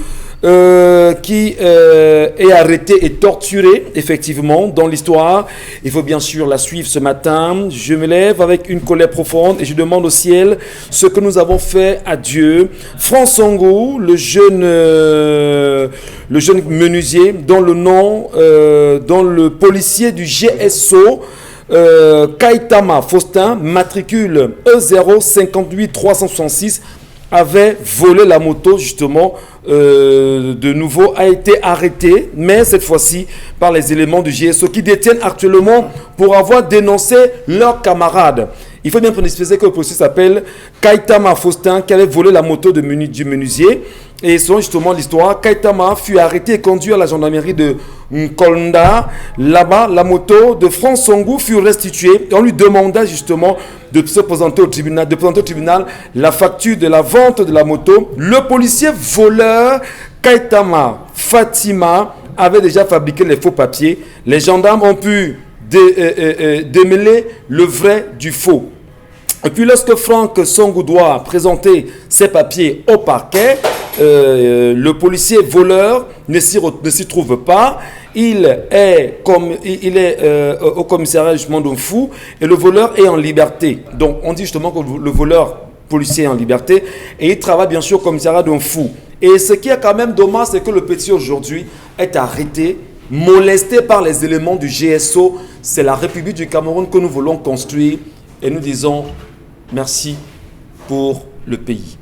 [SPEAKER 1] qui est arrêté et torturé, effectivement, dans l'histoire. Il faut bien sûr la suivre ce matin. Je me lève avec une colère profonde et je demande au ciel ce que nous avons fait à Dieu. Franck Sungou, le jeune menuisier, dont le nom, dont le policier du GSO, Kaitama Faustin, matricule E058366, avait volé la moto justement, de nouveau a été arrêté, mais cette fois-ci par les éléments du GSO qui détiennent actuellement pour avoir dénoncé leurs camarades. Il faut bien préciser que le policier s'appelle Kaitama Faustin qui avait volé la moto du menuisier. Et selon justement l'histoire, Kaitama fut arrêté et conduit à la gendarmerie de Nkolnda. Là-bas, la moto de Franck Sungou fut restituée. Et on lui demanda justement de se présenter au tribunal, la facture de la vente de la moto. Le policier voleur Kaitama Fatima avait déjà fabriqué les faux papiers. Les gendarmes ont pu démêler le vrai du faux. Et puis lorsque Franck Sungou doit présenter ses papiers au parquet, le policier voleur ne s'y trouve pas. Il est au commissariat justement d'un fou et le voleur est en liberté. Donc on dit justement que le voleur policier est en liberté et il travaille bien sûr au commissariat d'un fou. Et ce qui est quand même dommage, c'est que le petit aujourd'hui est arrêté, molesté par les éléments du GSO. C'est la République du Cameroun que nous voulons construire et nous disons merci pour le pays.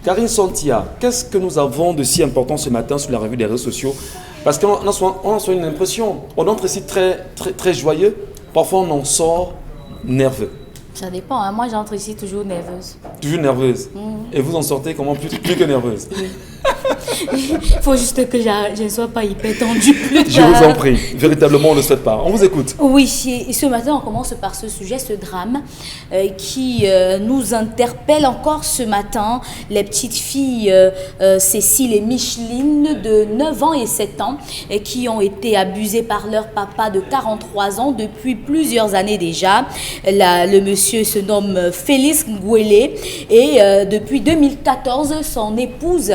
[SPEAKER 1] Karine Santia, qu'est-ce que nous avons de si important ce matin sur la revue des réseaux sociaux? Parce qu'on a soit une impression, on entre ici très, très, très joyeux, parfois on en sort nerveux.
[SPEAKER 4] Ça dépend, hein. Moi j'entre ici toujours nerveuse.
[SPEAKER 1] Toujours nerveuse. Et vous en sortez comment plus que nerveuse?
[SPEAKER 4] Il faut juste que je ne sois pas hyper tendue plus tard.
[SPEAKER 1] Je vous en prie, véritablement on ne le souhaite pas. On vous écoute.
[SPEAKER 4] Oui, et ce matin on commence par ce sujet, ce drame qui nous interpelle encore ce matin. Les petites filles Cécile et Micheline de 9 ans et 7 ans qui ont été abusées par leur papa de 43 ans depuis plusieurs années déjà. Le monsieur se nomme Félix Ngouélé et depuis 2014 son épouse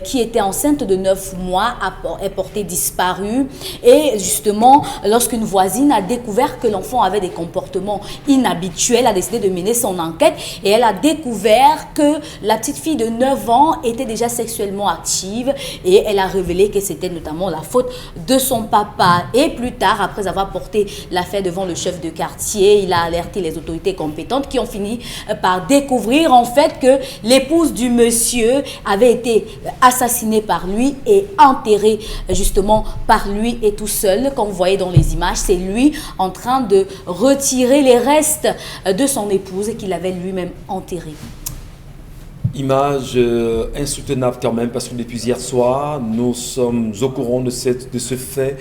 [SPEAKER 4] qui était enceinte de 9 mois est portée disparue et justement lorsqu'une voisine a découvert que l'enfant avait des comportements inhabituels, a décidé de mener son enquête et elle a découvert que la petite fille de 9 ans était déjà sexuellement active et elle a révélé que c'était notamment la faute de son papa. Et plus tard, après avoir porté l'affaire devant le chef de quartier, il a alerté les autorités compétentes qui ont fini par découvrir en fait que l'épouse du monsieur avait été assassinée par lui et enterrée justement par lui et tout seul. Comme vous voyez dans les images, c'est lui en train de retirer les restes de son épouse qu'il avait lui-même enterrée.
[SPEAKER 1] Image insoutenable quand même parce que depuis hier soir, nous sommes au courant de ce fait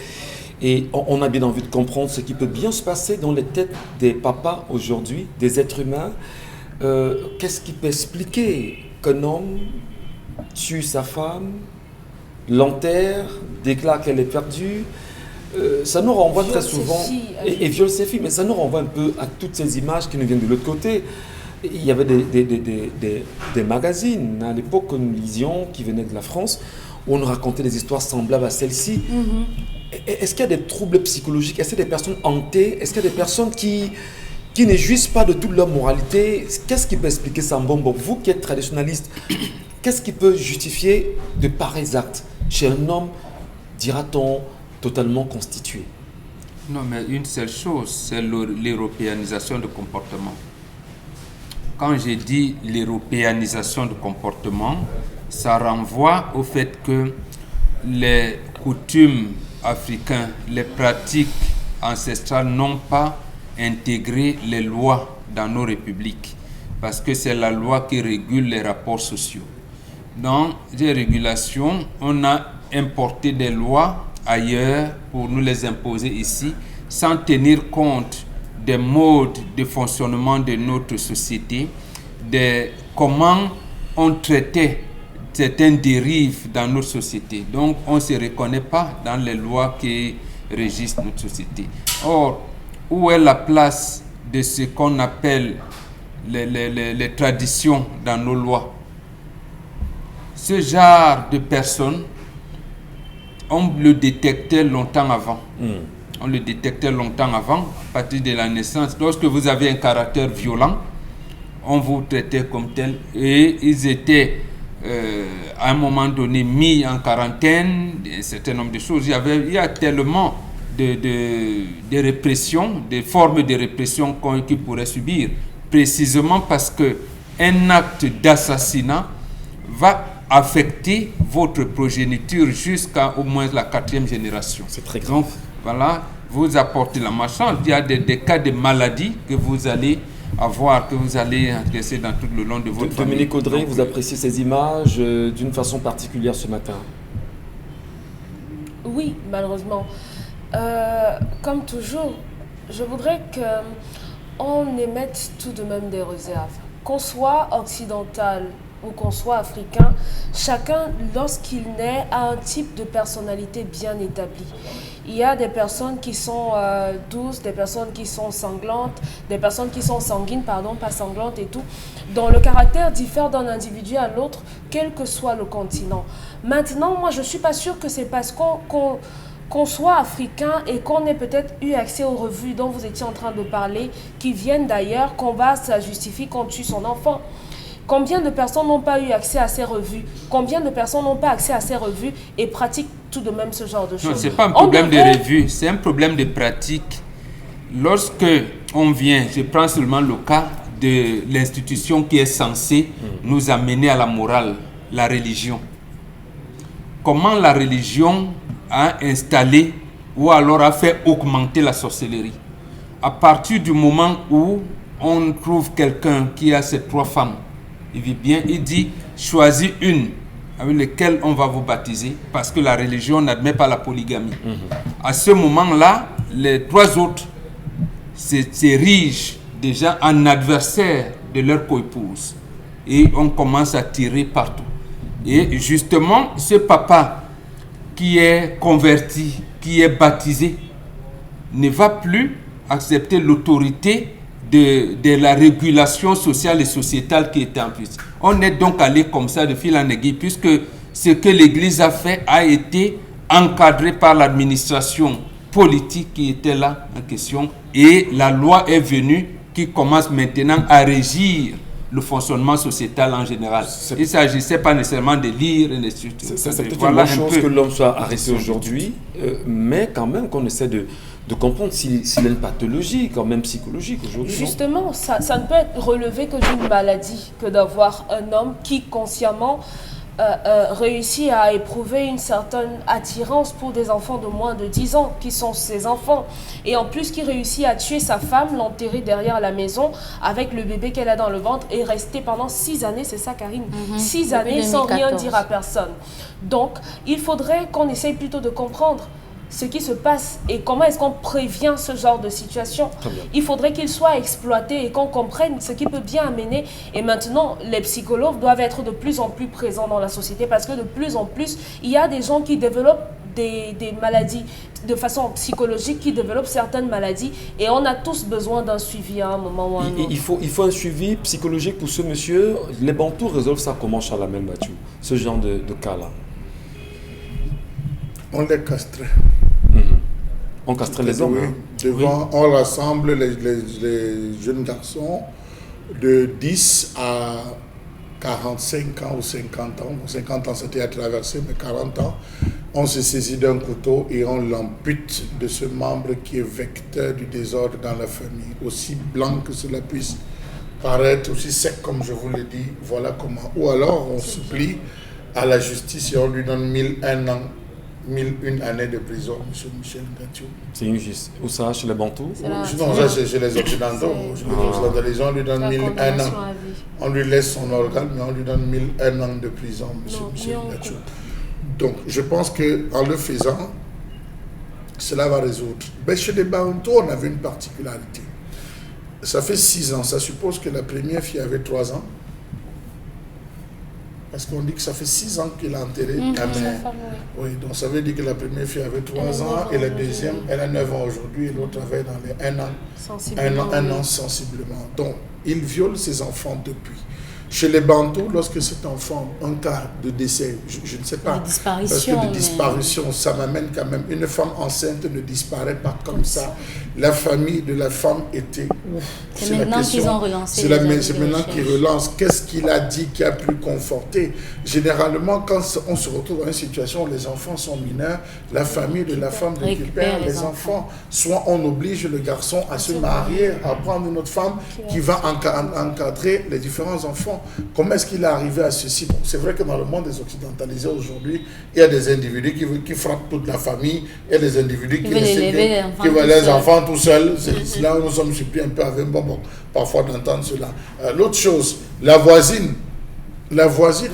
[SPEAKER 1] et on a bien envie de comprendre ce qui peut bien se passer dans les têtes des papas aujourd'hui, des êtres humains. Qu'est-ce qui peut expliquer qu'un homme tue sa femme, l'enterre, déclare qu'elle est perdue? Ça nous renvoie très souvent, et viole ses filles, mais ça nous renvoie un peu à toutes ces images qui nous viennent de l'autre côté. Il y avait des magazines à l'époque que nous lisions qui venaient de la France où on nous racontait des histoires semblables à celle-ci. Est-ce qu'il y a des troubles psychologiques? Est-ce qu'il y a des personnes hantées? Est-ce qu'il y a des personnes qui ne jouissent pas de toute leur moralité? Qu'est-ce qui peut expliquer ça, Mbombo? Vous qui êtes traditionnaliste, qu'est-ce qui peut justifier de pareils actes chez un homme, dira-t-on, totalement constitué?
[SPEAKER 2] Non, mais une seule chose, c'est l'européanisation du comportement. Quand j'ai dit l'européanisation du comportement, ça renvoie au fait que les coutumes africaines, les pratiques ancestrales n'ont pas intégré les lois dans nos républiques. Parce que c'est la loi qui régule les rapports sociaux. Dans les régulations, on a importé des lois ailleurs pour nous les imposer ici, sans tenir compte des modes de fonctionnement de notre société, de comment on traitait certaines dérives dans notre société. Donc, on ne se reconnaît pas dans les lois qui régissent notre société. Or, où est la place de ce qu'on appelle les traditions dans nos lois? Ce genre de personnes, on le détectait longtemps avant. On le détectait longtemps avant, à partir de la naissance. Lorsque vous avez un caractère violent, on vous traitait comme tel. Et ils étaient, à un moment donné, mis en quarantaine, un certain nombre de choses. Il y a tellement de répression, des formes de répression qu'ils pourraient subir, précisément parce qu'un acte d'assassinat va affecter votre progéniture jusqu'à au moins la 4e génération.
[SPEAKER 1] C'est très grave.
[SPEAKER 2] Donc, voilà, vous apportez la malchance. Il y a des cas de maladie que vous allez avoir, que vous allez encaisser dans tout le long de votre famille.
[SPEAKER 1] Dominique Audrey, vous appréciez ces images d'une façon particulière ce matin?
[SPEAKER 5] Oui, malheureusement. Comme toujours, je voudrais qu'on émette tout de même des réserves. Qu'on soit occidental ou qu'on soit africain, chacun, lorsqu'il naît, a un type de personnalité bien établi. il y a des personnes qui sont douces, des personnes qui sont sanglantes, des personnes qui sont sanguines, pardon, pas sanglantes et tout, dont le caractère diffère d'un individu à l'autre, quel que soit le continent. Maintenant, moi, je ne suis pas sûre que c'est parce qu'on soit africain et qu'on ait peut-être eu accès aux revues dont vous étiez en train de parler, qui viennent d'ailleurs, qu'on va, ça justifie qu'on tue son enfant. Combien de personnes n'ont pas eu accès à ces revues? Combien de personnes n'ont pas accès à ces revues et pratiquent tout de même ce genre de choses?
[SPEAKER 2] Non, ce n'est pas un problème de revue, c'est un problème de pratique. Lorsque on vient, je prends seulement le cas de l'institution qui est censée nous amener à la morale, la religion. Comment la religion a installé ou alors a fait augmenter la sorcellerie? À partir du moment où on trouve quelqu'un qui a ces 3 femmes, il vit bien, il dit choisis une avec laquelle on va vous baptiser parce que la religion n'admet pas la polygamie. À ce moment-là, les 3 autres s'érigent déjà en adversaire de leur coépouse et on commence à tirer partout. Et justement, ce papa qui est converti, qui est baptisé, ne va plus accepter l'autorité de la régulation sociale et sociétale qui était en plus. On est donc allé comme ça de fil en aiguille, puisque ce que l'Église a fait a été encadré par l'administration politique qui était là en question, et la loi est venue qui commence maintenant à régir le fonctionnement sociétal en général. Il ne s'agissait pas nécessairement de lire et de
[SPEAKER 1] c'est peut-être une bonne chose que l'homme soit arrêté aujourd'hui, mais quand même qu'on essaie de comprendre s'il a une pathologie quand même psychologique aujourd'hui.
[SPEAKER 5] Justement, ça ne peut être relevé que d'une maladie que d'avoir un homme qui consciemment réussit à éprouver une certaine attirance pour des enfants de moins de 10 ans qui sont ses enfants, et en plus qui réussit à tuer sa femme, l'enterrer derrière la maison avec le bébé qu'elle a dans le ventre et rester pendant 6 années, c'est ça Karine, 6 années sans rien dire à personne. Donc il faudrait qu'on essaye plutôt de comprendre ce qui se passe et comment est-ce qu'on prévient ce genre de situation. Il faudrait qu'il soit exploité et qu'on comprenne ce qui peut bien amener. Et maintenant, les psychologues doivent être de plus en plus présents dans la société parce que de plus en plus, il y a des gens qui développent des maladies de façon psychologique, qui développent certaines maladies, et on a tous besoin d'un suivi à un moment ou à un autre.
[SPEAKER 1] Il faut un suivi psychologique pour ce monsieur. Les Bantous résolvent ça comment, Charlamel Mathieu, ce genre de cas-là?
[SPEAKER 3] On les castrait.
[SPEAKER 1] On castrait les hommes.
[SPEAKER 3] Oui. Devant, on rassemble les jeunes garçons de 10 à 45 ans ou 50 ans. 50 ans, c'était à traverser, mais 40 ans. On se saisit d'un couteau et on l'ampute de ce membre qui est vecteur du désordre dans la famille. Aussi blanc que cela puisse paraître, aussi sec comme je vous l'ai dit, voilà comment. Ou alors on supplie à la justice et on lui donne 1001 ans. 1001 années de prison, M. Michel Ngatiou.
[SPEAKER 1] C'est injuste. Où ça, chez les Bantous?
[SPEAKER 3] Non, ça c'est chez les Occidentaux. Les gens lui donnent 1001 ans. On lui laisse son organe, mais on lui donne 1001 ans de prison, M. Michel Ngatiou. Donc, je pense qu'en le faisant, cela va résoudre. Mais chez les Bantous, on avait une particularité. Ça fait 6 ans. Ça suppose que la première fille avait 3 ans. Parce qu'on dit que ça fait 6 ans qu'il a enterré ta mère. Oui, donc ça veut dire que la première fille avait 3 ans et la deuxième, elle a 9 ans aujourd'hui et l'autre avait dans les 1 an. Un an sensiblement. Donc, il viole ses enfants depuis. Chez les Bantous, lorsque cet enfant, un cas de décès, je ne sais pas, parce que de disparition, ça m'amène quand même. Une femme enceinte ne disparaît pas comme ça. La famille de la femme était ouf.
[SPEAKER 4] C'est maintenant qu'ils ont relancé.
[SPEAKER 3] C'est maintenant qu'ils relancent. Qu'est-ce qu'il a dit qui a pu conforter? Généralement, quand on se retrouve dans une situation où les enfants sont mineurs, la famille de la femme récupère les enfants. Soit on oblige le garçon à se marier, à prendre une autre femme qui va encadrer les différents enfants. Comment est-ce qu'il est arrivé à ceci? Bon, c'est vrai que dans le monde des occidentalisés aujourd'hui, il y a des individus qui frappent toute la famille, il y a des individus qui veulent les enfants tout seuls. C'est là où nous sommes surpris un peu avec parfois d'entendre cela. L'autre chose, les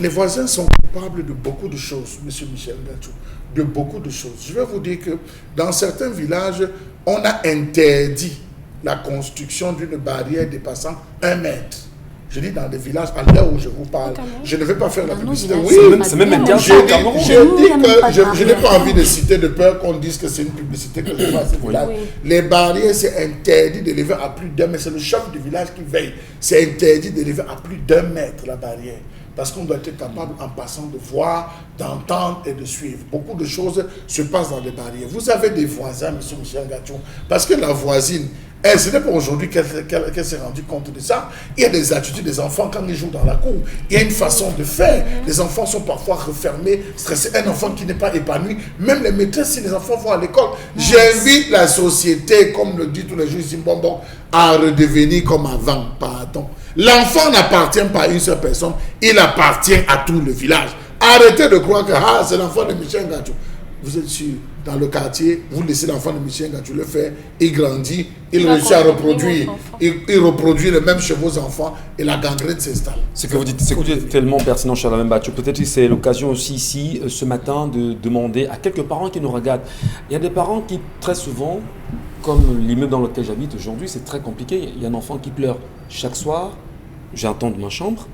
[SPEAKER 3] voisins sont coupables de beaucoup de choses, M. Michel Ngatiou, de beaucoup de choses. Je vais vous dire que dans certains villages, on a interdit la construction d'une barrière dépassant 1 mètre. Je dis dans des villages, à l'heure où je vous parle. Je ne vais pas faire la publicité. Oui,
[SPEAKER 1] c'est même interdit.
[SPEAKER 3] Je n'ai pas envie de citer de peur qu'on dise que c'est une publicité que je fais à ce village. Les barrières, c'est interdit d'élever à plus d'1 mètre. C'est le chef du village qui veille. C'est interdit d'élever à plus d'1 mètre la barrière. Parce qu'on doit être capable, en passant, de voir, d'entendre et de suivre. Beaucoup de choses se passent dans des barrières. Vous avez des voisins, M. Michel Gachou, parce que la voisine, ce n'est pas aujourd'hui qu'elle s'est rendue compte de ça. Il y a des attitudes des enfants quand ils jouent dans la cour. Il y a une façon de faire. Les enfants sont parfois refermés, stressés. Un enfant qui n'est pas épanoui, même les maîtresses, si les enfants vont à l'école, j'invite la société, comme le dit tous les jours Zimbabwe, à redevenir comme avant. Pardon. L'enfant n'appartient pas à une seule personne, il appartient à tout le village. Arrêtez de croire que c'est l'enfant de Michel Gachou. Vous êtes sûr, dans le quartier, vous laissez l'enfant de Michel Gachou le faire, il grandit, il réussit à reproduire, il reproduit les mêmes chez vos enfants et la gangrène s'installe.
[SPEAKER 1] Ce que vous dites, c'est tellement pertinent, Charles Bachou. Peut-être que c'est l'occasion aussi ici, ce matin, de demander à quelques parents qui nous regardent. Il y a des parents qui, très souvent, comme l'immeuble dans lequel j'habite aujourd'hui, c'est très compliqué. Il y a un enfant qui pleure chaque soir, j'entends de ma chambre.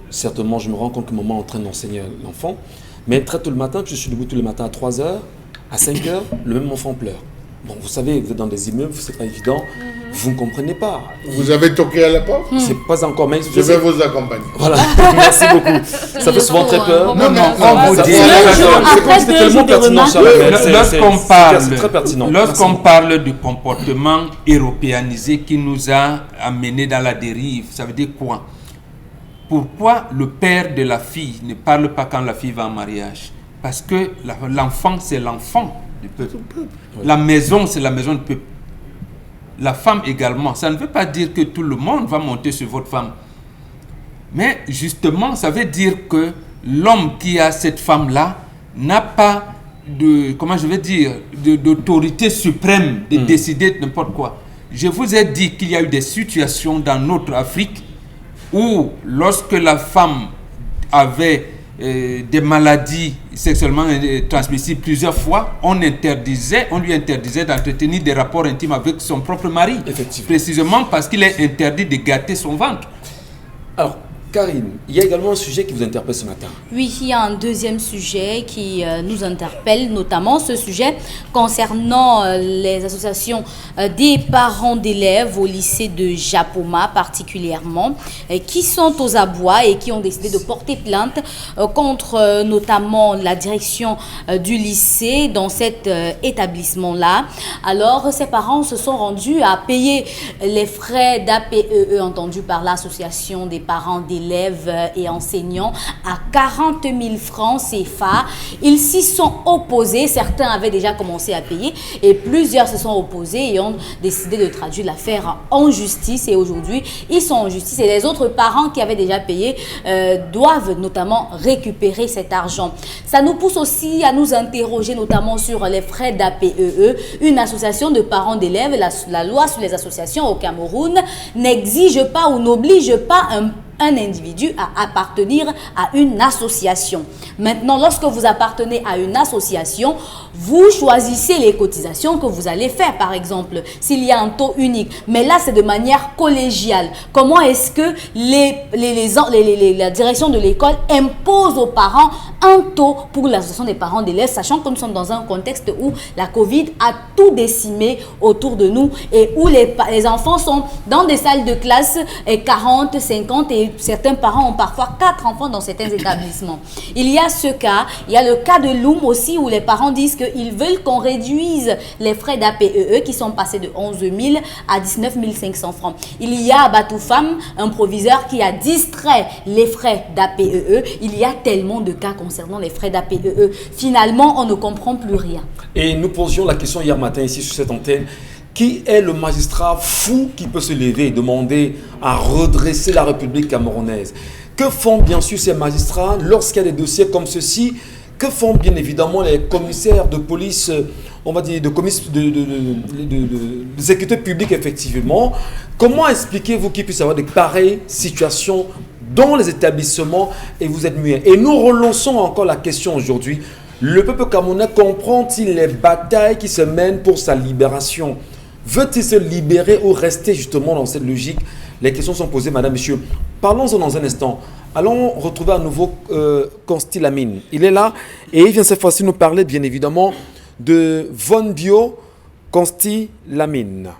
[SPEAKER 1] Certainement, je me rends compte que maman est en train d'enseigner l'enfant. Mais très tôt le matin, je suis debout tous les matins à 3h, à 5h, le même enfant pleure. Bon, vous savez, vous êtes dans des immeubles, c'est pas évident, vous ne comprenez pas.
[SPEAKER 3] Vous avez toqué à la porte?
[SPEAKER 1] C'est pas encore, mais
[SPEAKER 3] je vais vous accompagner.
[SPEAKER 1] Voilà, merci beaucoup. Ça fait souvent très peur.
[SPEAKER 2] Non,
[SPEAKER 1] on vous dit. C'est tellement pertinent,
[SPEAKER 2] Charles. C'est très pertinent. Lorsqu'on parle du comportement européanisé qui nous a amenés dans la dérive, ça veut dire quoi? Pourquoi le père de la fille ne parle pas quand la fille va en mariage? Parce que l'enfant, c'est l'enfant du peuple. La maison, c'est la maison du peuple. La femme également. Ça ne veut pas dire que tout le monde va monter sur votre femme. Mais justement, ça veut dire que l'homme qui a cette femme-là n'a pas d'autorité suprême de décider de n'importe quoi. Je vous ai dit qu'il y a eu des situations dans notre Afrique où lorsque la femme avait des maladies sexuellement transmissibles plusieurs fois, on lui interdisait d'entretenir des rapports intimes avec son propre mari. Précisément parce qu'il est interdit de gâter son ventre.
[SPEAKER 1] Alors, Karine, il y a également un sujet qui vous interpelle ce matin.
[SPEAKER 4] Oui, il y a un deuxième sujet qui nous interpelle, notamment ce sujet concernant les associations des parents d'élèves au lycée de Japoma particulièrement, qui sont aux abois et qui ont décidé de porter plainte contre notamment la direction du lycée dans cet établissement-là. Alors, ces parents se sont rendus à payer les frais d'APEE entendus par l'association des parents d'élèves et enseignants à 40 000 francs CFA. Ils s'y sont opposés. Certains avaient déjà commencé à payer et plusieurs se sont opposés et ont décidé de traduire l'affaire en justice. Et aujourd'hui, ils sont en justice et les autres parents qui avaient déjà payé doivent notamment récupérer cet argent. Ça nous pousse aussi à nous interroger notamment sur les frais d'APEE. Une association de parents d'élèves, la loi sur les associations au Cameroun n'exige pas ou n'oblige pas un individu à appartenir à une association. Maintenant, lorsque vous appartenez à une association, vous choisissez les cotisations que vous allez faire, par exemple, s'il y a un taux unique. Mais là, c'est de manière collégiale. Comment est-ce que la direction de l'école impose aux parents un taux pour l'association des parents d'élèves, sachant que nous sommes dans un contexte où la Covid a tout décimé autour de nous et où les enfants sont dans des salles de classe 40, 50 et certains parents ont parfois 4 enfants dans certains établissements. Il y a ce cas, il y a le cas de Loum aussi où les parents disent qu'ils veulent qu'on réduise les frais d'APEE qui sont passés de 11 000 à 19 500 francs. Il y a à Batoufam un proviseur qui a distrait les frais d'APEE. Il y a tellement de cas concernant les frais d'APEE. Finalement, on ne comprend plus rien.
[SPEAKER 1] Et nous posions la question hier matin ici sur cette antenne. Qui est le magistrat fou qui peut se lever et demander à redresser la République camerounaise? Que font bien sûr ces magistrats lorsqu'il y a des dossiers comme ceci? Que font bien évidemment les commissaires de police, on va dire, de sécurité publique effectivement? Comment expliquez-vous qu'il puisse y avoir de pareilles situations dans les établissements et vous êtes muets? Et nous relançons encore la question aujourd'hui. Le peuple camerounais comprend-il les batailles qui se mènent pour sa libération? Veut-il se libérer ou rester justement dans cette logique? Les questions sont posées, madame, monsieur. Parlons-en dans un instant. Allons retrouver à nouveau Consti Lamine. Il est là et il vient cette fois-ci nous parler, bien évidemment, de Von Bio Consti Lamine.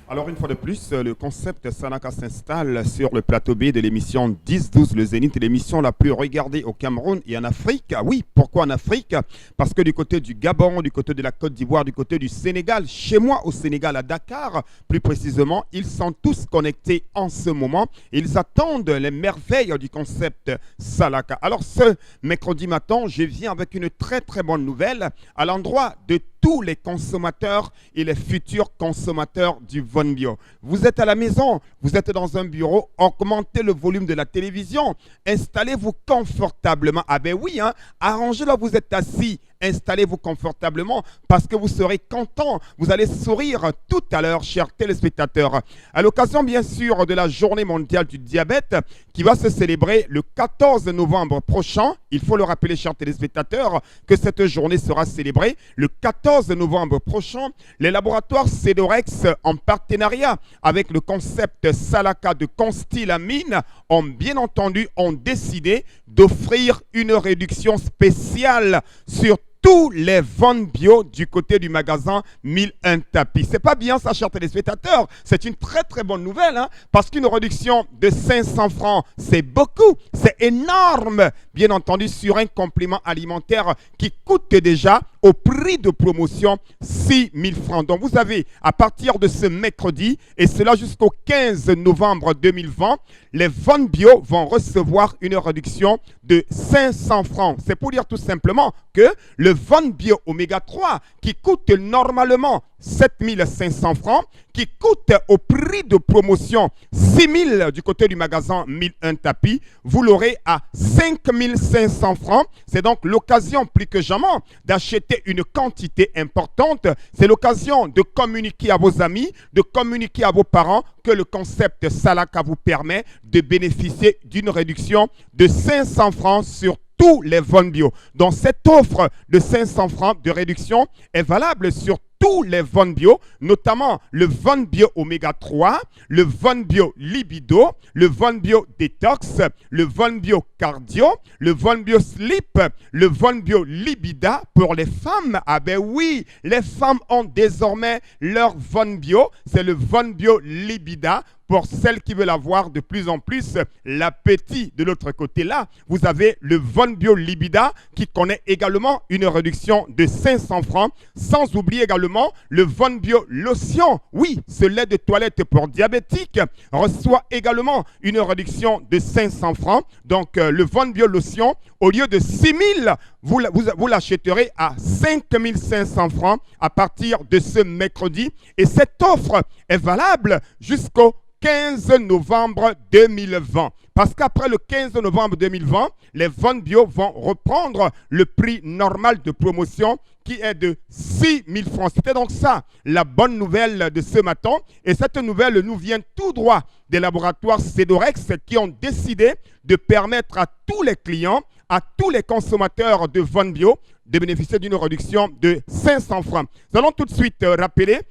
[SPEAKER 6] Alors une fois de plus, le concept Salaka s'installe sur le plateau B de l'émission 10-12 Le Zénith, l'émission la plus regardée au Cameroun et en Afrique. Ah oui, pourquoi en Afrique? Parce que du côté du Gabon, du côté de la Côte d'Ivoire, du côté du Sénégal, chez moi au Sénégal, à Dakar, plus précisément, ils sont tous connectés en ce moment. Ils attendent les merveilles du concept Salaka. Alors ce mercredi matin, je viens avec une très très bonne nouvelle à l'endroit de tous les consommateurs et les futurs consommateurs du Von Bio. Vous êtes à la maison, vous êtes dans un bureau, augmentez le volume de la télévision, installez-vous confortablement. Ah ben oui, hein, arrangez là où vous êtes assis, installez-vous confortablement parce que vous serez content, vous allez sourire tout à l'heure, chers téléspectateurs. À l'occasion bien sûr de la journée mondiale du diabète qui va se célébrer le 14 novembre prochain, il faut le rappeler, chers téléspectateurs, que cette journée sera célébrée le 14 novembre prochain. Les laboratoires Cedorex, en partenariat avec le concept Salaka de Consti Lamine, ont bien entendu décidé d'offrir une réduction spéciale sur tous les Von Bio du côté du magasin 1001 tapis. C'est pas bien ça, chers téléspectateurs. C'est une très très bonne nouvelle, hein, parce qu'une réduction de 500 francs, c'est beaucoup, c'est énorme. Bien entendu, sur un complément alimentaire qui coûte déjà au prix de promotion 6 000 francs. Donc vous avez, à partir de ce mercredi, et cela jusqu'au 15 novembre 2020, les Von Bio vont recevoir une réduction de 500 francs. C'est pour dire tout simplement que le Von Bio Oméga 3, qui coûte normalement 7 500 francs, qui coûte au prix de promotion 6 000 du côté du magasin 1001 tapis, vous l'aurez à 5 500 francs. C'est donc l'occasion plus que jamais d'acheter une quantité importante. C'est l'occasion de communiquer à vos amis, de communiquer à vos parents que le concept Salaka vous permet de bénéficier d'une réduction de 500 francs sur tous les Von Bio. Donc cette offre de 500 francs de réduction est valable sur tous les Von Bio, notamment le Von Bio Oméga 3, le Von Bio Libido, le Von Bio Detox, le Von Bio Cardio, le Von Bio Sleep, le Von Bio Libida pour les femmes. Ah ben oui, les femmes ont désormais leur Von Bio, c'est le Von Bio Libida. Pour celles qui veulent avoir de plus en plus l'appétit. De l'autre côté là, vous avez le Von Bio Libida qui connaît également une réduction de 500 francs. Sans oublier également le Von Bio Lotion. Oui, ce lait de toilette pour diabétiques reçoit également une réduction de 500 francs. Donc le Von Bio Lotion, au lieu de 6 000, vous l'achèterez à 5 500 francs à partir de ce mercredi. Et cette offre est valable jusqu'au 15 novembre 2020. Parce qu'après le 15 novembre 2020, les Von Bio vont reprendre le prix normal de promotion qui est de 6 000 francs. C'était donc ça, la bonne nouvelle de ce matin. Et cette nouvelle nous vient tout droit des laboratoires Cedorex qui ont décidé de permettre à tous les clients, à tous les consommateurs de Von Bio de bénéficier d'une réduction de 500 francs. Nous allons tout de suite rappeler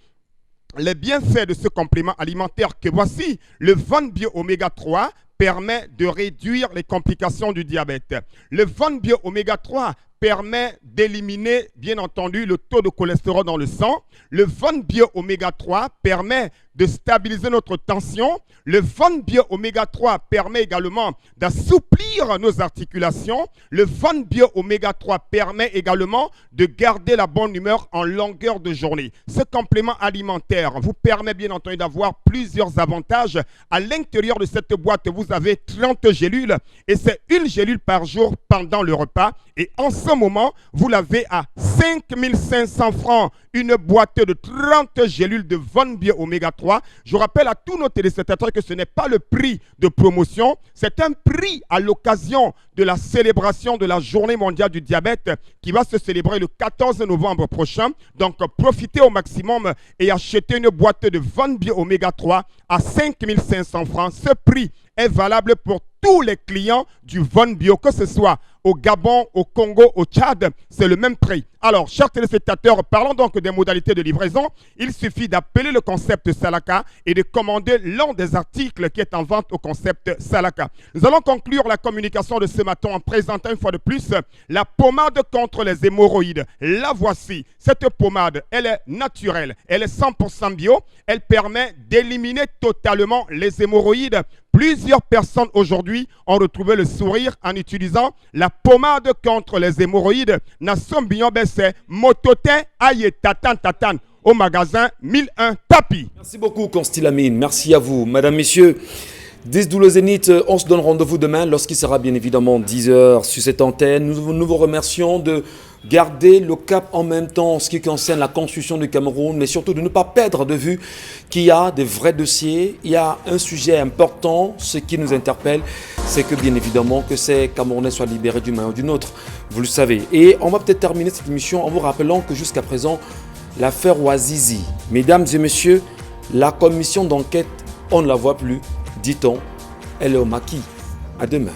[SPEAKER 6] les bienfaits de ce complément alimentaire que voici. Le Von Bio Oméga 3 permet de réduire les complications du diabète. Le Von Bio Oméga 3 permet d'éliminer, bien entendu, le taux de cholestérol dans le sang. Le Von Bio Oméga 3 permet de stabiliser notre tension. Le Von Bio Oméga 3 permet également d'assouplir nos articulations. Le Von Bio Oméga 3 permet également de garder la bonne humeur en longueur de journée. Ce complément alimentaire vous permet bien entendu d'avoir plusieurs avantages. À l'intérieur de cette boîte, vous avez 30 gélules et c'est une gélule par jour pendant le repas. Et en ce moment, vous l'avez à 5 500 francs, une boîte de 30 gélules de Von Bio Oméga 3. Je rappelle à tous nos téléspectateurs que ce n'est pas le prix de promotion, c'est un prix à l'occasion de la célébration de la Journée mondiale du diabète qui va se célébrer le 14 novembre prochain. Donc profitez au maximum et achetez une boîte de Von Bio Oméga 3 à 5 500 francs. Ce prix est valable pour tous les clients du Von Bio, que ce soit au Gabon, au Congo, au Tchad, c'est le même prix. Alors, chers téléspectateurs, parlons donc des modalités de livraison. Il suffit d'appeler le concept Salaka et de commander l'un des articles qui est en vente au concept Salaka. Nous allons conclure la communication de ce matin en présentant une fois de plus la pommade contre les hémorroïdes. La voici. Cette pommade, elle est naturelle, elle est 100% bio. Elle permet d'éliminer totalement les hémorroïdes. Plusieurs personnes aujourd'hui ont retrouvé le sourire en utilisant la pommade contre les hémorroïdes. Nassom Bignobesse, Motote, Aye, Tatan, au magasin 1001 Tapi.
[SPEAKER 1] Merci beaucoup, Constilamine. Merci à vous, madame, messieurs. 10-12 Zénith, on se donne rendez-vous demain lorsqu'il sera bien évidemment 10h sur cette antenne. Nous vous remercions de garder le cap en même temps en ce qui concerne la construction du Cameroun, mais surtout de ne pas perdre de vue qu'il y a des vrais dossiers, il y a un sujet important. Ce qui nous interpelle, c'est que bien évidemment que ces Camerounais soient libérés d'une manière ou d'une autre, vous le savez. Et on va peut-être terminer cette émission en vous rappelant que jusqu'à présent, l'affaire Ouazizi, mesdames et messieurs, la commission d'enquête, on ne la voit plus, dit-on, elle est au maquis. À demain.